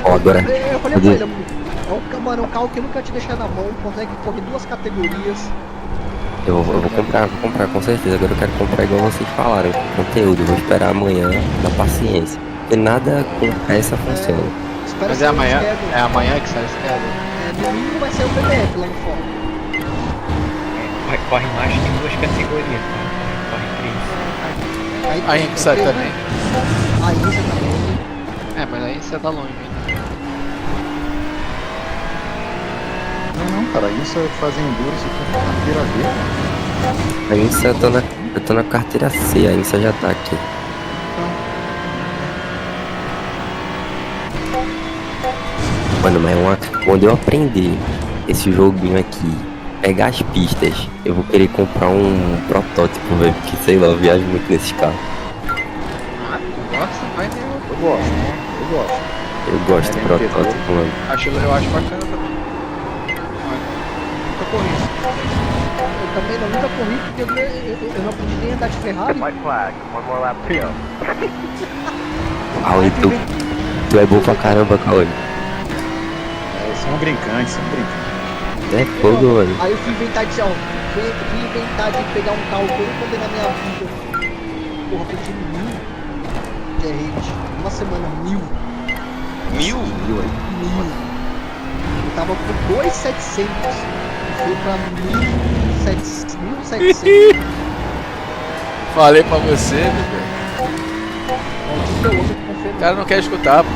[SPEAKER 3] Agora.
[SPEAKER 1] Eu falei pra ele, mano, é um carro que nunca te deixa na mão, consegue correr 2 categorias.
[SPEAKER 3] Eu vou comprar com certeza. Agora eu quero comprar igual vocês falaram, conteúdo. Vou esperar amanhã, na paciência. Porque nada com essa funciona.
[SPEAKER 2] Mas é amanhã que sai esse cara.
[SPEAKER 1] No mínimo vai ser o PDF lá no fórum.
[SPEAKER 12] corre mais que em 2 categorias, tá? Corre 3.
[SPEAKER 4] A IMSA também.
[SPEAKER 1] A IMSA também.
[SPEAKER 2] É, mas aí você tá longe ainda.
[SPEAKER 9] Não, cara, isso fazem endurance aqui na carteira B.
[SPEAKER 3] A IMSA eu tô na carteira C, a IMSA já tá aqui. Mano, mas quando eu aprender esse joguinho aqui, pegar as pistas, eu vou querer comprar um protótipo, velho, porque sei lá, eu viajo muito nesses carros.
[SPEAKER 2] Ah, tu gosta? Vai ter
[SPEAKER 9] Eu gosto.
[SPEAKER 3] Eu gosto do protótipo, mano.
[SPEAKER 2] eu acho bacana também. Nunca corri.
[SPEAKER 1] Eu também nunca corri porque eu não aprendi nem a andar de Ferrari.
[SPEAKER 7] White flag. One more lap to go.
[SPEAKER 3] Cauê, tu é bom pra caramba, Cauê.
[SPEAKER 9] São brincantes.
[SPEAKER 3] É fogo, mano.
[SPEAKER 1] Aí eu fui inventar de pegar um carro que eu nunca andei na minha vida. Porra, perdi 1000 de rede. Uma semana, 1000.
[SPEAKER 13] 1000?
[SPEAKER 1] 1000. Eu tava com 2.700 e fui pra 1.700.
[SPEAKER 4] Falei pra você, velho. O cara não quer escutar, pô.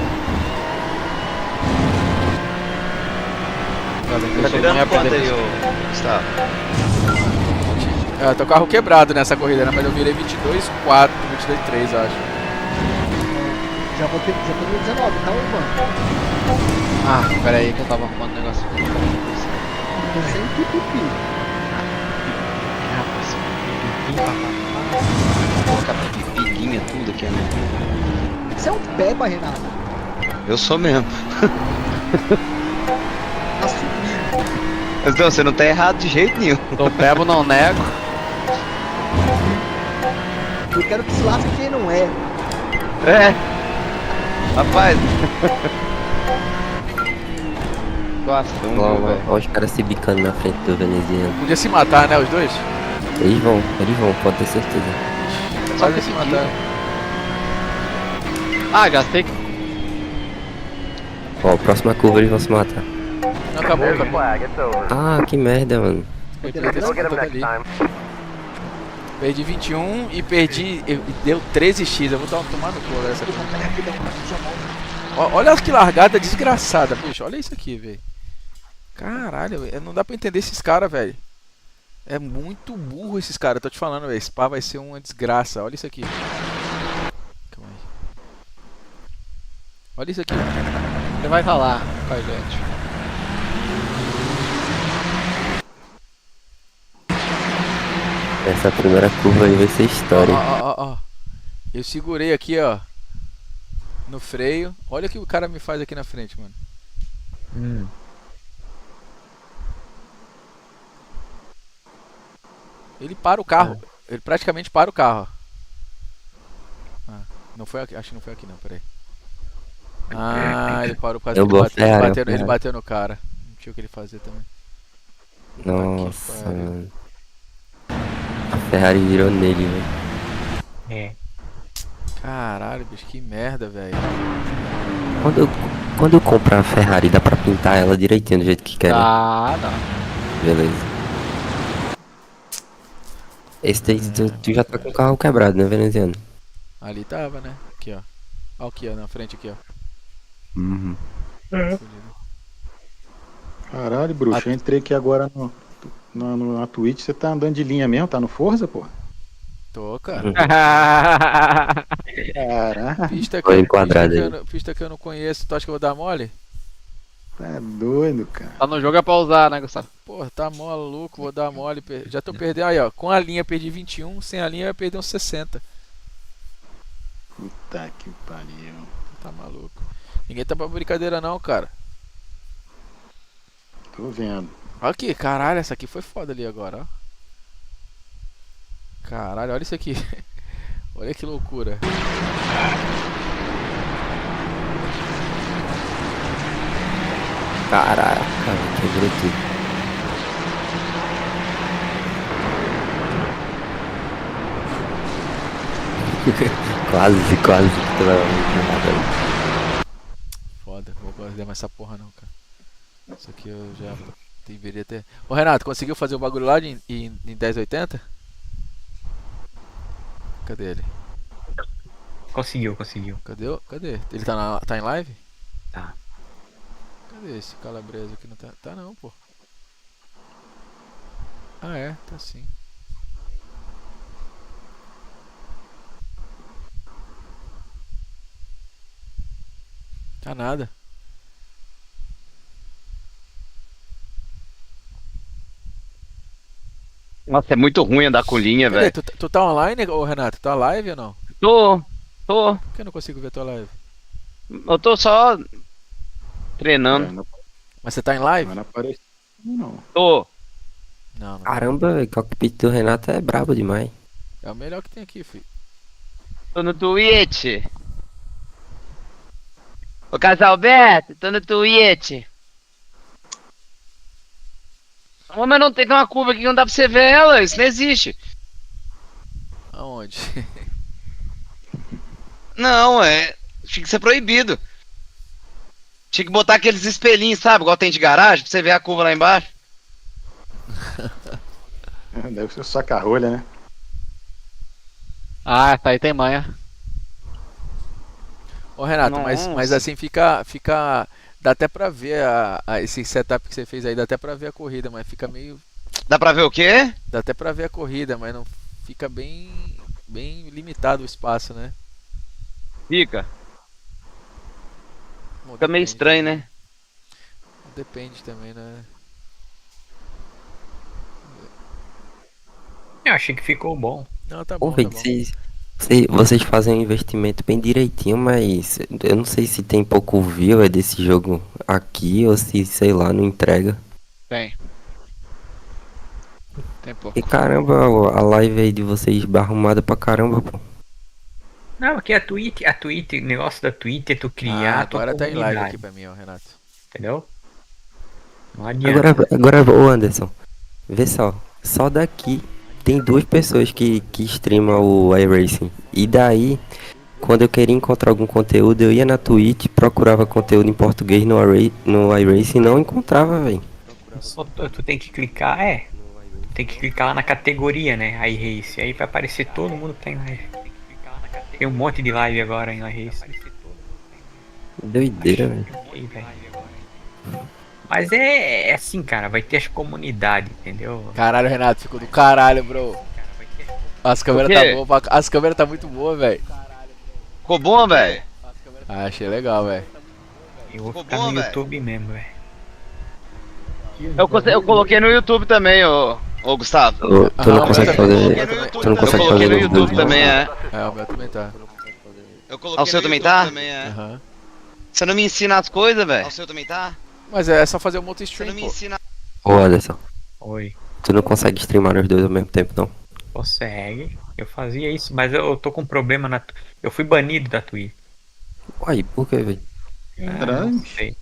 [SPEAKER 13] Tá virando quanto aí, Gustavo?
[SPEAKER 4] Tô carro quebrado nessa corrida, né? Mas eu virei 22.4, 22.3, acho.
[SPEAKER 1] Já tô no 19, tá, mano?
[SPEAKER 2] Ah, pera aí que eu tava arrumando um negócio.
[SPEAKER 1] Sem pipipi.
[SPEAKER 13] Vou colocar pipiguinha tudo aqui, né?
[SPEAKER 1] Você é um peba, Renato.
[SPEAKER 13] Eu sou mesmo.
[SPEAKER 1] Assumido.
[SPEAKER 13] Então, você não tá errado de jeito nenhum.
[SPEAKER 2] Tô pebo, não nego.
[SPEAKER 1] Eu quero que se lasque quem não é.
[SPEAKER 13] É. Rapaz.
[SPEAKER 3] Olha os caras se bicando na frente do veneziano.
[SPEAKER 4] Podia se matar, né, os dois?
[SPEAKER 3] Eles vão, pode ter certeza.
[SPEAKER 4] Só que se matar.
[SPEAKER 2] Ah, gastei.
[SPEAKER 3] Ó, próxima curva eles vão se matar.
[SPEAKER 4] Não, acabou.
[SPEAKER 7] Flag. It's over.
[SPEAKER 3] Ah, que merda, mano.
[SPEAKER 7] We'll get him next time.
[SPEAKER 4] Perdi 21 e deu 13x. Eu vou tomar no cu essa aqui. Olha que largada desgraçada, bicho. Olha isso aqui, velho. Caralho, não dá pra entender esses caras, velho. É muito burro esses caras, tô te falando, velho. Spa vai ser uma desgraça. Olha isso aqui. Calma aí. Olha isso aqui.
[SPEAKER 2] Você vai falar com a gente.
[SPEAKER 3] Essa primeira curva aí vai ser história.
[SPEAKER 4] Ó. Eu segurei aqui, ó. No freio. Olha o que o cara me faz aqui na frente, mano. Ele para o carro. Ele praticamente para o carro. Ah, não foi aqui. Acho que não foi aqui não, peraí. Ah, ele parou por causa que ele bateu no cara. Não tinha o que ele fazer também.
[SPEAKER 3] Nossa, mano. A Ferrari virou nele, velho.
[SPEAKER 12] É.
[SPEAKER 4] Caralho, bicho, que merda, velho.
[SPEAKER 3] Quando eu comprar a Ferrari, dá pra pintar ela direitinho do jeito que quer.
[SPEAKER 2] Ah, não.
[SPEAKER 3] Beleza. Esse daí, tu já tá com o carro quebrado, né, veneziano?
[SPEAKER 4] Ali tava, né? Aqui, ó. Ó, aqui, ó, na frente aqui, ó.
[SPEAKER 3] Uhum.
[SPEAKER 9] Caralho, bruxo, eu entrei aqui agora na Twitch, você tá andando de linha mesmo? Tá no Forza, pô?
[SPEAKER 4] Tô, cara.
[SPEAKER 9] Caraca.
[SPEAKER 4] Pista que eu não conheço, tu acha que eu vou dar mole?
[SPEAKER 9] Tá doido, cara.
[SPEAKER 2] Tá no jogo é pra usar, né, Gustavo?
[SPEAKER 4] Porra, tá maluco, vou dar mole. Já tô perdendo. Aí, ó, com a linha perdi 21, sem a linha eu ia perder uns 60.
[SPEAKER 9] Puta que pariu.
[SPEAKER 4] Tá maluco. Ninguém tá pra brincadeira não, cara.
[SPEAKER 9] Tô vendo.
[SPEAKER 4] Olha aqui, caralho, essa aqui foi foda ali agora, ó. Caralho, olha isso aqui. Olha que loucura.
[SPEAKER 3] Caraca, quebrou tudo. quase que tu vai
[SPEAKER 4] Foda, vou guardar mais essa porra não, cara. Isso aqui eu já Deveria ter. Ô Renato, conseguiu fazer o bagulho lá em 1080? Cadê ele?
[SPEAKER 12] Conseguiu.
[SPEAKER 4] Cadê? Ele tá em live?
[SPEAKER 12] Tá.
[SPEAKER 4] Cadê esse calabresa aqui? Não tá? Tá não, pô. Ah, é, tá sim. Tá nada.
[SPEAKER 15] Nossa, é muito ruim andar com linha, velho.
[SPEAKER 4] Tu tá online, ô Renato? Tá live ou não?
[SPEAKER 15] Tô.
[SPEAKER 4] Por que eu não consigo ver tua live?
[SPEAKER 15] Eu tô só treinando.
[SPEAKER 4] Mas você tá em live?
[SPEAKER 9] Mas não apareceu, não.
[SPEAKER 15] Tô.
[SPEAKER 4] Não.
[SPEAKER 3] Caramba, o cockpit do Renato é brabo demais.
[SPEAKER 4] É o melhor que tem aqui, filho.
[SPEAKER 15] Tô no Twitch. Ô Casalberto, tô no Twitch. Mas não tem uma curva aqui que não dá pra você ver ela, isso não existe.
[SPEAKER 4] Aonde?
[SPEAKER 13] Não, tinha que ser proibido. Tinha que botar aqueles espelhinhos, sabe? Igual tem de garagem, pra você ver a curva lá embaixo.
[SPEAKER 9] Deve ser o saca-rolha, né?
[SPEAKER 2] Ah, essa aí tem manha.
[SPEAKER 4] Ô Renato, mas assim fica. Dá até pra ver esse setup que você fez aí, dá até pra ver a corrida, mas fica meio.
[SPEAKER 13] Dá pra ver o quê?
[SPEAKER 4] Dá até pra ver a corrida, mas não fica bem limitado o espaço, né?
[SPEAKER 15] Fica meio estranho, né?
[SPEAKER 4] Depende também, né?
[SPEAKER 12] Eu achei que ficou bom.
[SPEAKER 4] Não, tá bom.
[SPEAKER 3] Ô, vocês fazem um investimento bem direitinho, mas eu não sei se tem pouco view desse jogo aqui ou se, sei lá, não entrega.
[SPEAKER 2] Tem pouco.
[SPEAKER 3] E caramba, a live aí de vocês arrumada pra caramba, pô.
[SPEAKER 12] Não, aqui a Twitch, o negócio da Twitch é tu criar a tua
[SPEAKER 4] agora tá em
[SPEAKER 12] comunidade.
[SPEAKER 4] live aqui pra mim, ó, Renato.
[SPEAKER 12] Entendeu? Não adianta.
[SPEAKER 3] Agora, ô Anderson, vê só daqui tem 2 pessoas que streamam o iRacing. E daí, quando eu queria encontrar algum conteúdo, eu ia na Twitch, procurava conteúdo em português no iRacing e não encontrava, velho.
[SPEAKER 12] Tu tem que clicar, tem que clicar lá na categoria, né? iRace. Aí vai aparecer todo mundo que tá em live. Tem um monte de live agora em iRace.
[SPEAKER 3] Doideira, velho.
[SPEAKER 12] Mas é assim, cara, vai ter as comunidades, entendeu?
[SPEAKER 4] Caralho, Renato, ficou do caralho, bro. As câmeras tá boa, as câmeras tá muito boa, velho.
[SPEAKER 13] Ficou bom, velho?
[SPEAKER 4] Achei legal, velho.
[SPEAKER 12] Eu vou ficar no YouTube mesmo, velho.
[SPEAKER 15] Eu coloquei no YouTube também, ô Gustavo.
[SPEAKER 3] Tu não consegue fazer. Tu não consegue fazer
[SPEAKER 15] no YouTube também,
[SPEAKER 4] o meu também tá.
[SPEAKER 13] O seu também tá?
[SPEAKER 4] Aham.
[SPEAKER 13] Você não me ensina as coisas, velho? O seu também tá?
[SPEAKER 4] Mas é só fazer o multi-stream,
[SPEAKER 13] Você não me ensina.
[SPEAKER 3] Ô Anderson.
[SPEAKER 12] Oi.
[SPEAKER 3] Tu não consegue streamar os dois ao mesmo tempo, não?
[SPEAKER 12] Consegue. Eu fazia isso, mas eu tô com problema na. Eu fui banido da Twitch.
[SPEAKER 3] Uai, por que, velho?
[SPEAKER 12] Não sei.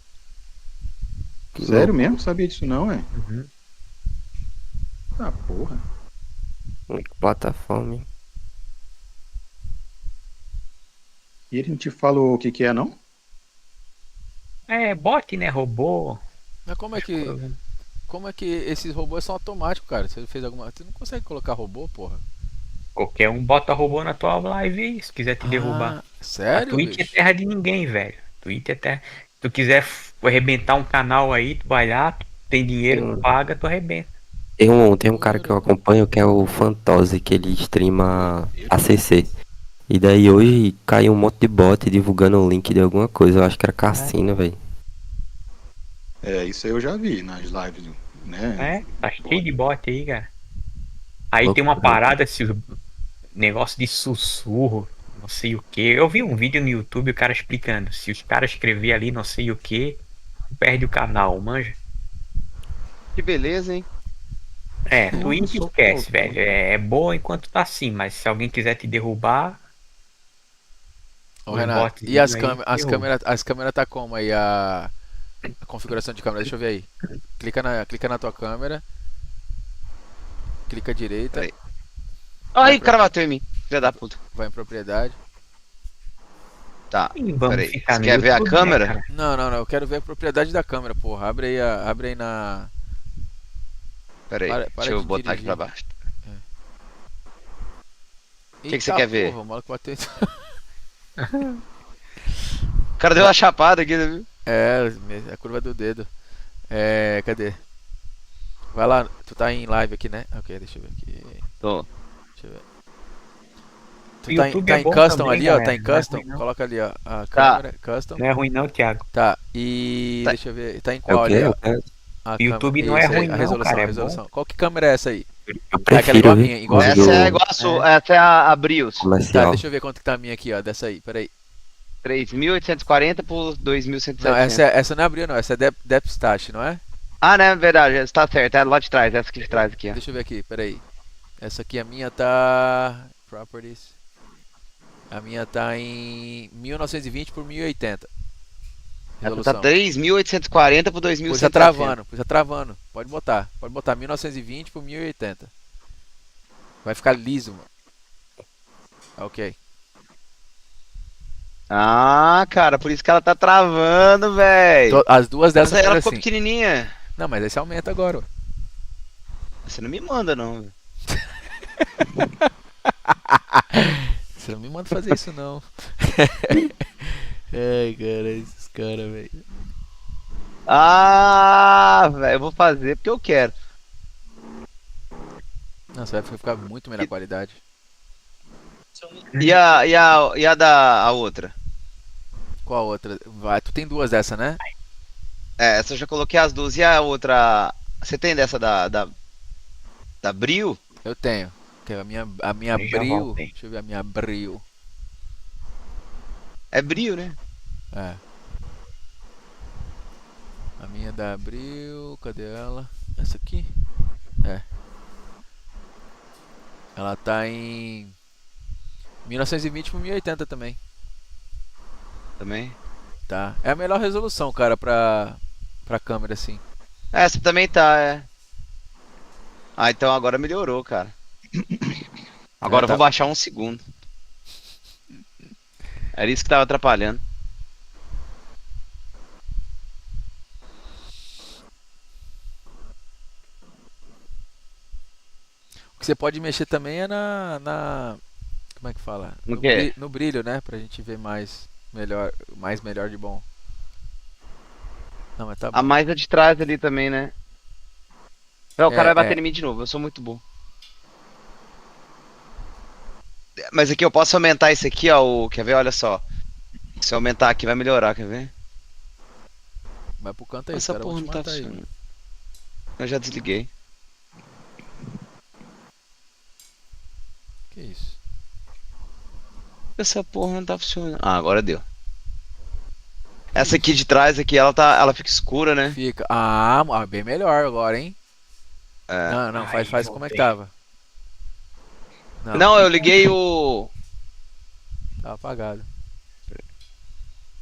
[SPEAKER 9] Sério mesmo? Sabia disso não, é?
[SPEAKER 12] Uhum.
[SPEAKER 9] Ah, porra.
[SPEAKER 3] Que plataforma, hein?
[SPEAKER 9] E ele não te falou o que é, não?
[SPEAKER 12] É, bot, né? Robô.
[SPEAKER 4] Mas como é que esses robôs são automáticos, cara? Você fez alguma. Você não consegue colocar robô, porra?
[SPEAKER 12] Qualquer um bota robô na tua live se quiser te derrubar.
[SPEAKER 4] Sério?
[SPEAKER 12] A Twitch é terra de ninguém, velho. Twitch é terra. Se tu quiser arrebentar um canal aí, tu vai lá, tu tem dinheiro, tu paga, tu arrebenta.
[SPEAKER 3] Tem um cara que eu acompanho que é o Fantose, que ele streama ACC. E daí hoje caiu um monte de bot divulgando o link de alguma coisa. Eu acho que era cassino, velho.
[SPEAKER 9] Isso aí eu já vi nas lives, né?
[SPEAKER 12] Tá cheio de bot aí, cara. Aí tem uma parada, negócio de sussurro, não sei o que. Eu vi um vídeo no YouTube, o cara explicando. Se os caras escrever ali não sei o que, perde o canal, manja?
[SPEAKER 13] Que beleza, hein?
[SPEAKER 12] Twitch esquece, velho. É boa enquanto tá assim, mas se alguém quiser te derrubar.
[SPEAKER 4] Ô Renato, e as câmeras tá como aí a configuração de câmera? Deixa eu ver aí. Clica na tua câmera. Clica à direita.
[SPEAKER 13] Ai, o cara bateu em mim. Filha da puta.
[SPEAKER 4] Vai em propriedade.
[SPEAKER 13] Tá, peraí. Você quer ver a câmera?
[SPEAKER 4] Não, eu quero ver a propriedade da câmera, porra. Abre aí na
[SPEAKER 13] Pera aí, deixa eu botar aqui pra baixo. O que você quer ver?
[SPEAKER 4] Porra, o maluco bateu.
[SPEAKER 13] O cara deu uma chapada aqui, viu?
[SPEAKER 4] A curva do dedo. Cadê? Vai lá, tu tá em live aqui, né? Ok, deixa eu ver aqui.
[SPEAKER 13] Tô.
[SPEAKER 4] Deixa eu ver. Tu tá em custom também, ali, galera, ó, tá em custom? Coloca ali, ó, a câmera, custom.
[SPEAKER 12] Não é ruim não, Thiago.
[SPEAKER 4] Tá, e deixa eu ver, tá em qual ali, ó?
[SPEAKER 12] O YouTube não é ruim não,
[SPEAKER 4] resolução,
[SPEAKER 12] cara,
[SPEAKER 4] resolução. Qual que câmera é essa aí?
[SPEAKER 3] Eu prefiro
[SPEAKER 4] igual a minha, igual
[SPEAKER 13] essa é igual a sua, essa é a Brios.
[SPEAKER 4] Tá, deixa eu ver quanto que tá a minha aqui, ó, dessa aí, peraí.
[SPEAKER 13] 3.840 por 2.170.
[SPEAKER 4] Não, essa não é Brio não, essa é Depstat, não é?
[SPEAKER 13] Ah, né, verdade, está certo, é lá de trás, essa aqui de trás aqui, ó.
[SPEAKER 4] Deixa eu ver aqui, peraí. Essa aqui, a minha tá... Properties. A minha tá em 1920 por 1080.
[SPEAKER 13] Essa tá 3.840 por 2.170.
[SPEAKER 4] Pois tá travando. Pode botar 1920 por 1080. Vai ficar liso, mano. Ok.
[SPEAKER 13] Ah, cara, por isso que ela tá travando, velho.
[SPEAKER 4] As duas dessas
[SPEAKER 13] ela ficou
[SPEAKER 4] assim.
[SPEAKER 13] pequenininha.
[SPEAKER 4] Não, mas esse aumenta agora, ó.
[SPEAKER 13] Você não me manda, não, velho.
[SPEAKER 4] Você não me manda fazer isso, não. Ai, cara, esses caras, velho.
[SPEAKER 13] Ah, velho, eu vou fazer porque eu quero.
[SPEAKER 4] Nossa, vai ficar muito melhor qualidade.
[SPEAKER 13] E a da outra?
[SPEAKER 4] Qual outra? Vai, tu tem duas dessa, né?
[SPEAKER 13] Essa eu já coloquei as duas. E a outra? Você tem dessa da Brio?
[SPEAKER 4] Eu tenho. A minha Brio. Deixa eu ver a minha Brio.
[SPEAKER 13] É Brio, né?
[SPEAKER 4] É. A minha da Brio. Cadê ela? Essa aqui? É. Ela tá em 1920 por 1080 também.
[SPEAKER 13] Também?
[SPEAKER 4] Tá. É a melhor resolução, cara, pra câmera, assim.
[SPEAKER 13] Essa também tá, é. Ah, então agora melhorou, cara. Agora eu vou baixar 1 segundo. Era isso que tava atrapalhando.
[SPEAKER 4] O que você pode mexer também é como é que fala? No brilho, né? Pra gente ver mais melhor de bom. Não, mas tá bom.
[SPEAKER 13] A mais é de trás ali também, né? Não, o cara vai bater em mim de novo, eu sou muito bom. Mas aqui eu posso aumentar esse aqui, ó. Quer ver? Olha só. Se eu aumentar aqui vai melhorar, quer ver?
[SPEAKER 4] Vai pro canto aí,
[SPEAKER 13] essa porra não tá funcionando. Eu já desliguei.
[SPEAKER 4] Que isso?
[SPEAKER 13] Essa porra não tá funcionando. Ah, agora deu. Essa aqui de trás aqui, ela fica escura, né?
[SPEAKER 4] Fica. Ah, bem melhor agora, hein? Não, faz como é que tava.
[SPEAKER 13] Não, eu liguei o...
[SPEAKER 4] Tá apagado.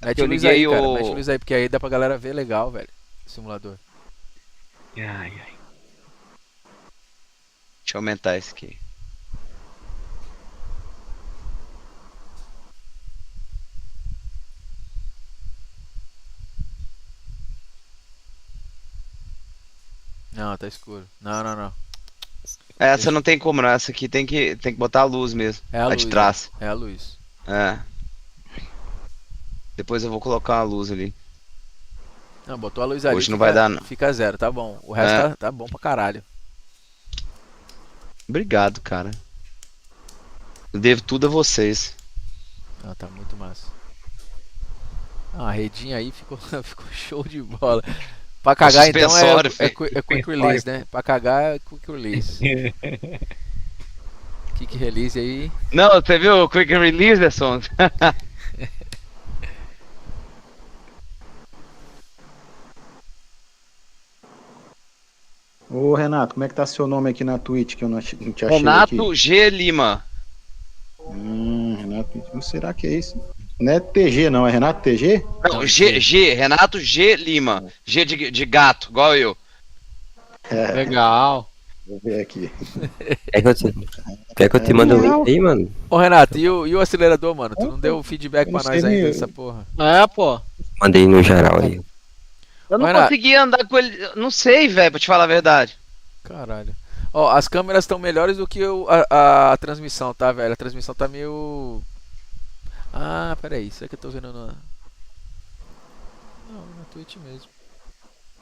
[SPEAKER 4] Mete luz aí, cara. Mete luz aí, porque aí dá pra galera ver legal, velho. O simulador.
[SPEAKER 12] Ai.
[SPEAKER 13] Deixa eu aumentar esse aqui.
[SPEAKER 4] Não, tá escuro. Não.
[SPEAKER 13] Essa não tem como, não. Essa aqui tem que botar a luz mesmo.
[SPEAKER 4] É a luz.
[SPEAKER 13] De trás.
[SPEAKER 4] É a luz.
[SPEAKER 13] É. Depois eu vou colocar uma luz ali.
[SPEAKER 4] Não, botou a luz ali.
[SPEAKER 13] Hoje não vai dar, não.
[SPEAKER 4] Fica 0, tá bom. O resto tá bom pra caralho.
[SPEAKER 13] Obrigado, cara. Eu devo tudo a vocês.
[SPEAKER 4] Ah, tá muito massa. A redinha aí ficou show de bola. Pra cagar então é quick release, né? Pra cagar é quick release. Quick release aí.
[SPEAKER 13] Não, você viu o quick release, Derson?
[SPEAKER 9] Ô Renato, como é que tá seu nome aqui na Twitch que eu não te achei
[SPEAKER 13] Renato
[SPEAKER 9] aqui?
[SPEAKER 13] G. Lima.
[SPEAKER 9] Renato, será que é isso? Não é TG não, é Renato TG?
[SPEAKER 13] Não, G, Renato G. Lima. G de gato, igual eu.
[SPEAKER 4] Legal.
[SPEAKER 9] Vou ver aqui.
[SPEAKER 3] Quer que eu te mande o link aí, mano?
[SPEAKER 4] Ô Renato, e o acelerador, mano? Tu não deu feedback pra nós ainda dessa porra?
[SPEAKER 15] Pô.
[SPEAKER 3] Mandei no geral aí.
[SPEAKER 13] Eu não consegui andar com ele. Não sei, velho, pra te falar a verdade.
[SPEAKER 4] Caralho. Ó, as câmeras estão melhores do que a transmissão, tá, velho? A transmissão tá meio... Ah, peraí, isso é que eu tô vendo na... Não, na Twitch mesmo.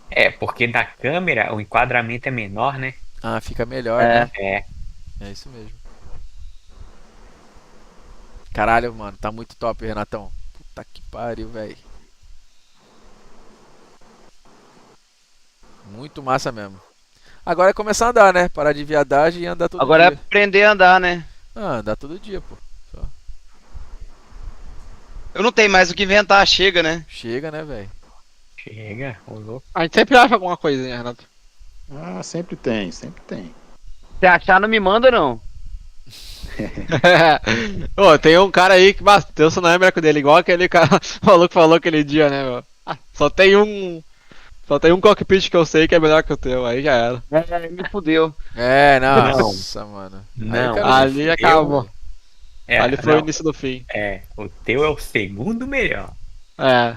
[SPEAKER 12] É, porque da câmera o enquadramento é menor, né?
[SPEAKER 4] Ah, fica melhor, né?
[SPEAKER 12] É.
[SPEAKER 4] É isso mesmo. Caralho, mano, tá muito top, Renatão. Puta que pariu, velho. Muito massa mesmo. Agora é começar a andar, né? Parar de viadagem e andar todo
[SPEAKER 15] Agora
[SPEAKER 4] dia.
[SPEAKER 15] é aprender a andar, né?
[SPEAKER 4] Ah, andar todo dia, pô. Só.
[SPEAKER 13] Eu não tenho mais o que inventar, chega, né?
[SPEAKER 4] Chega, né, velho?
[SPEAKER 12] Chega, ô louco.
[SPEAKER 2] A gente sempre acha alguma coisinha, Renato.
[SPEAKER 9] Ah, sempre tem, sempre tem.
[SPEAKER 15] Se achar, não me manda, não.
[SPEAKER 2] Ô, tem um cara aí que bateu, você não lembra dele, igual aquele cara maluco falou aquele dia, né, meu? Ah, só tem um cockpit que eu sei que é melhor que o teu, aí já era.
[SPEAKER 15] Me fudeu.
[SPEAKER 4] É, nossa, mano.
[SPEAKER 12] Não,
[SPEAKER 2] ali acabou. Ali foi
[SPEAKER 12] não.
[SPEAKER 2] o início do fim.
[SPEAKER 12] É, o teu é o segundo melhor.
[SPEAKER 2] É.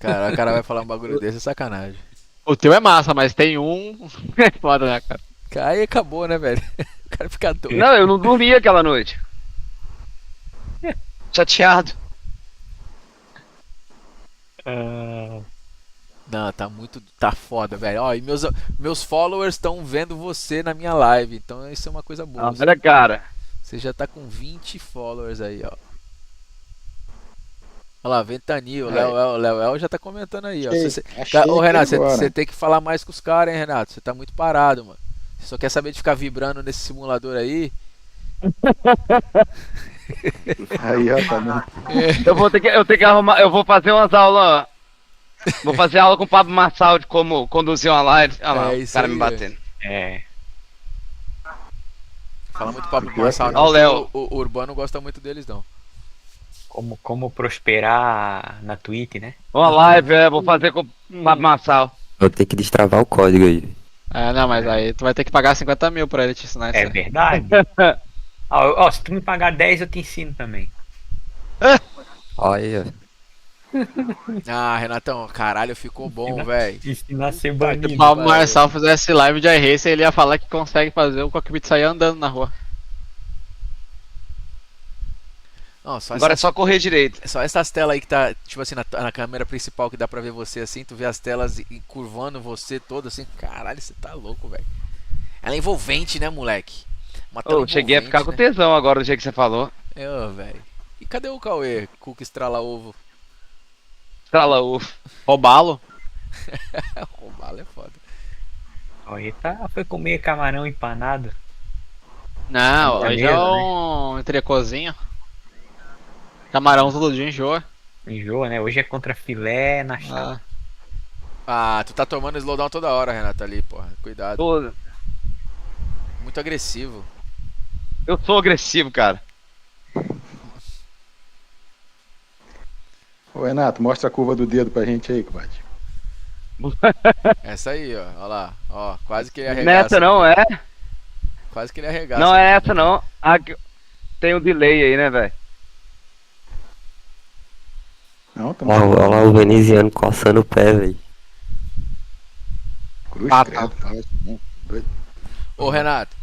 [SPEAKER 4] Cara, o cara vai falar um bagulho desse, é sacanagem.
[SPEAKER 2] O teu é massa, mas tem um. É foda, né, cara?
[SPEAKER 4] Aí acabou, né, velho? O cara fica doido.
[SPEAKER 15] Não, eu não dormi aquela noite. Chateado.
[SPEAKER 4] Não, tá foda, velho. Ó, e meus followers estão vendo você na minha live, então isso é uma coisa boa.
[SPEAKER 15] Olha, cara.
[SPEAKER 4] Você já tá com 20 followers aí, ó. Olha lá, Ventania, o Léo já tá comentando aí, ó. Ô, Renato, você tem que falar mais com os caras, hein, Renato? Você tá muito parado, mano. Você só quer saber de ficar vibrando nesse simulador aí?
[SPEAKER 9] Aí, ó, tá vendo?
[SPEAKER 15] Eu tenho que arrumar, eu vou fazer umas aulas. Vou fazer aula com o Pablo Marçal de como conduzir uma live. Olha lá, o cara me batendo.
[SPEAKER 12] É.
[SPEAKER 4] Fala muito Pablo Marçal,
[SPEAKER 15] não. Ó, o Léo.
[SPEAKER 4] O Urbano gosta muito deles, não.
[SPEAKER 12] Como prosperar na Twitch, né?
[SPEAKER 15] Uma live, vou fazer com o Pablo Marçal.
[SPEAKER 3] Vou ter que destravar o código aí.
[SPEAKER 2] É, não, mas aí tu vai ter que pagar 50 mil pra ele te ensinar isso.
[SPEAKER 12] É verdade? Ó, se tu me pagar 10, eu te ensino também.
[SPEAKER 3] Olha.
[SPEAKER 4] Ah, Renatão, caralho, ficou bom, velho.
[SPEAKER 12] Ensinar a ser banido.
[SPEAKER 2] Se o Pablo Marçal fizesse live de iRace, ele ia falar que consegue fazer o cockpit sair andando na rua.
[SPEAKER 4] Não,
[SPEAKER 15] agora é só correr direito.
[SPEAKER 4] É só essas telas aí que tá, tipo assim, na câmera principal que dá pra ver você assim, tu vê as telas curvando você todo assim, caralho, você tá louco, velho. Ela é envolvente, né, moleque?
[SPEAKER 15] Eu cheguei a ficar com tesão agora do jeito que você falou.
[SPEAKER 4] Velho. E cadê o Cauê? Cuca estrala ovo.
[SPEAKER 15] Estrala ovo.
[SPEAKER 2] Roubá-lo?
[SPEAKER 4] Roubá-lo é foda.
[SPEAKER 12] Ó, ele foi comer camarão empanado.
[SPEAKER 2] Não, hoje é um entrecozinho. Camarão todo dia enjoa.
[SPEAKER 12] Enjoa, né? Hoje é contra filé na chapa.
[SPEAKER 4] Ah, tu tá tomando slowdown toda hora, Renato, ali, porra. Cuidado.
[SPEAKER 15] Todo.
[SPEAKER 4] Muito agressivo.
[SPEAKER 15] Eu sou agressivo, cara.
[SPEAKER 9] Ô, Renato, mostra a curva do dedo pra gente aí, compadre.
[SPEAKER 4] Essa aí, ó. Olha lá. Ó, quase que ele arregaça.
[SPEAKER 15] Nessa não é?
[SPEAKER 4] Quase que ele arregaça.
[SPEAKER 15] Não é essa não. Tem um delay aí, né, velho?
[SPEAKER 3] Olha lá o veneziano coçando o pé, velho.
[SPEAKER 9] Cruz, credo,
[SPEAKER 4] Ô, Renato.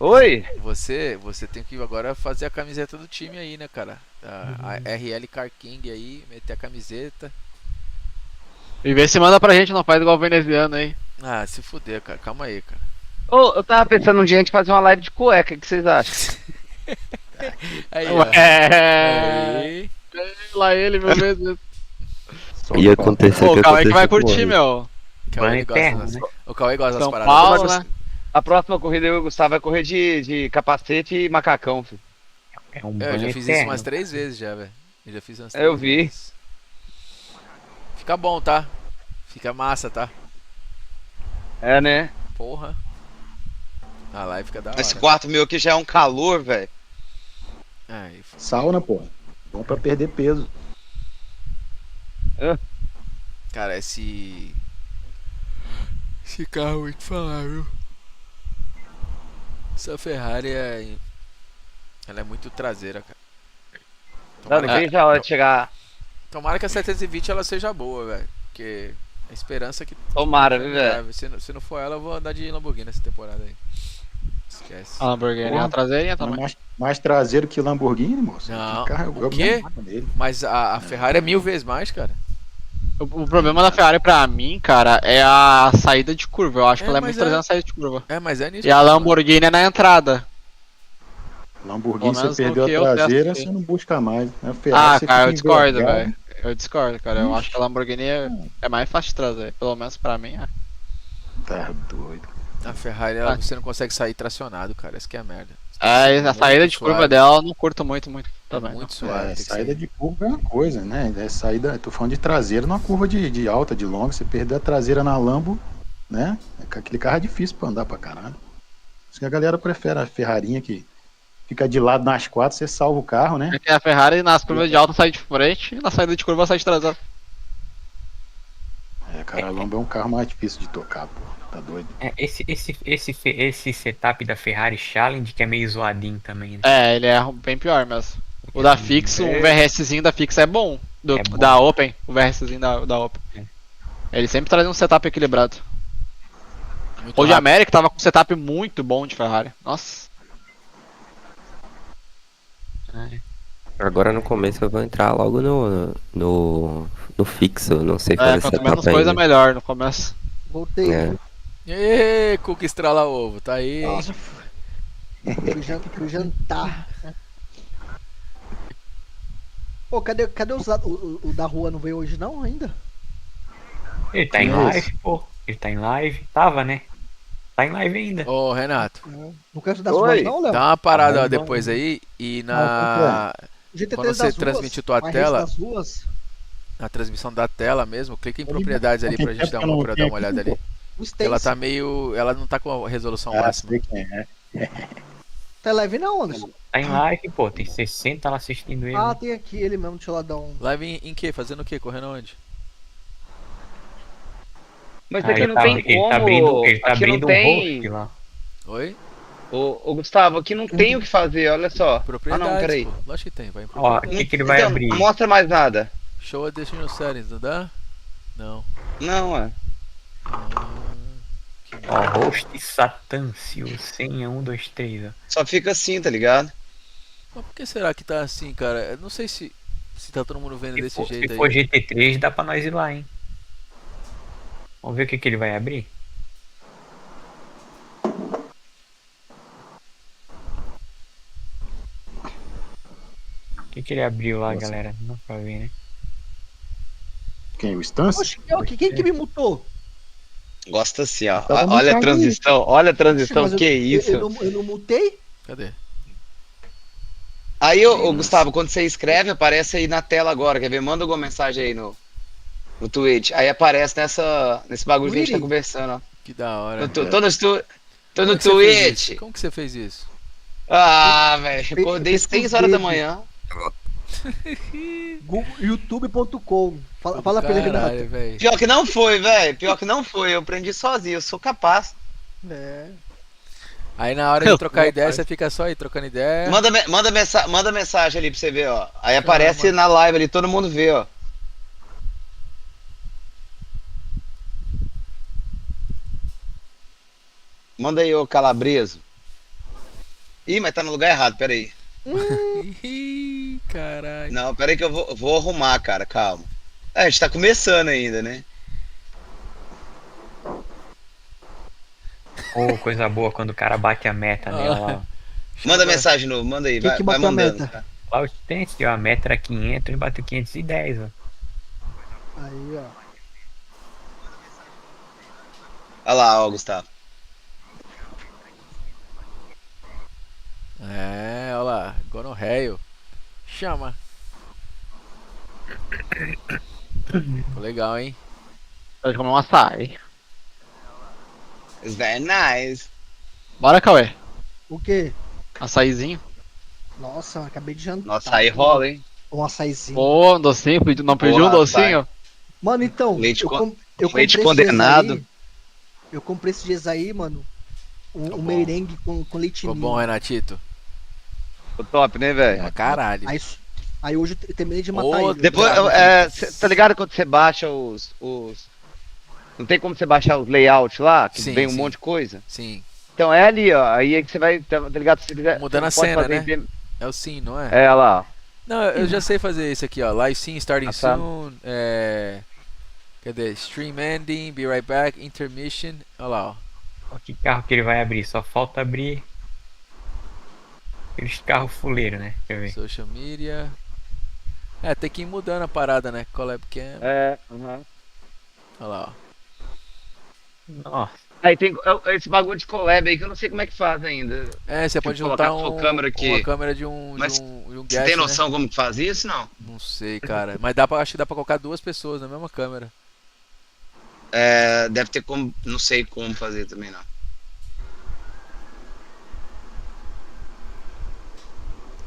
[SPEAKER 15] Oi.
[SPEAKER 4] Você tem que agora fazer a camiseta do time aí, né, cara? A RL Car King aí, meter a camiseta.
[SPEAKER 2] E vê se manda pra gente, não faz igual o veneziano aí.
[SPEAKER 4] Ah, se fuder, cara. Calma aí, cara.
[SPEAKER 15] Eu tava pensando um dia a gente fazer uma live de cueca, o que vocês acham?
[SPEAKER 4] Aí, ó.
[SPEAKER 2] Aí. Lá ele, meu Deus.
[SPEAKER 3] Ia acontecer.
[SPEAKER 2] Pô, o Cauê que vai curtir, meu.
[SPEAKER 4] O Cauê gosta das paradas.
[SPEAKER 2] Paulo, né?
[SPEAKER 15] A próxima corrida eu e o Gustavo vai correr de capacete e macacão, filho.
[SPEAKER 4] Eu já fiz isso umas 3 vezes já, velho. Eu já fiz umas 3
[SPEAKER 15] Eu vi.
[SPEAKER 4] vezes. Fica bom, tá? Fica massa, tá?
[SPEAKER 15] É, né?
[SPEAKER 4] Porra. A live fica da hora.
[SPEAKER 13] Esse quarto meu aqui já é um calor, velho.
[SPEAKER 9] Sauna, porra. Bom pra perder peso.
[SPEAKER 4] Cara, esse carro, vou te falar, viu? Essa Ferrari ela é muito traseira, cara.
[SPEAKER 15] Não vejo a hora de chegar.
[SPEAKER 4] Tomara que a 720 ela seja boa, velho. Porque esperança que...
[SPEAKER 15] Tomara, viu, velho?
[SPEAKER 4] Se não for ela, eu vou andar de Lamborghini essa temporada aí. Esquece.
[SPEAKER 2] A Lamborghini é a traseirinha também.
[SPEAKER 9] Mais traseiro que Lamborghini, moço.
[SPEAKER 4] Não,
[SPEAKER 9] o
[SPEAKER 4] quê? Mas a Ferrari é 1000 vezes mais, cara.
[SPEAKER 2] O problema da Ferrari pra mim, cara, é a saída de curva. Eu acho que ela é muito trazendo a saída de curva.
[SPEAKER 4] Mas é nisso.
[SPEAKER 2] E a Lamborghini é na entrada.
[SPEAKER 9] Lamborghini, você perdeu a traseira, você não busca mais.
[SPEAKER 2] Cara, eu discordo, velho. Eu discordo, cara. Eu acho que a Lamborghini é mais fácil de trazer. Pelo menos pra mim, é.
[SPEAKER 9] Tá doido.
[SPEAKER 4] A Ferrari, você não consegue sair tracionado, cara. Essa que é a merda.
[SPEAKER 2] A saída de curva dela eu não curto muito também.
[SPEAKER 4] Muito suave.
[SPEAKER 9] Saída de curva é uma coisa, né? Tô falando de traseira numa curva de alta, de longa. Você perder a traseira na Lambo, né? Aquele carro é difícil pra andar pra caralho. Por isso que a galera prefere a Ferrarinha que fica de lado nas quatro, você salva o carro, né?
[SPEAKER 2] A Ferrari nas curvas de alta sai de frente e na saída de curva sai de traseira.
[SPEAKER 9] Cara, a Lambo é um carro mais difícil de tocar, pô. Tá doido.
[SPEAKER 12] Esse setup da Ferrari Challenge que é meio zoadinho também, né?
[SPEAKER 2] Ele é bem pior mesmo. O da Fix, o VRSzinho da Fix é bom. Da Open, o VRSzinho da Open. Ele sempre traz um setup equilibrado. O de América tava com um setup muito bom de Ferrari. Nossa.
[SPEAKER 3] Agora no começo eu vou entrar logo no fixo, não sei fazer
[SPEAKER 2] quanto menos coisa
[SPEAKER 3] ainda.
[SPEAKER 2] melhor no começo.
[SPEAKER 1] Voltei.
[SPEAKER 4] Ê, Cuca estrala ovo, tá aí.
[SPEAKER 1] Nossa, fui jantar. Pô, cadê o da rua? Não veio hoje não ainda?
[SPEAKER 12] Ele tá em live, pô. Ele tá em live. Tava, né? Tá em live ainda.
[SPEAKER 4] Ô, Renato.
[SPEAKER 1] Não quero das ruas não, Léo?
[SPEAKER 4] Dá uma parada depois aí e quando você transmitir tua tela, na transmissão da tela mesmo, clica em propriedades ali pra gente dar uma olhada ali. Ela tá meio... Ela não tá com a resolução máxima.
[SPEAKER 1] Tá live não, Anderson?
[SPEAKER 12] Tá em live, pô. Tem 60 lá assistindo ele.
[SPEAKER 1] Tem aqui ele mesmo. Deixa eu lá dar um...
[SPEAKER 4] Live em que? Fazendo o que? Correndo onde?
[SPEAKER 15] Mas aqui não tem como...
[SPEAKER 12] Ele tá abrindo um host lá.
[SPEAKER 4] Oi?
[SPEAKER 15] Ô Gustavo, aqui não tem o que fazer, olha só.
[SPEAKER 4] Propriedades,
[SPEAKER 15] não, peraí.
[SPEAKER 4] Lógico que tem, vai em
[SPEAKER 12] Ó, o que ele vai abrir?
[SPEAKER 15] Não mostra mais nada.
[SPEAKER 4] Show Additional Settings, não dá? Não.
[SPEAKER 15] Não,
[SPEAKER 12] Host Satâncio, 100.123, ó.
[SPEAKER 15] Só fica assim, tá ligado?
[SPEAKER 4] Mas por que será que tá assim, cara? Eu não sei se tá todo mundo vendo desse jeito aí.
[SPEAKER 12] Se for GT3, dá pra nós ir lá, hein? Vamos ver o que ele vai abrir? O que ele abriu lá, galera? Não dá pra ver, né?
[SPEAKER 9] Quem? O Stance?
[SPEAKER 1] Oxe, quem que me mutou?
[SPEAKER 15] Gosta assim, ó. Olha a transição, que isso?
[SPEAKER 1] Eu não mutei?
[SPEAKER 4] Cadê?
[SPEAKER 15] Aí, ô Gustavo, quando você escreve, aparece aí na tela agora, quer ver? Manda alguma mensagem aí no Twitch. Aí aparece nesse bagulho que a gente tá conversando, ó.
[SPEAKER 4] Que da hora.
[SPEAKER 15] Tô no Twitch.
[SPEAKER 4] Como que você fez isso?
[SPEAKER 15] Velho, acordei 6 horas da manhã.
[SPEAKER 1] youtube.com. Fala pra ele, Renato.
[SPEAKER 15] Pior que não foi, velho. Eu aprendi sozinho, eu sou capaz.
[SPEAKER 4] Aí na hora de trocar ideia, você fica só aí trocando ideia.
[SPEAKER 15] Manda mensagem ali pra você ver, ó. Aí aparece na live ali, todo mundo vê, ó. Manda aí, ô Calabreso. Ih, mas tá no lugar errado, peraí.
[SPEAKER 4] Ih, caralho.
[SPEAKER 15] Não, peraí que eu vou arrumar, cara, calma. A gente tá começando ainda, né?
[SPEAKER 12] Coisa boa quando o cara bate a meta nela lá.
[SPEAKER 15] Manda mensagem novo, manda aí, vai mandando.
[SPEAKER 12] Meta? Lá o tem, a meta era 500, ele bateu 510, ó.
[SPEAKER 1] Aí, ó.
[SPEAKER 15] Olha lá, ó, Gustavo.
[SPEAKER 4] Olha lá, gonorreio. Chama. Ficou legal, hein?
[SPEAKER 2] Pode comer um açaí.
[SPEAKER 15] It's very nice.
[SPEAKER 2] Bora, Cauê.
[SPEAKER 1] O quê?
[SPEAKER 2] Açaizinho.
[SPEAKER 1] Nossa, acabei de jantar.
[SPEAKER 15] Nossa, açaí rola, hein?
[SPEAKER 1] Um açaizinho.
[SPEAKER 2] Um docinho, não pediu um docinho?
[SPEAKER 1] Mano, então,
[SPEAKER 15] leite
[SPEAKER 1] leite
[SPEAKER 15] condenado.
[SPEAKER 1] Eu comprei esses dias aí, mano. Um merengue com leite ninho.
[SPEAKER 4] Ficou bom, Renatito?
[SPEAKER 15] Ficou top, né, velho?
[SPEAKER 4] Caralho.
[SPEAKER 1] Aí hoje eu terminei de matar ele.
[SPEAKER 15] Depois, tá ligado quando você baixa os Não tem como você baixar os layouts lá, que
[SPEAKER 4] Sim,
[SPEAKER 15] vem um
[SPEAKER 4] sim.
[SPEAKER 15] monte de coisa?
[SPEAKER 4] Sim.
[SPEAKER 15] Então é ali, ó. Aí é que você vai, tá ligado? Se você quiser,
[SPEAKER 4] Mudando a
[SPEAKER 15] você pode
[SPEAKER 4] cena,
[SPEAKER 15] fazer
[SPEAKER 4] né? É o sim, não é?
[SPEAKER 15] É, lá, ó.
[SPEAKER 4] Não, eu já sei fazer isso aqui, ó. Live sim, starting
[SPEAKER 15] tá.
[SPEAKER 4] soon. Cadê? Stream ending, be right back, intermission. Olha lá, ó.
[SPEAKER 12] Olha que carro que ele vai abrir, só falta abrir aqueles carros fuleiros, né? Deixa eu ver.
[SPEAKER 4] Social media. Tem que ir mudando a parada, né? Collab Cam. Olha lá, ó.
[SPEAKER 12] Nossa.
[SPEAKER 15] Aí tem esse bagulho de collab aí que eu não sei como é que faz ainda.
[SPEAKER 4] Você pode
[SPEAKER 15] colocar
[SPEAKER 4] juntar
[SPEAKER 15] uma câmera aqui.
[SPEAKER 4] uma câmera de um
[SPEAKER 15] Mas
[SPEAKER 4] guest,
[SPEAKER 15] você tem noção
[SPEAKER 4] né?
[SPEAKER 15] como que faz isso, não?
[SPEAKER 4] Não sei, cara. Mas acho que dá pra colocar 2 pessoas na mesma câmera.
[SPEAKER 15] Deve ter como, não sei como fazer também não.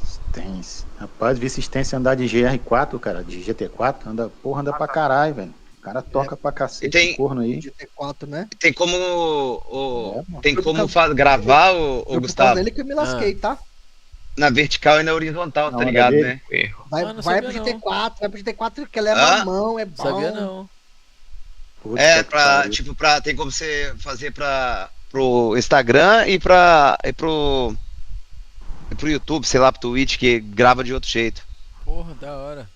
[SPEAKER 9] Stance. Rapaz, vi Stance andar de GR4, cara, de GT4, anda pra caralho, velho. O cara toca pra cacete
[SPEAKER 15] tem
[SPEAKER 9] corno aí.
[SPEAKER 1] GT4, né?
[SPEAKER 15] Tem como gravar o Gustavo?
[SPEAKER 1] Foi que eu me lasquei, tá?
[SPEAKER 15] Na vertical e na horizontal, tá ligado, né?
[SPEAKER 1] Vai pro GT4, que leva a mão, é bom.
[SPEAKER 4] Sabia não.
[SPEAKER 15] Tem como você fazer pro Instagram e pro YouTube, sei lá, pro Twitch, que grava de outro jeito.
[SPEAKER 4] Porra, da hora.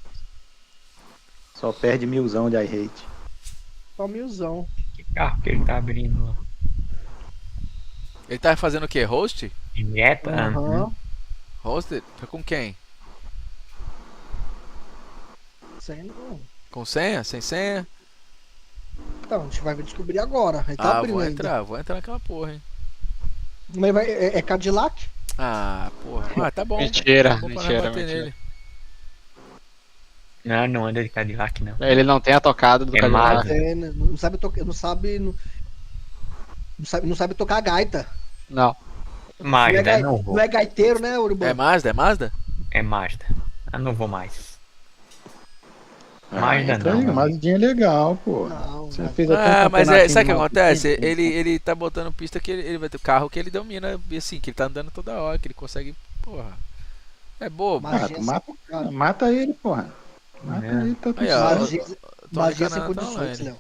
[SPEAKER 9] Só perde 1000zão de iHate.
[SPEAKER 1] Só 1000zão.
[SPEAKER 12] Que carro que ele tá abrindo lá?
[SPEAKER 4] Ele tá fazendo o quê? Host?
[SPEAKER 12] Meta?
[SPEAKER 4] Hosted? Tá com quem?
[SPEAKER 1] Sem não.
[SPEAKER 4] Com senha? Sem senha?
[SPEAKER 1] Então, a gente vai descobrir agora. Ele tá abrindo
[SPEAKER 4] vou entrar naquela porra, hein.
[SPEAKER 1] Mas é Cadillac?
[SPEAKER 4] Porra. Tá bom.
[SPEAKER 2] Mentira.
[SPEAKER 4] Nele.
[SPEAKER 12] Não anda de Cadillac, não.
[SPEAKER 2] Ele não tem a tocada do Cadillac.
[SPEAKER 1] Não sabe tocar gaita.
[SPEAKER 2] Não.
[SPEAKER 12] Mazda,
[SPEAKER 1] não é gaiteiro, né, Urbano?
[SPEAKER 4] É Mazda?
[SPEAKER 12] É Mazda. Eu não vou mais. Mazda não.
[SPEAKER 9] Mazdinha é legal, pô.
[SPEAKER 1] Você
[SPEAKER 9] fez
[SPEAKER 4] mas sabe o que acontece? Ele tá botando pista que ele vai ter carro que ele domina, assim, que ele tá andando toda hora, que ele consegue, porra. É bobo.
[SPEAKER 9] Mata ele, porra. Mata ele, tá tudo certo.
[SPEAKER 1] Magia sem condições, Léo.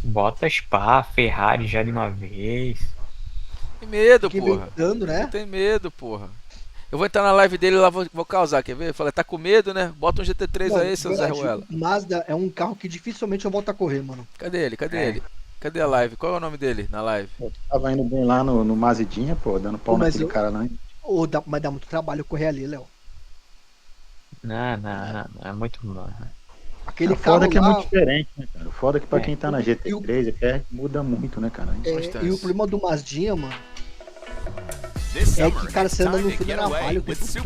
[SPEAKER 12] Bota Spa, Ferrari já de uma vez.
[SPEAKER 4] Tem medo, porra.
[SPEAKER 1] Inventando, né?
[SPEAKER 4] Não tem medo, porra. Eu vou entrar na live dele lá, vou causar, quer ver? Eu falei, tá com medo, né? Bota um GT3 aí, seu Zé Ruela.
[SPEAKER 1] Mazda é um carro que dificilmente eu volto a correr, mano.
[SPEAKER 4] Cadê ele? Cadê a live? Qual é o nome dele na live?
[SPEAKER 9] Eu tava indo bem lá no Mazidinha, pô, dando pau naquele cara lá.
[SPEAKER 1] Mas dá muito trabalho correr ali, Léo.
[SPEAKER 12] Não, é muito bom.
[SPEAKER 1] Aquele
[SPEAKER 9] foda que
[SPEAKER 1] lá...
[SPEAKER 9] é muito diferente, né, cara? O foda que pra quem tá na GT3 muda muito, né, cara?
[SPEAKER 1] E o problema do Mazdinha, mano, é o que, cara, você anda no fio da navalha o tempo todo.
[SPEAKER 9] Isso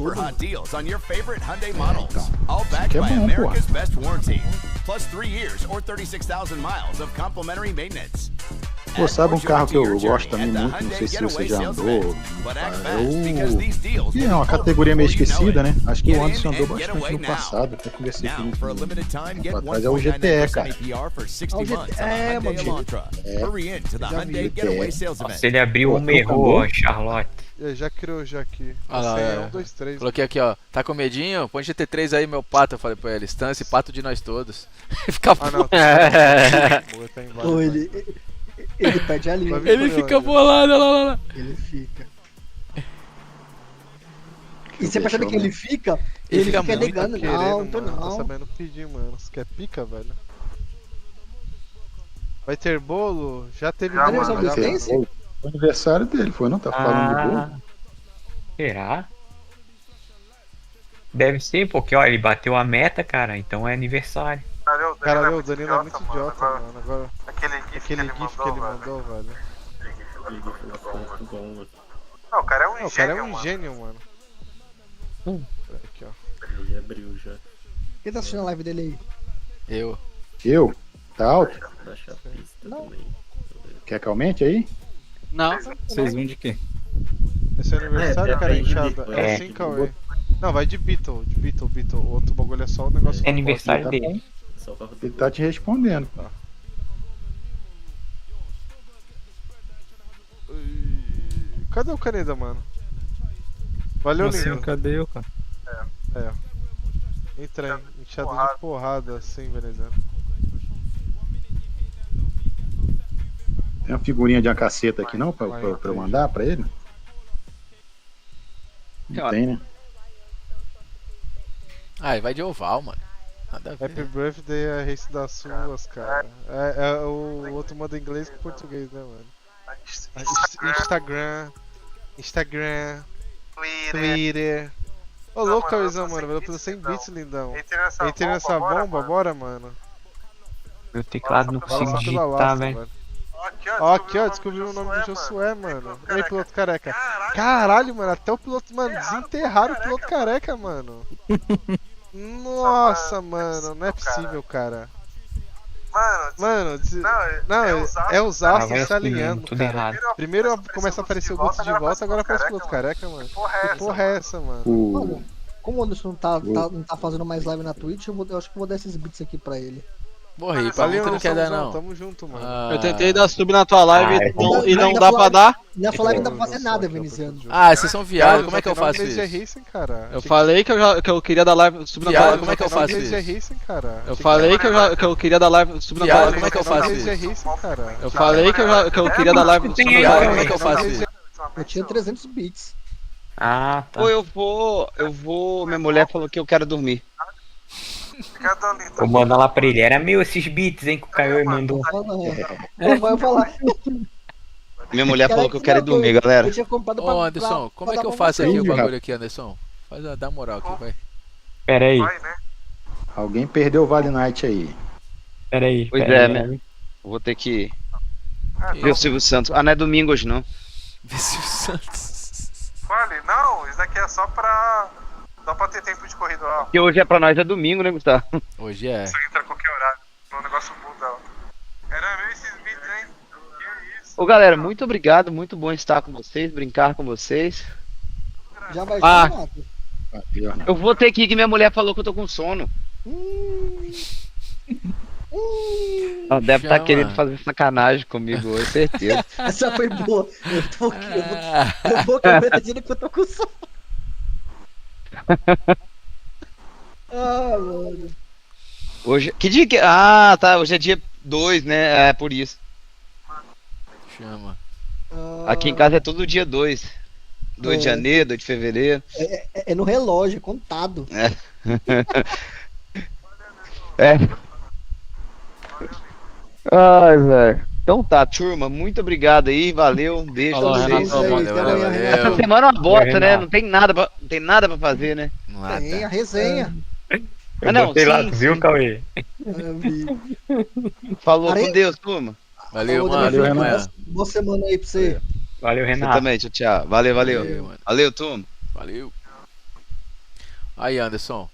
[SPEAKER 9] que é bom, pô. Pô, sabe um carro que eu gosto também muito, não sei se você já andou, é uma categoria meio esquecida, né? Acho que o Anderson andou bastante no passado, até conversei com ele atrás, é o GTE, cara.
[SPEAKER 12] Se ele abriu uma errou, Charlotte.
[SPEAKER 5] Já criou já aqui.
[SPEAKER 4] Ah, 1, 2, 3. Coloquei aqui, ó. Tá com medinho? Põe GT3 aí, meu pato. Eu falei pra ele. Stance, pato de nós todos. Fica
[SPEAKER 5] não.
[SPEAKER 1] Ele perde a linha.
[SPEAKER 4] Ele fica bolado, olha lá.
[SPEAKER 1] Ele fica. E você percebe que ele fica? Ele fica negando. Não.
[SPEAKER 5] Tá sabendo pedir, mano. Você quer pica, velho? Vai ter bolo? Já teve bolo.
[SPEAKER 9] O aniversário dele foi, não? Tá falando de bolo?
[SPEAKER 12] Será? Deve ser, porque ó, ele bateu a meta, cara, então é aniversário.
[SPEAKER 5] Caralho, o Danilo é muito idiota, mano. Agora, aquele gif que ele mandou, velho.
[SPEAKER 10] Não, o cara é um gênio.
[SPEAKER 5] O cara é um gênio, mano. Aqui, ó.
[SPEAKER 10] Ele abriu já.
[SPEAKER 1] Quem tá assistindo a live dele aí?
[SPEAKER 9] Eu? Tá alto?
[SPEAKER 10] Não.
[SPEAKER 9] Quer que aumente aí?
[SPEAKER 2] Não. Vocês vêm de quê?
[SPEAKER 5] Esse é aniversário, cara, inchado. É assim, Cauê. Não, vai de Beetle. O outro bagulho é só o negócio.
[SPEAKER 12] É aniversário dele.
[SPEAKER 9] Ele tá te respondendo.
[SPEAKER 5] Tá. Cadê o Caneda, mano? Valeu, lindo.
[SPEAKER 2] Cadê eu, cara?
[SPEAKER 5] Entra aí, inchado de porrada assim, beleza.
[SPEAKER 9] Tem uma figurinha de uma caceta aqui não pra eu mandar pra ele? Não tem, né?
[SPEAKER 4] Ah, ele vai de oval, mano. Nada a ver.
[SPEAKER 5] Happy Birthday é race das suas, cara. O outro manda inglês com português, né, mano? Instagram, Twitter. Ô, louco, Cauizão, mano. Eu tô 100 bits, lindão. Entrei nessa bomba, bora, mano.
[SPEAKER 12] Meu teclado não consigo digitar, velho.
[SPEAKER 5] Ó, aqui, ó, descobri o nome do Josué, mano. E aí, piloto careca? Caralho, mano, até o piloto, mano, desenterraram o piloto careca, mano. Nossa, mano, não é possível, cara. Mano, é os astros se alinhando,
[SPEAKER 12] tudo
[SPEAKER 5] cara.
[SPEAKER 12] errado.
[SPEAKER 5] Primeiro começa a aparecer o Guto de volta, agora aparece o piloto careca, mano. Que porra é essa, mano?
[SPEAKER 1] Mano, como o Anderson não tá fazendo mais live na Twitch, eu acho que eu vou dar esses bits aqui pra ele.
[SPEAKER 4] Morri, pra mim tu não quer dar não.
[SPEAKER 5] Tamo junto, mano.
[SPEAKER 2] Eu tentei dar sub na tua live e não dá pra dar.
[SPEAKER 1] Na sua live não dá pra fazer nada, Veneziano.
[SPEAKER 4] Ah, vocês são viados, como é que eu faço isso?
[SPEAKER 2] Eu falei que eu queria dar live sub na tua live.
[SPEAKER 4] Como é que eu faço isso?
[SPEAKER 2] Eu falei que eu queria dar live sub na tua live.
[SPEAKER 4] Como é que eu faço isso?
[SPEAKER 2] Eu falei que eu queria dar live sub na tua live.
[SPEAKER 4] Como é que eu faço isso?
[SPEAKER 1] Eu tinha 300 bits.
[SPEAKER 12] Ah, tá.
[SPEAKER 15] Pô, eu vou. Minha mulher falou que eu quero dormir.
[SPEAKER 12] Vou mandar lá pra ele. Era meu esses beats, hein, que o Caio mandou.
[SPEAKER 1] Vai falar.
[SPEAKER 15] Minha mulher falou que eu quero dormir, galera.
[SPEAKER 4] Ô, Anderson, como é que eu faço aqui o bagulho aqui, Anderson? Dá moral aqui, vai.
[SPEAKER 12] Pera aí.
[SPEAKER 9] Alguém perdeu o Vale Night aí.
[SPEAKER 12] Pera aí.
[SPEAKER 15] Pois é, né? Vou ter que ver o Silvio Santos. Ah, não é domingo hoje, não.
[SPEAKER 4] Ver Silvio Santos.
[SPEAKER 16] Vale, não, isso daqui é só pra... Dá pra ter tempo de corrida lá.
[SPEAKER 15] Porque hoje pra nós é domingo, né, Gustavo?
[SPEAKER 4] Hoje é.
[SPEAKER 16] Você entra a qualquer horário. O negócio muda. Era meu esses vídeos, hein? Que isso?
[SPEAKER 15] Ô, galera, muito obrigado. Muito bom estar com vocês, brincar com vocês.
[SPEAKER 1] Já vai chamar.
[SPEAKER 15] Eu vou ter que ir, que minha mulher falou que eu tô com sono. Ela deve estar querendo fazer sacanagem comigo hoje, certeza.
[SPEAKER 1] Essa foi boa. Eu vou dizendo que eu tô com sono. Ah, mano.
[SPEAKER 15] Hoje. Que dia que. Ah, tá. Hoje é dia 2, né? É por isso.
[SPEAKER 4] Chama.
[SPEAKER 15] Aqui em casa é todo dia 2. 2 de janeiro, 2 de fevereiro.
[SPEAKER 1] É no relógio, é contado.
[SPEAKER 15] Ai, velho. Então tá, turma, muito obrigado aí, valeu, um beijo pra vocês.
[SPEAKER 4] Valeu.
[SPEAKER 15] Essa semana é uma bosta, né? Não tem nada pra fazer, né?
[SPEAKER 1] Tem a resenha.
[SPEAKER 12] Eu botei lá, viu, Cauê?
[SPEAKER 15] Falou com Deus, turma.
[SPEAKER 4] Valeu, mano.
[SPEAKER 1] Boa semana aí pra você.
[SPEAKER 12] Valeu, Renato.
[SPEAKER 15] Você também, tchau. Valeu. Valeu, turma.
[SPEAKER 4] Valeu. Aí, Anderson.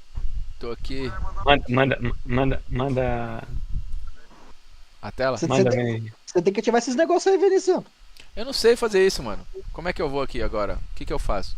[SPEAKER 4] Tô aqui.
[SPEAKER 12] Manda.
[SPEAKER 4] A tela?
[SPEAKER 1] Você tem que ativar esses negócios aí, Vinicius.
[SPEAKER 4] Eu não sei fazer isso, mano. Como é que eu vou aqui agora? O que eu faço?